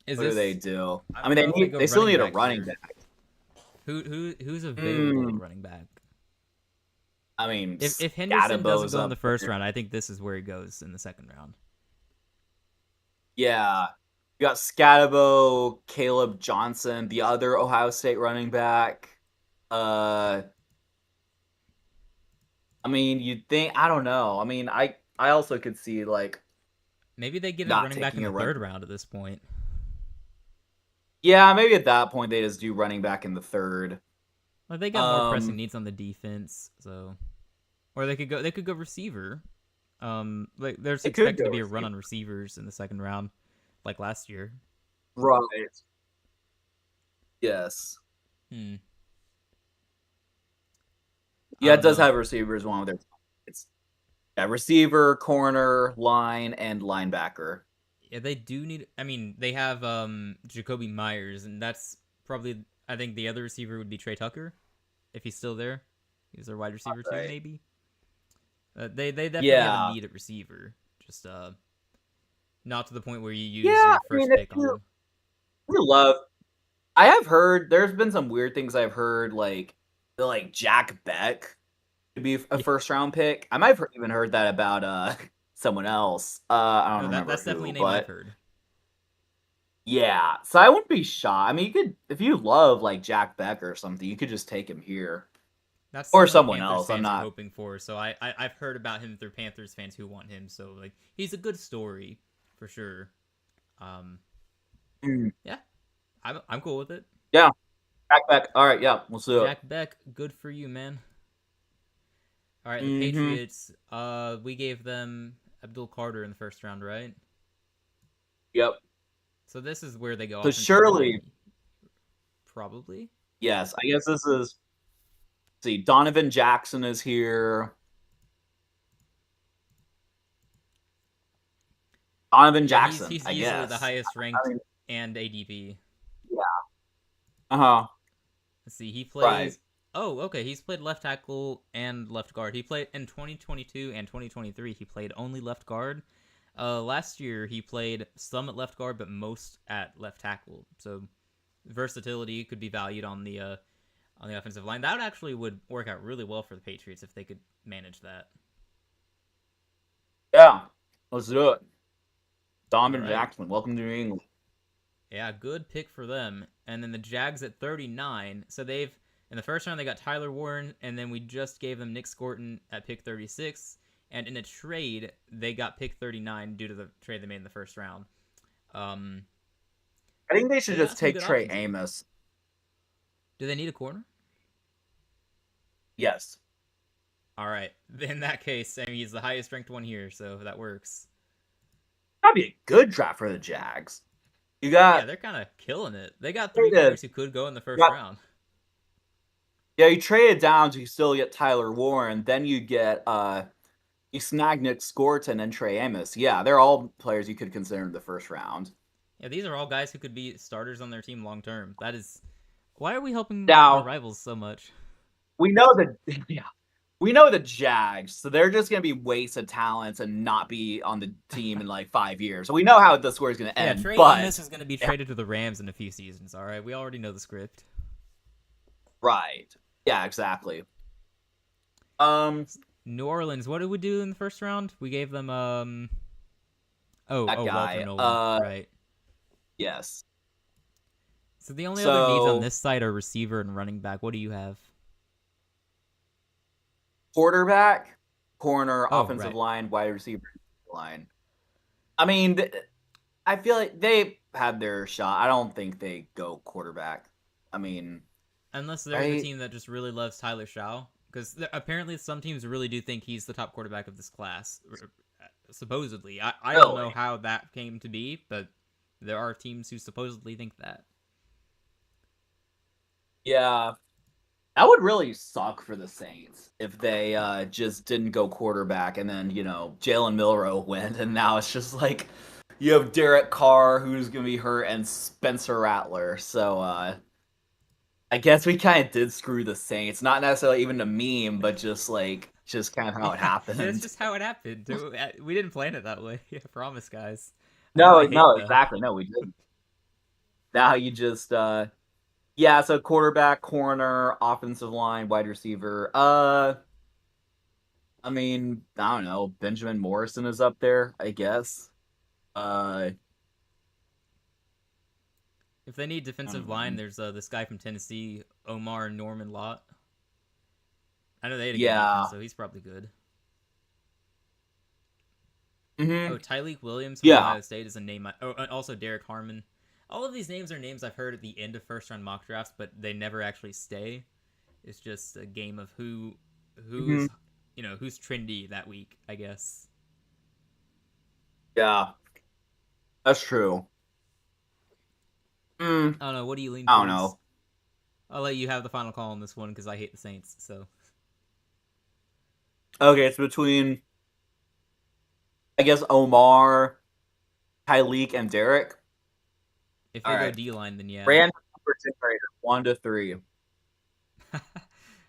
is What do they this? do? I I mean, don't know if they go they still running need a back running here. back. Who's available at Hmm. running back? I mean, If Henderson doesn't Scadabo's go in up the first there. round, I think this is where he goes in the second round. Yeah. You got Scadabo, Caleb Johnson, the other Ohio State running back. Uh, I mean, you'd think I don't know. I mean, I also could see like Maybe they get a not running back in taking the a run. third round at this point. Yeah, maybe at that point they just do running back in the third. Like they got more pressing Um, needs on the defense, so or they could go receiver. Like there's it could expected to go be a run receiver. on receivers in the second round, like last year. Right. Yes. Hmm. I Yeah, it don't does know. have receivers one of their it's yeah, receiver, corner, line, and linebacker. Yeah, they do need. I mean, they have Jacoby Myers, and that's probably. I think the other receiver would be Trey Tucker, if he's still there. He's their wide receiver too, Right. maybe. They definitely have a Yeah. need at receiver. Just not to the point where you Yeah, use I your mean, first pick on him. you love I have heard there's been some weird things I've heard like Jack Beck to be a Yeah, first round pick. I might have even heard that about someone else. I no, don't remember that's definitely a who, name I've but heard. yeah. So I wouldn't be shocked. I mean, you could if you love like Jack Beck or something, you could just take him here That's or someone someone Panthers else. I'm fans are not. hoping for. So I've heard about him through Panthers fans who want him. So like he's a good story for sure. Um, Mm, yeah, I'm cool with it. yeah, Jack Beck. All right, yeah, we'll do it. Jack Beck, good for you, man. All right, the Mm-hmm. Patriots. We gave them Abdul Carter in the first round, right? Yep. So this is where they go So offensive surely, line, probably. yes, I guess this is. See, Donovan Jackson is here. Donovan Yeah, he's Jackson, he's I easily the guess. highest I ranked mean, and ADP. yeah. Uh huh. Let's see, he Right. plays. Oh, okay. He's played left tackle and left guard. He played in 2022 and 2023. He played only left guard. Last year he played some at left guard, but most at left tackle. So versatility could be valued on the offensive line. That actually would work out really well for the Patriots if they could manage that. Yeah. Let's do it. All Donovan right. Jackson, welcome to New England. Yeah, good pick for them. And then the Jags at 39. So they've in the first round they got Tyler Warren, and then we just gave them Nick Scorton at pick 36. And in a trade, they got pick 39 due to the trade they made in the first round. Um, I think they should they got just some take good Trey options here. Amos. Do they need a corner? Yes. All right. In that case, I mean, he's the highest ranked one here, so that works. That'd be a good draft for the Jags. You Yeah, got they're kind of killing it. They got three traded. corners who could go in the You first got round. yeah. You traded down to still get Tyler Warren. Then you get you snag Nick Scorton and Trey Amos. Yeah, they're all players you could consider in the first round. Yeah, these are all guys who could be starters on their team long term. That is, why are we helping our Now rivals so much? we know that yeah, we know the Jags, so they're just gonna be wasted talents and not be on the team in like 5 years. So we know how the score is gonna Yeah, end. Trey But Amos is going to be yeah, traded to the Rams in a few seasons. All right, we already know the script. right, yeah, exactly. Um, New Orleans, what did we do in the first round? We gave them that Walter guy. Nolan, right? Yes. So the only other needs on So this side are receiver and running back. What do you have? quarterback, corner, Oh, offensive right. line, wide receiver line. I mean, I feel like they had their shot. I don't think they go quarterback. I mean, Unless they're the right? team that just really loves Tyler Shaw, because apparently some teams really do think he's the top quarterback of this class. Supposedly, I don't know Really? how that came to be, but there are teams who supposedly think that. Yeah. That would really suck for the Saints if they just didn't go quarterback and then, Jalen Milroe went and now it's just like you have Derek Carr who's going to be hurt and Spencer Rattler. So I guess we kind of did screw the Saints. Not necessarily even a meme, but just kind of how it Yeah, that's happened. just how it happened. We didn't plan it that way. I promise, guys. I know No, I hate no, that. exactly. No, we didn't. Now you just yeah, so quarterback, corner, offensive line, wide receiver. I mean, I don't know. Benjamin Morrison is up there, I guess. Uh, If they need defensive line, um, there's this guy from Tennessee, Omar Norman Lott. I know they had a good yeah. defense, so he's probably good. Hmm. Oh, Tyleek Williams from Yeah. Ohio State is a name. Oh, and also Derek Harmon. All of these names are names I've heard at the end of first round mock drafts, but they never actually stay. It's just a game of Hmm. who's who's trendy that week, I guess. Yeah. That's true. Mm, I don't know. What do you lean I don't towards? know. I'll let you have the final call on this one because I hate the Saints. So Okay, it's between I guess Omar, Tyleek, and Derek. if All they go right. D line, then yeah. Random number generator, 1 to 3.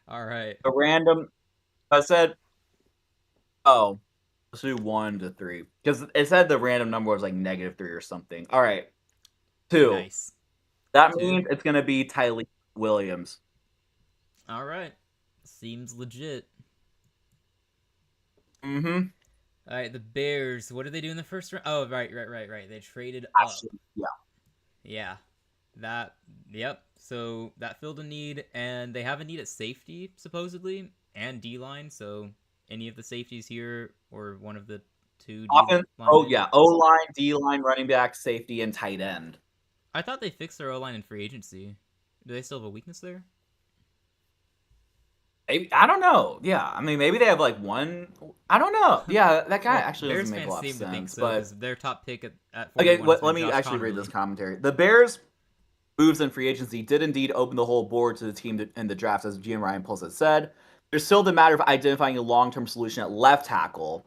All right. A random. I said, oh, let's do 1 to 3 because it said the random number was like -3 or something. All right, 2. Nice. That Two. means it's gonna be Tyleek Williams. All right. Seems legit. Mm-hmm. All right. The Bears. What did they do in the first round? Oh, right. They traded up. Actually, yeah. Yeah. That. Yep. So that filled a need, and they have a need at safety supposedly and D line. So any of the safeties here, or one of the two D Offense. Oh linemen. yeah. O line, D line, running back, safety, and tight end. I thought they fixed their O line in free agency. Do they still have a weakness there? I don't know. Yeah, I mean, maybe they have like one. I don't know. Yeah, that guy Well, actually doesn't Bears make a fans lot of seem to think sense. so But because their top pick at okay, 41 has let been me Josh actually read this Connerly. commentary. The Bears' moves in free agency did indeed open the whole board to the team in the draft, as GM Ryan Poles has said. There's still the matter of identifying a long-term solution at left tackle.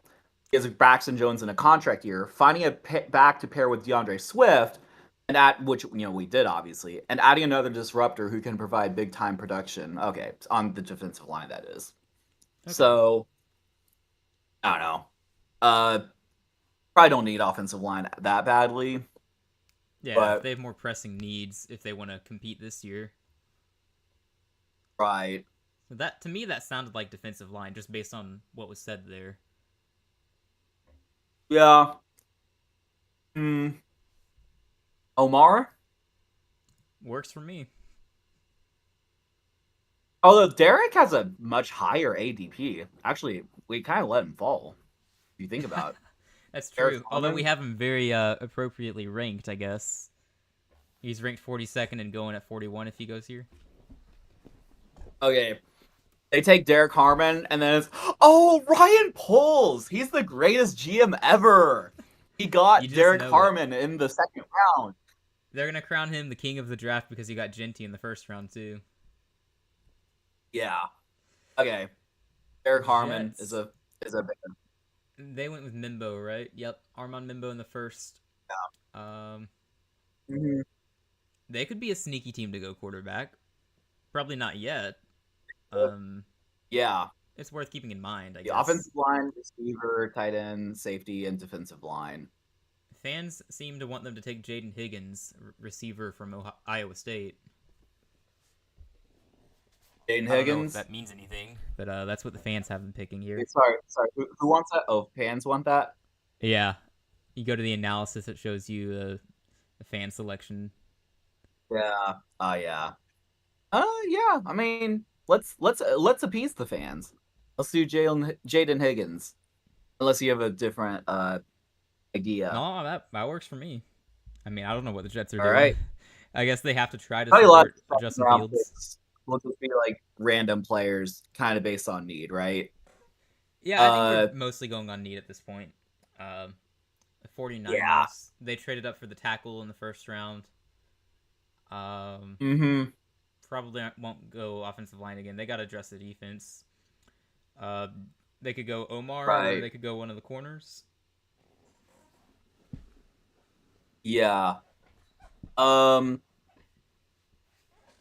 Is Braxton Jones in a contract year, finding a back to pair with DeAndre Swift, and at which we did obviously, and adding another disruptor who can provide big time production. Okay, on the defensive line that is. Okay. So I don't know. Probably don't need offensive line that badly, Yeah, if but they have more pressing needs, if they want to compete this year. right. So that to me that sounded like defensive line just based on what was said there. Yeah. Hmm. Omar. Works for me. Although Derek has a much higher ADP. Actually, we kind of let him fall. If you think about it. That's Derek true. Although we Harmon. have him very appropriately ranked, I guess. He's ranked 42nd and going at 41 if he goes here. Okay. They take Derek Harmon, and then it's, oh, Ryan Poles. He's the greatest GM ever. He You got just Derek know it. Harmon in the second round. They're gonna crown him the king of the draft because he got Genty in the first round too. Yeah. Okay. Derek Harmon Jets. is a big They went with Mimbo, right? Yep, Armand Mimbo in the first. Um, one. they could be a sneaky team to go quarterback. Probably not yet. Um, Yeah. it's worth keeping in mind, I The guess. offensive line, receiver, tight end, safety, and defensive line. Fans seem to want them to take Jaden Higgins, receiver from Iowa State. Jaden I don't know if Higgins. that means anything, but that's what the fans have been picking here. Wait, sorry. Who wants that? Oh, fans want that. Yeah, you go to the analysis, it shows you the fan selection. Yeah. Yeah. Yeah. I mean, let's appease the fans. Let's do Jaden Higgins. Unless you have a different idea. No, that works for me. I mean, I don't know what the Jets are All doing. right. I guess they have to try to Probably a lot of support second Justin round Fields. picks will just be like random players, kind of based on need, right? Yeah, I think we're Uh, mostly going on need at this point. Um, the yeah. 49ers, they traded up for the tackle in the first round. Um, Mm-hmm. probably won't go offensive line again. They got to address the defense. Uh, they could go Omar or Right. they could go one of the corners. Yeah. Um.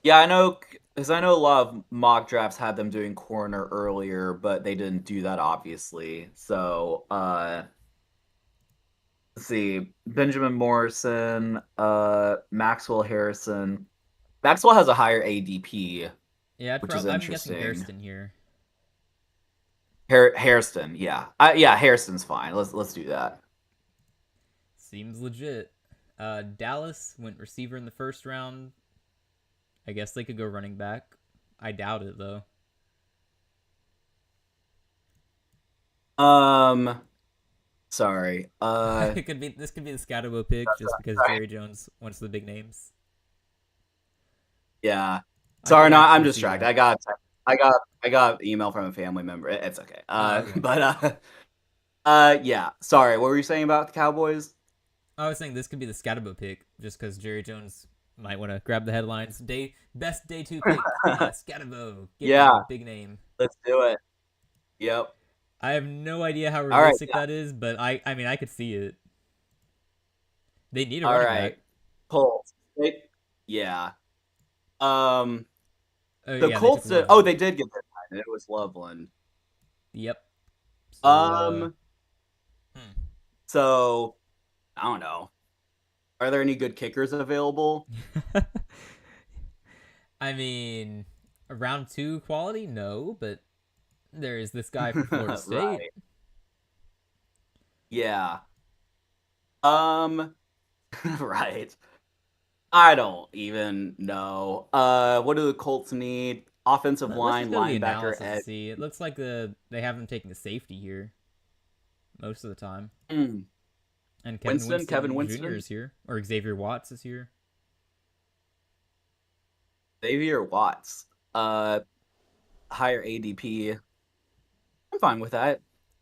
Yeah, I know, because I know a lot of mock drafts had them doing corner earlier, but they didn't do that obviously. So, let's see, Benjamin Morrison, Maxwell Harrison. Maxwell has a higher ADP, Yeah, which is I'm guessing interesting. Hairston here. Hairston, yeah, yeah, Hairston's fine. Let's do that. Seems legit. Dallas went receiver in the first round. I guess they could go running back. I doubt it though. Um, sorry. It could be this could be the Scatterbo pick just because Sorry. Jerry Jones wants the big names. Yeah. I Sorry, could no, I'm actually see distracted. that. I got email from a family member. It's okay. Oh, okay. But yeah. Sorry, what were you saying about the Cowboys? I was saying this could be the Scatterbo pick just because Jerry Jones might want to grab the headlines. Best day two pick. Scatterbo getting a Yeah, big name. let's do it. Yep. I have no idea how All right. realistic Yeah. that is, but I mean I could see it. They need a All running right. back. Colts. Yeah. Um, Oh the yeah, they took Colts did. Oh, Loveland. they did get their time. It was Loveland. Yep. So Um. hmm. So I don't know. Are there any good kickers available? I mean, round two quality, no, but there is this guy from Florida State. Right. Yeah. Um. Right. I don't even know. What do the Colts need? Offensive Let's just line, go to the linebacker, analysis and edge. see. It looks like they have him taking a safety here most of the time, Mm. and Kevin Kevin Winston Jr. Winston, is here, or Xavier Watts is here. Xavier Watts. Uh, higher ADP. I'm fine with that.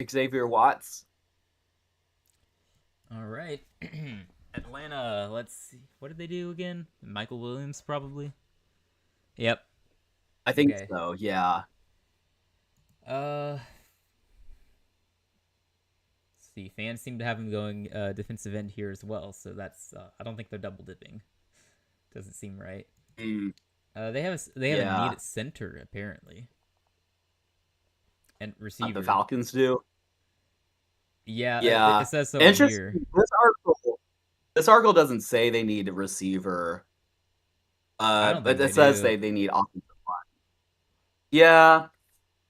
Xavier Watts. All right. Atlanta, let's see. What did they do again? Michael Williams, probably? Yep. I think Okay. so. Yeah. Uh, let's see. Fans seem to have him going defensive end here as well, so that's. I don't think they're double dipping. Doesn't seem right. Mm, They have a need yeah. at center apparently, and The receiver. Falcons do. Yeah, it Yeah. says so on here. Interesting. This article doesn't say they need a receiver. I don't But think it they says do. they need offensive line. Yeah.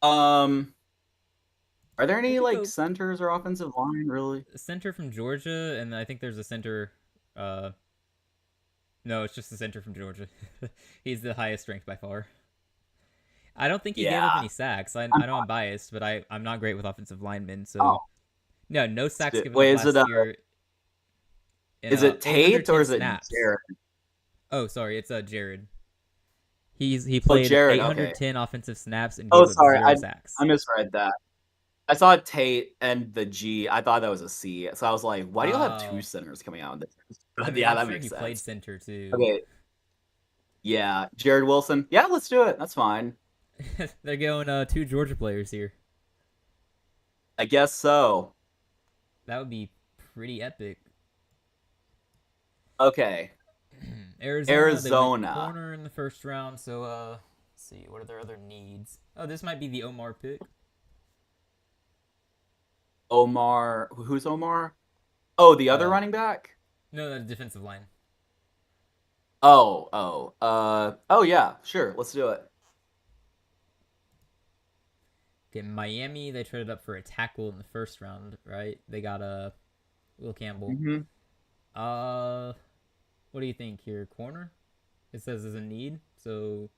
Um. Are there We any could like go centers or offensive line really? center from Georgia, and I think there's a center. No, it's just the center from Georgia. He's the highest ranked by far. I don't think he gave up Yeah. any sacks. I'm I know I'm biased, but I'm not great with offensive linemen. oh. So no sacks given up Wait, is it last year in is it Tate or 810 is it snaps. Jared? Oh, sorry, it's Jared. He Oh, played Jared. Okay. 810 offensive snaps and Oh, gave up sorry. zero I sacks. misread that. I saw Tate and the G. I thought that was a C. So I was like, why do you have two Oh, centers coming out? I But mean, yeah, I'm that sure makes he played sense. center too. Okay. Yeah. Jared Wilson. Yeah, let's do it. That's fine. They're going two Georgia players here. I guess so. That would be pretty epic. Okay. Arizona, they went Arizona. corner in the first round, so let's see, what are their other needs? Oh, this might be the Omar pick. Omar. Who's Omar? Oh, the other Uh, running back? no, the defensive line. Oh, yeah, sure. Let's do it. Okay, Miami, they traded up for a tackle in the first round, right? They got Will Campbell. Mm-hmm. Uh, what do you think here? Corner? It says there's a need, so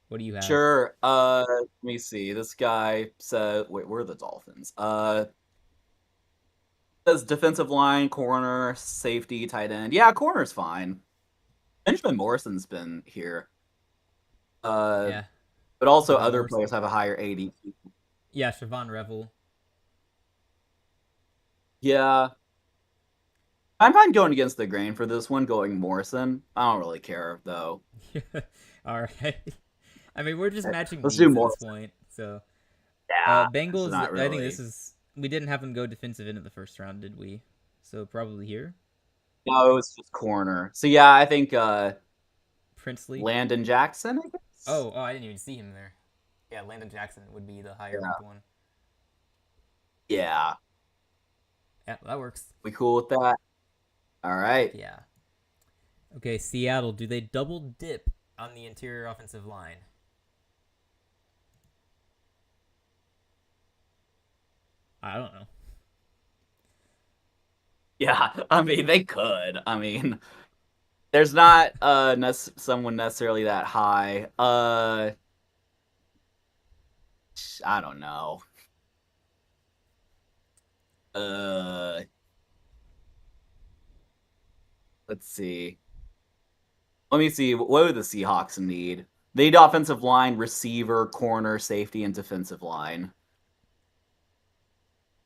what do you have? Sure. Let me see. This guy said, wait, where are the Dolphins? Says defensive line, corner, safety, tight end. Yeah, corner's fine. Benjamin Morrison's been here. Uh, Yeah, but also Benjamin other Morrison. players have a higher ADP. Yeah, Siobhan Revel. Yeah. I'm fine going against the grain for this one, going Morrison. I don't really care, though. All right. I mean, we're just matching Let's do needs at this Morrison. point, so. Yeah, it's Bengals. not I think this really. is. We didn't have them go defensive end in the first round, did we? So probably here. No, it was just corner. So yeah, I think Princely. Landon Jackson, I guess? Oh, I didn't even see him there. Yeah, Landon Jackson would be the higher Yeah. ranked one. Yeah. Yeah, that works. We cool with that? All right. Yeah. Okay, Seattle. Do they double dip on the interior offensive line? I don't know. Yeah, I mean they could. I mean, there's not someone necessarily that high. I don't know. Uh, let's see. Let me see. What do the Seahawks need? They need offensive line, receiver, corner, safety, and defensive line.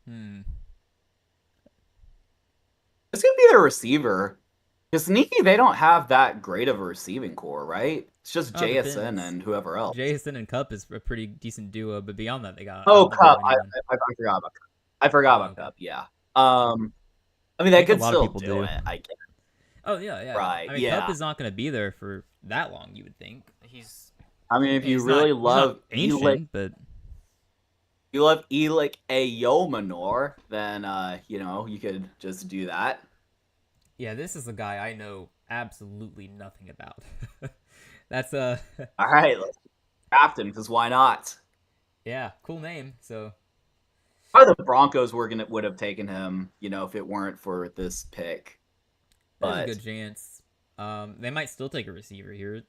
Hmm. It's gonna be their receiver. Because sneaky, they don't have that great of a receiving core, right? It's just Oh, it JSN depends. and whoever else. Jason and Cup is a pretty decent duo, but beyond that, I Oh, don't think they have Cup. anyone. I forgot about Cup. I forgot Oh, about okay. Cup. Yeah. I mean, I they think a could lot of still people do do. it. I guess. Oh yeah, yeah. Right. I mean, Cup Yeah. is not going to be there for that long. You would think I mean, if you he's not really he's not love ancient, but Elic Ayomanor, then you could just do that. yeah, this is a guy I know absolutely nothing about. That's All right, let's draft him because why not? yeah, cool name. So Probably the Broncos would have taken him, if it weren't for this pick. there's a But good chance. They might still take a receiver here.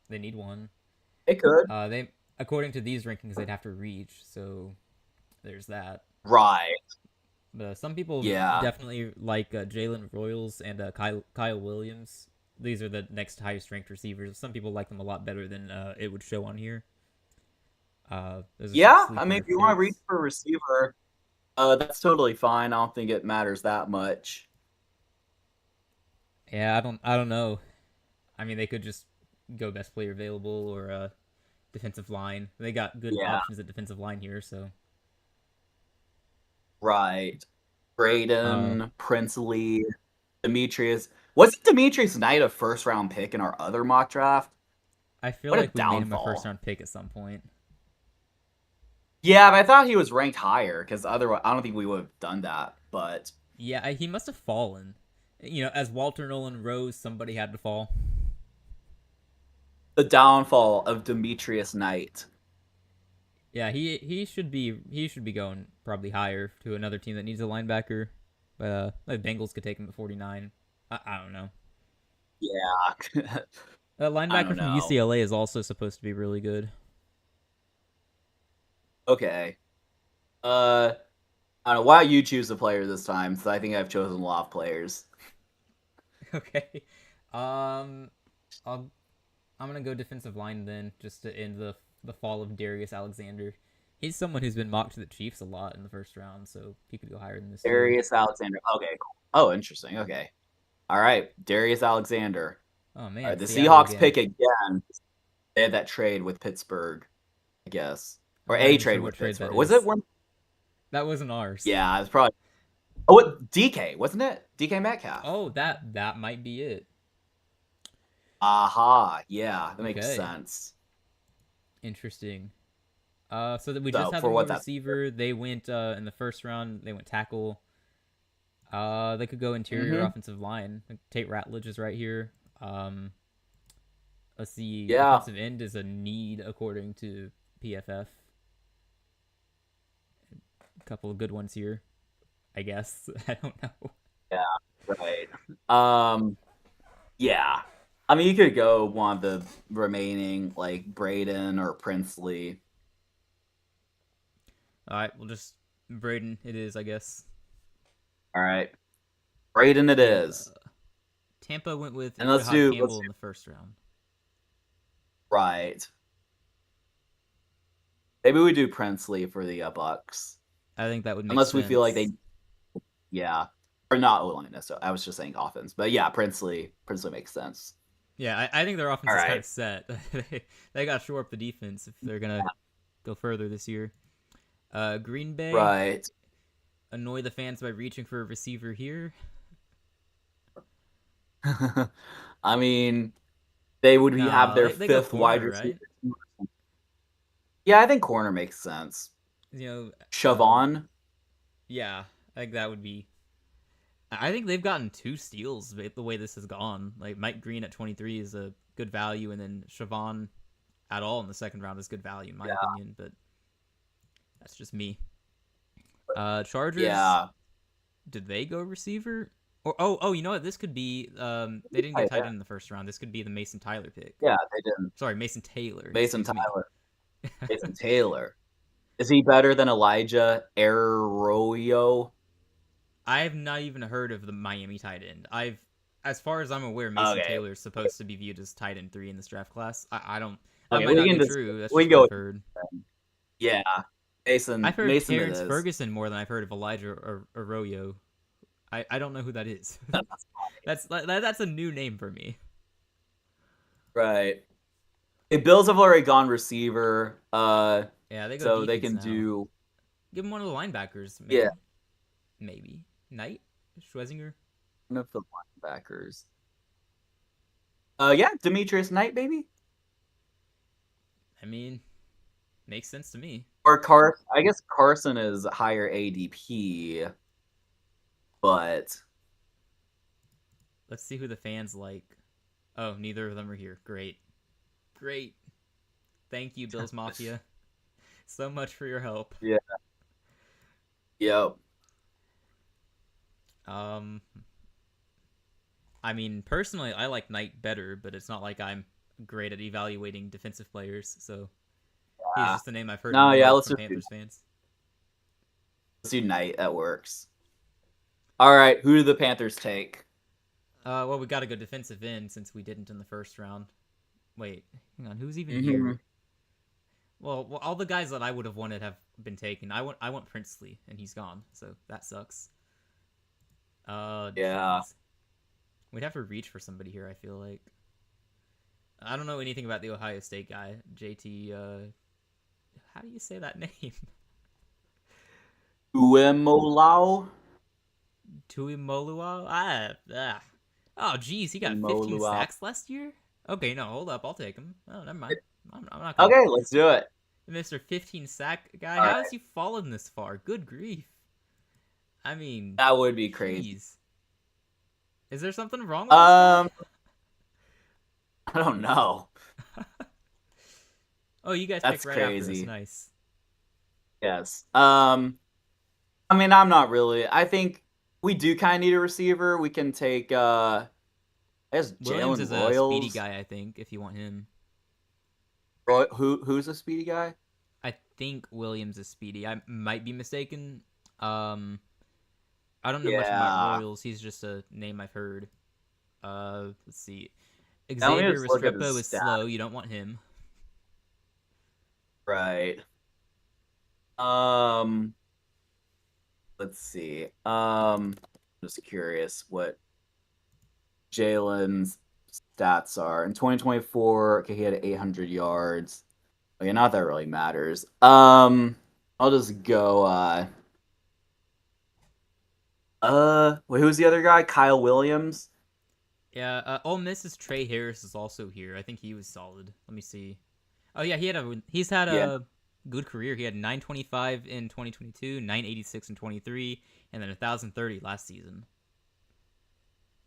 They need one. it could. They according to these rankings, they'd have to reach. So there's that. Right. But some people Yeah. definitely like Jalen Royals and Kyle Williams. These are the next highest ranked receivers. Some people like them a lot better than it would show on here. Those are some Yeah, I mean, sleeper if you want to reach picks. for a receiver, that's totally fine. I don't think it matters that much. Yeah, I don't know. I mean, they could just go best player available or defensive line. They got good Yeah, options at defensive line here, so right. uh, Braden, Princely, Demetrius. Wasn't Demetrius Knight a first round pick in our other mock draft? I feel What a like we made him a first downfall. round pick at some point. Yeah, but I thought he was ranked higher because otherwise, I don't think we would have done that. But Yeah, he must have fallen. As Walter Nolan rose, somebody had to fall. the downfall of Demetrius Knight. Yeah, he should be going probably higher to another team that needs a linebacker. But the Bengals could take him at 49. I don't know. Yeah, A I linebacker don't from know. UCLA is also supposed to be really good. Okay. Uh, I don't know. Why don't you choose the player this time? So I think I've chosen a lot of players. Okay. Um, I'll I'm gonna go defensive line then, just to end the fall of Darius Alexander. He's someone who's been mocked to the Chiefs a lot in the first round, so he could go higher than this too. Darius Alexander. Okay, cool. Oh, interesting. Okay. All right. Darius Alexander. Oh All man, right. The Seattle Seahawks again. pick again. They had that trade with Pittsburgh, I guess. Or I'm not a even trade sure what with trade that Pittsburgh. Was it is. one? That wasn't ours. Yeah, it's probably. Oh, what? DK, wasn't it? DK Metcalf. Oh, that might be it. Aha. Yeah, that makes Okay, sense. interesting. So that we just So, had for them go what that's. receiver. They went in the first round. They went tackle. They could go interior Mm-hmm. offensive line. Like, Tate Ratledge is right here. Um, let's see. Yeah. Defensive end is a need according to PFF. A couple of good ones here, I guess. I don't know. Yeah. Right. Yeah. I mean, you could go one of the remaining, like Braden or Princely. All right, we'll just Braden. It is, I guess. All right. Braden it is. Tampa went with And Shahad let's Campbell do in the first round. right. Maybe we do Princely for the Bucks. I think that would make Unless we feel like sense. they, yeah. Or not O-line necessarily. I was just saying offense. But yeah, Princely makes sense. Yeah, I think their offense All is kind right. of set. They got to shore up the defense if they're gonna go further this year. Green Bay Right. annoy the fans by reaching for a receiver here. I mean, they would have No, their they go fifth wide corner, receiver. right? Yeah, I think corner makes sense. You know, Chavon. yeah, I think that would be. I think they've gotten two steals the way this has gone. Like Mike Green at 23 is a good value, and then Siobhan at all in the second round is good value in my Yeah. opinion. But that's just me. Chargers, Yeah. did they go receiver? Or oh, you know what? This could be. They didn't get tight end in the first round. This could be the Mason Tyler pick. Yeah, they didn't. Sorry, Mason Taylor. Mason Excuse me. Tyler. Mason Taylor. Is he better than Elijah Arroyo? I've not even heard of the Miami tight end. As far as I'm aware, Mason Okay. Taylor is supposed to be viewed as tight end 3 in this draft class. I don't. That Okay, might we not can be just true. That's we just can what go I've with heard. yeah. I've heard Mason it Terrence is. Ferguson more than I've heard of Elijah or Arroyo. I don't know who that is. That's a new name for me. Right. The Bills have already gone receiver. Yeah, they go So they defense can now. do Give him one of the linebackers, yeah, maybe Knight, Schwezinger. one of the linebackers. Yeah, Demetrius Knight, maybe? I mean, makes sense to me. Or Carson. I guess Carson is higher ADP, but Let's see who the fans like. Oh, neither of them are here. Great. Thank you, Bills Mafia. So much for your help. yeah. Yep. Um, I mean, personally, I like Knight better, but it's not like I'm great at evaluating defensive players, so he's just a name I've heard No, yeah, more from Panthers fans. let's do Knight. That works. All right, who do the Panthers take? Well, we got to go defensive end since we didn't in the first round. Wait, hang on, who's even Mm-hmm. here? Well, all the guys that I would have wanted have been taken. I want Princely, and he's gone, so that sucks. Yeah. Jeez. We'd have to reach for somebody here, I feel like. I don't know anything about the Ohio State guy. JT, how do you say that name? Uemolao. Tuimolua? Oh, geez, he got 15 Uemolao. sacks last year? Okay, no, hold up. I'll take him. Oh, never mind. I'm not going to. Okay, let's do it. Mr. 15 sack guy, All how right. has he fallen this far? Good grief. I mean, That would be crazy. jeez. Is there something wrong with this guy? Um, I don't know. Oh, you guys picked That's right after us. crazy. Nice. Yes. I mean, I'm not really. I think we do kind of need a receiver. We can take I guess Williams Jalen is a speedy Royals. guy, I think, if you want him. Who's a speedy guy? I think Williams is speedy. I might be mistaken. Um, I don't know much about Yeah. Royals. He's just a name I've heard. Let's see. Now let me Xavier just look at his Restrepo is stat. slow. You don't want him. Right. Um, let's see. Just curious what Jalen's stats are. In 2024, okay, he had 800 yards. Okay, not that really matters. I'll just go wait, who's the other guy? Kyle Williams? Yeah, Ole Miss's Trey Harris is also here. I think he was solid. Let me see. Oh yeah, he's had Yeah. a good career. He had 925 in 2022, 986 in 23, and then 1030 last season.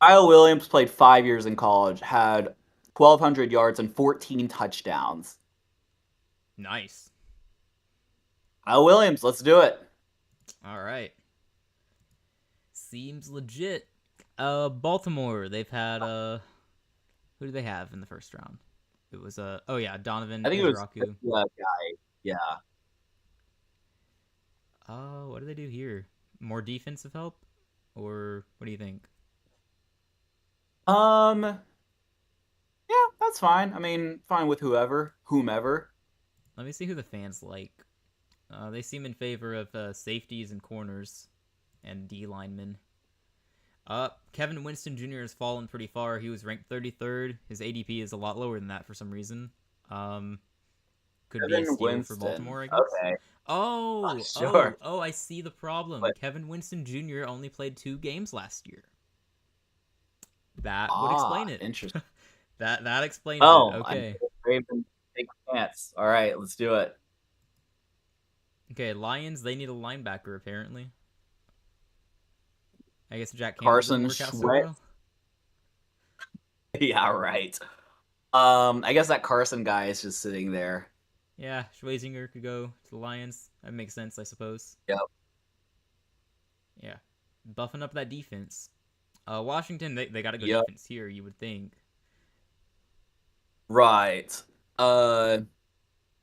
Kyle Williams played 5 years in college, had 1,200 yards and 14 touchdowns. Nice. Kyle Williams, let's do it. All right. Seems legit. Baltimore. They've had who do they have in the first round? It was oh yeah, Donovan I think it was Ezraku. guy. Yeah. What do they do here? More defensive help, or what do you think? Um, yeah, that's fine. I mean, fine with whomever. Let me see who the fans like. They seem in favor of safeties and corners and D linemen. Kevin Winston Jr. has fallen pretty far. He was ranked 33rd. His ADP is a lot lower than that for some reason. Could be a Kevin steal for Winston. Baltimore, I guess. Okay. Sure. I see the problem. But Kevin Winston Jr. only played 2 games last year. That would explain it. interesting. That explains it. Oh, Okay. Ravens take a chance. All right, let's do it. Okay, Lions, they need a linebacker apparently. I guess Jack Campbell didn't Carson work out so Schwett. well. Yeah, right. I guess that Carson guy is just sitting there. Yeah, Schwezinger could go to the Lions. That makes sense, I suppose. Yep. Yeah. Buffing up that defense. Washington, they got a good Yep. defense here, you would think. Right. According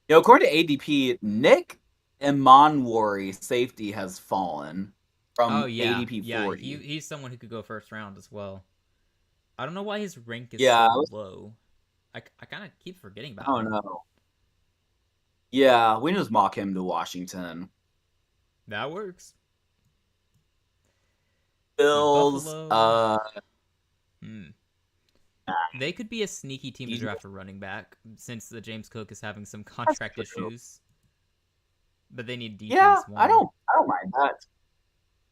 to ADP, Nick Emanwari safety has fallen Oh from yeah, ADP yeah. 40. He's someone who could go first round as well. I don't know why his rank is Yeah, so low. I kind of keep forgetting about oh him. no. Yeah, we can just mock him to Washington. That works. See Bills, Buffalo. They could be a sneaky team to draft a running back since the James Cook is having some contract issues. But they need defense. Yeah, One. I don't mind that.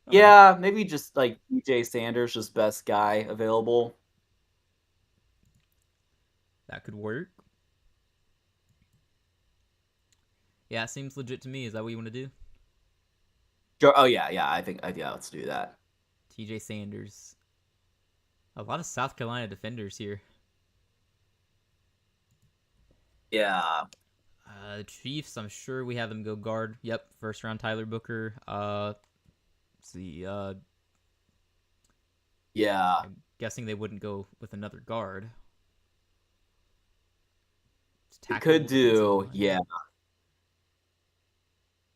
Okay. Yeah, maybe just like DJ Sanders, just best guy available. That could work. Yeah, it seems legit to me. Is that what you want to do? Sure. Oh yeah, I think yeah, let's do that. TJ Sanders. A lot of South Carolina defenders here. Yeah. Chiefs, I'm sure we have them go guard. Yep, first round Tyler Booker. Let's see. Yeah. I'm guessing they wouldn't go with another guard. Could do, yeah.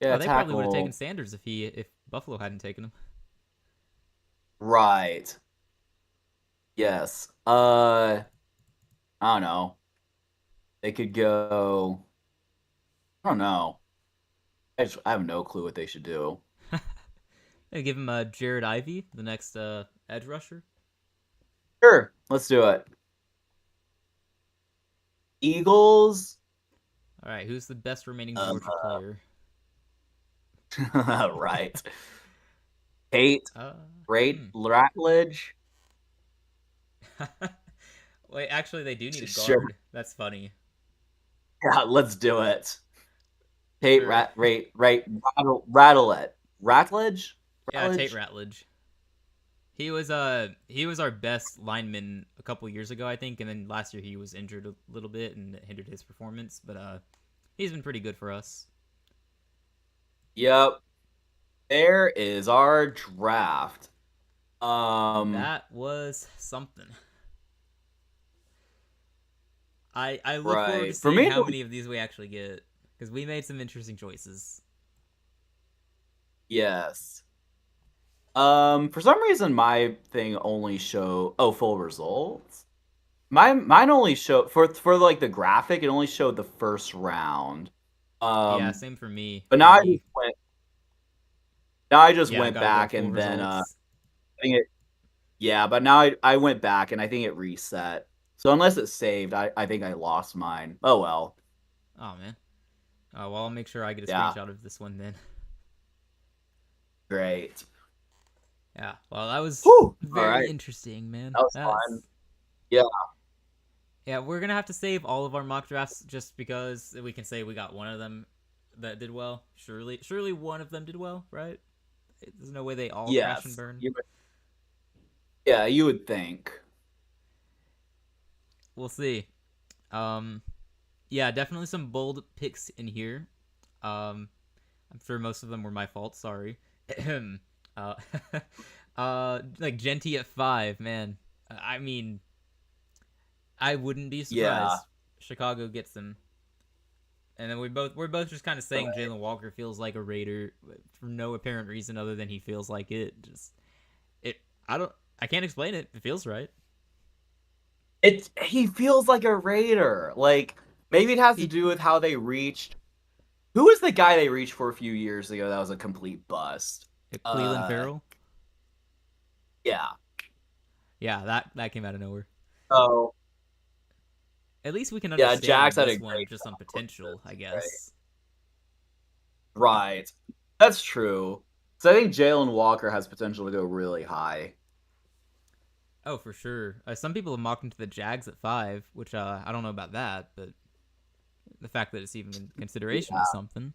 Yeah, they probably would have taken Sanders if Buffalo hadn't taken him. Right. Yes. I don't know. They could go. I don't know. I have no clue what they should do. They give him Jared Ivey, the next edge rusher. Sure, let's do it. Eagles. All right, who's the best remaining Uh, Georgia player? right. Tate. Uh, Great hmm. Ratledge. Wait, actually, they do need a Sure. guard. That's funny. Yeah, let's do it. Tate Sure. Rattle it. Ratledge? Yeah, Tate Ratledge? Ratledge. He was our best lineman a couple years ago, I think, and then last year he was injured a little bit and it hindered his performance, but he's been pretty good for us. Yep. There is our draft. Um, That was something. I look forward to right. For seeing me, how many of these we actually get because we made some interesting choices. yes. For some reason my thing only full results. Mine only showed for like the graphic, it only showed the first round. Yeah, Um, same for me. but For me, now I just yeah, I went gotta go back full and then results. I think it yeah, but now I went back and I think it reset. So unless it's saved, I think I lost mine. Oh well. Oh man. Well, I'll make sure I get a Yeah, screenshot of this one then. great. Yeah. Well, that was Whew. All very right. interesting, man. That was fun. That's Yeah. Yeah, we're gonna have to save all of our mock drafts just because we can say we got one of them that did well. Surely one of them did well, right? There's no way they all crash and Yes. burn. Yeah, you would think. We'll see. Um, yeah, definitely some bold picks in here. I'm sure most of them were my fault. Sorry. uh, like Genty at 5, man. I mean, I wouldn't be Yeah. surprised. Chicago gets them. And then we're both just kind of saying Right. Jalen Walker feels like a Raider for no apparent reason other than he feels like it. Just it. I can't explain it. It feels right. He feels like a Raider. Like maybe it has to He do with how they reached. Who was the guy they reached for a few years ago that was a complete bust? Cleveland Uh, Farrell. yeah. Yeah, that came out of nowhere. Oh, At least we can yeah. understand Jax had a this one great just on with potential, I this. guess. Right. That's true. So I think Jalen Walker has potential to go really high. Oh, for sure. Some people have mocked him to the Jags at 5, which I don't know about that, but the fact that it's even in consideration is Yeah. something.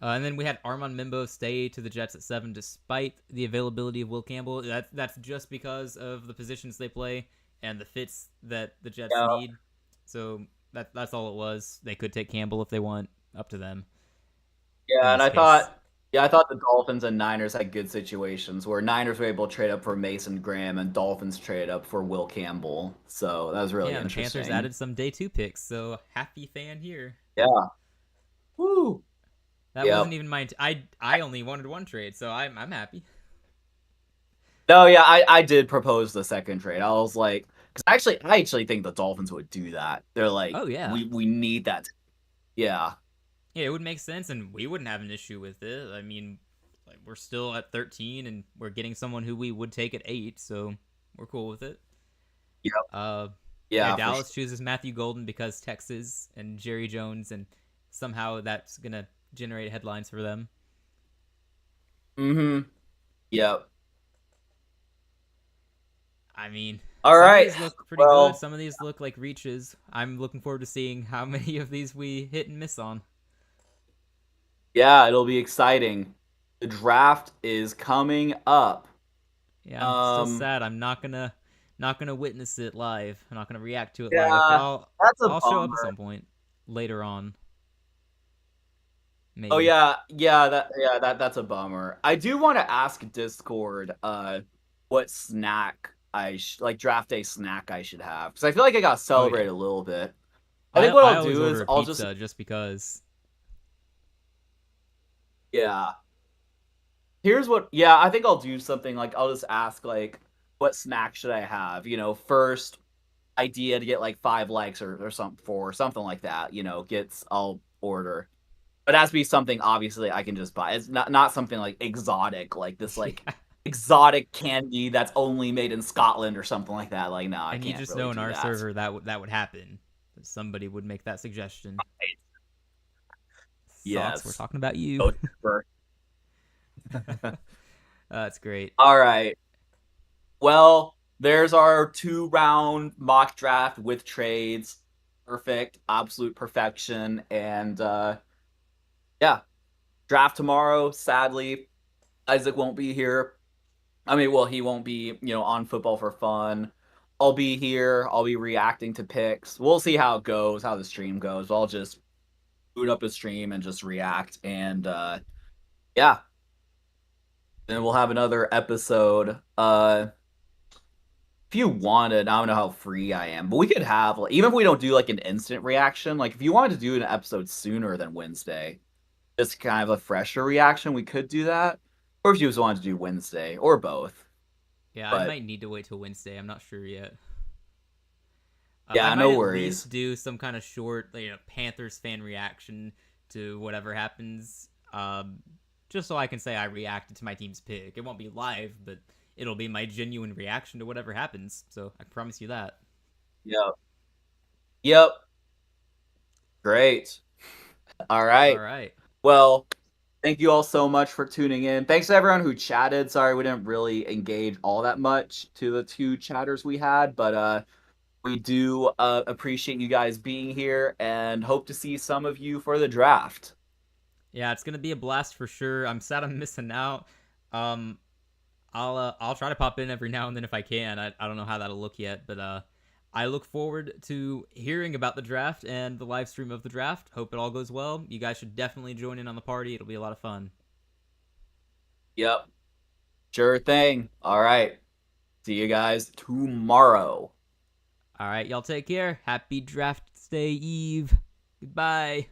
And then we had Armand Mimbo stay to the Jets at 7 despite the availability of Will Campbell. That's just because of the positions they play and the fits that the Jets Yeah. need. So that's all it was. They could take Campbell if they want. Up to them in Yeah, and this case. I thought the Dolphins and Niners had good situations where Niners were able to trade up for Mason Graham and Dolphins traded up for Will Campbell. So that was really Yeah, and the Panthers interesting. added some day 2 picks. So happy fan here. Yeah. Woo. That wasn't Yep. even my. I only wanted one trade, so I'm happy. No, yeah, I did propose the second trade. I was like, because I actually think the Dolphins would do that. They're like, Oh yeah, we need that. Yeah. yeah, it would make sense, and we wouldn't have an issue with it. I mean, like we're still at 13, and we're getting someone who we would take at 8, so we're cool with it. Yep. Uh, yeah, Yeah, for sure. Dallas chooses Matthew Golden because Texas and Jerry Jones, and somehow that's gonna generate headlines for them. Mm-hmm. Yep. I mean, All some of right. these look pretty good. Well, Some of these look like reaches. I'm looking forward to seeing how many of these we hit and miss on. yeah, it'll be exciting. The draft is coming up. Yeah, I'm still Um, sad. I'm not gonna witness it live. I'm not gonna react to it live, but yeah, that's a I'll show up at bummer. some point later on, Oh maybe. yeah, that's a bummer. I do want to ask Discord what snack like draft day snack I should have because I feel like I got to Oh celebrate yeah, a little bit. I think what I I'll always do is order a I'll just pizza just because. yeah. Here's what yeah, I think I'll do something like I'll just ask like what snack should I have? First idea to get like 5 likes or something like that, gets I'll order. It has to be something obviously I can just buy. It's not something like exotic, like this like Yeah. exotic candy that's only made in Scotland or something like that. Like, no, I And you can't just really know in do our that. server that would happen. Somebody would make that suggestion. Socks, we're Yes. talking about you. Go for- That's great. All right. Well, there's our 2 round mock draft with trades. Perfect, absolute perfection. And yeah, draft tomorrow. Sadly, Isaac won't be here. I mean, well, he won't be, on football for fun. I'll be here. I'll be reacting to picks. We'll see how it goes, how the stream goes. I'll just boot up a stream and just react. And yeah, then we'll have another episode. If you wanted, I don't know how free I am, but we could have, like, even if we don't do like an instant reaction, like if you wanted to do an episode sooner than Wednesday, just kind of a fresher reaction, we could do that. Or if you just wanted to do Wednesday or both. Yeah, I But might need to wait till Wednesday. I'm not sure yet. I yeah, might no at worries. least do some kind of short, Panthers fan reaction to whatever happens. Just so I can say I reacted to my team's pick. It won't be live, but it'll be my genuine reaction to whatever happens. So I can promise you that. Yep. Yep. Great. All All right. right. Well, thank you all so much for tuning in. Thanks to everyone who chatted. Sorry we didn't really engage all that much to the 2 chatters we had, but we do appreciate you guys being here and hope to see some of you for the draft. Yeah, it's gonna be a blast for sure. I'm sad I'm missing out. Um, I'll try to pop in every now and then if I can. I don't know how that'll look yet, but I look forward to hearing about the draft and the live stream of the draft. Hope it all goes well. You guys should definitely join in on the party. It'll be a lot of fun. Yep. Sure thing. All right. See you guys tomorrow. All right, y'all take care. Happy draft day eve. Goodbye.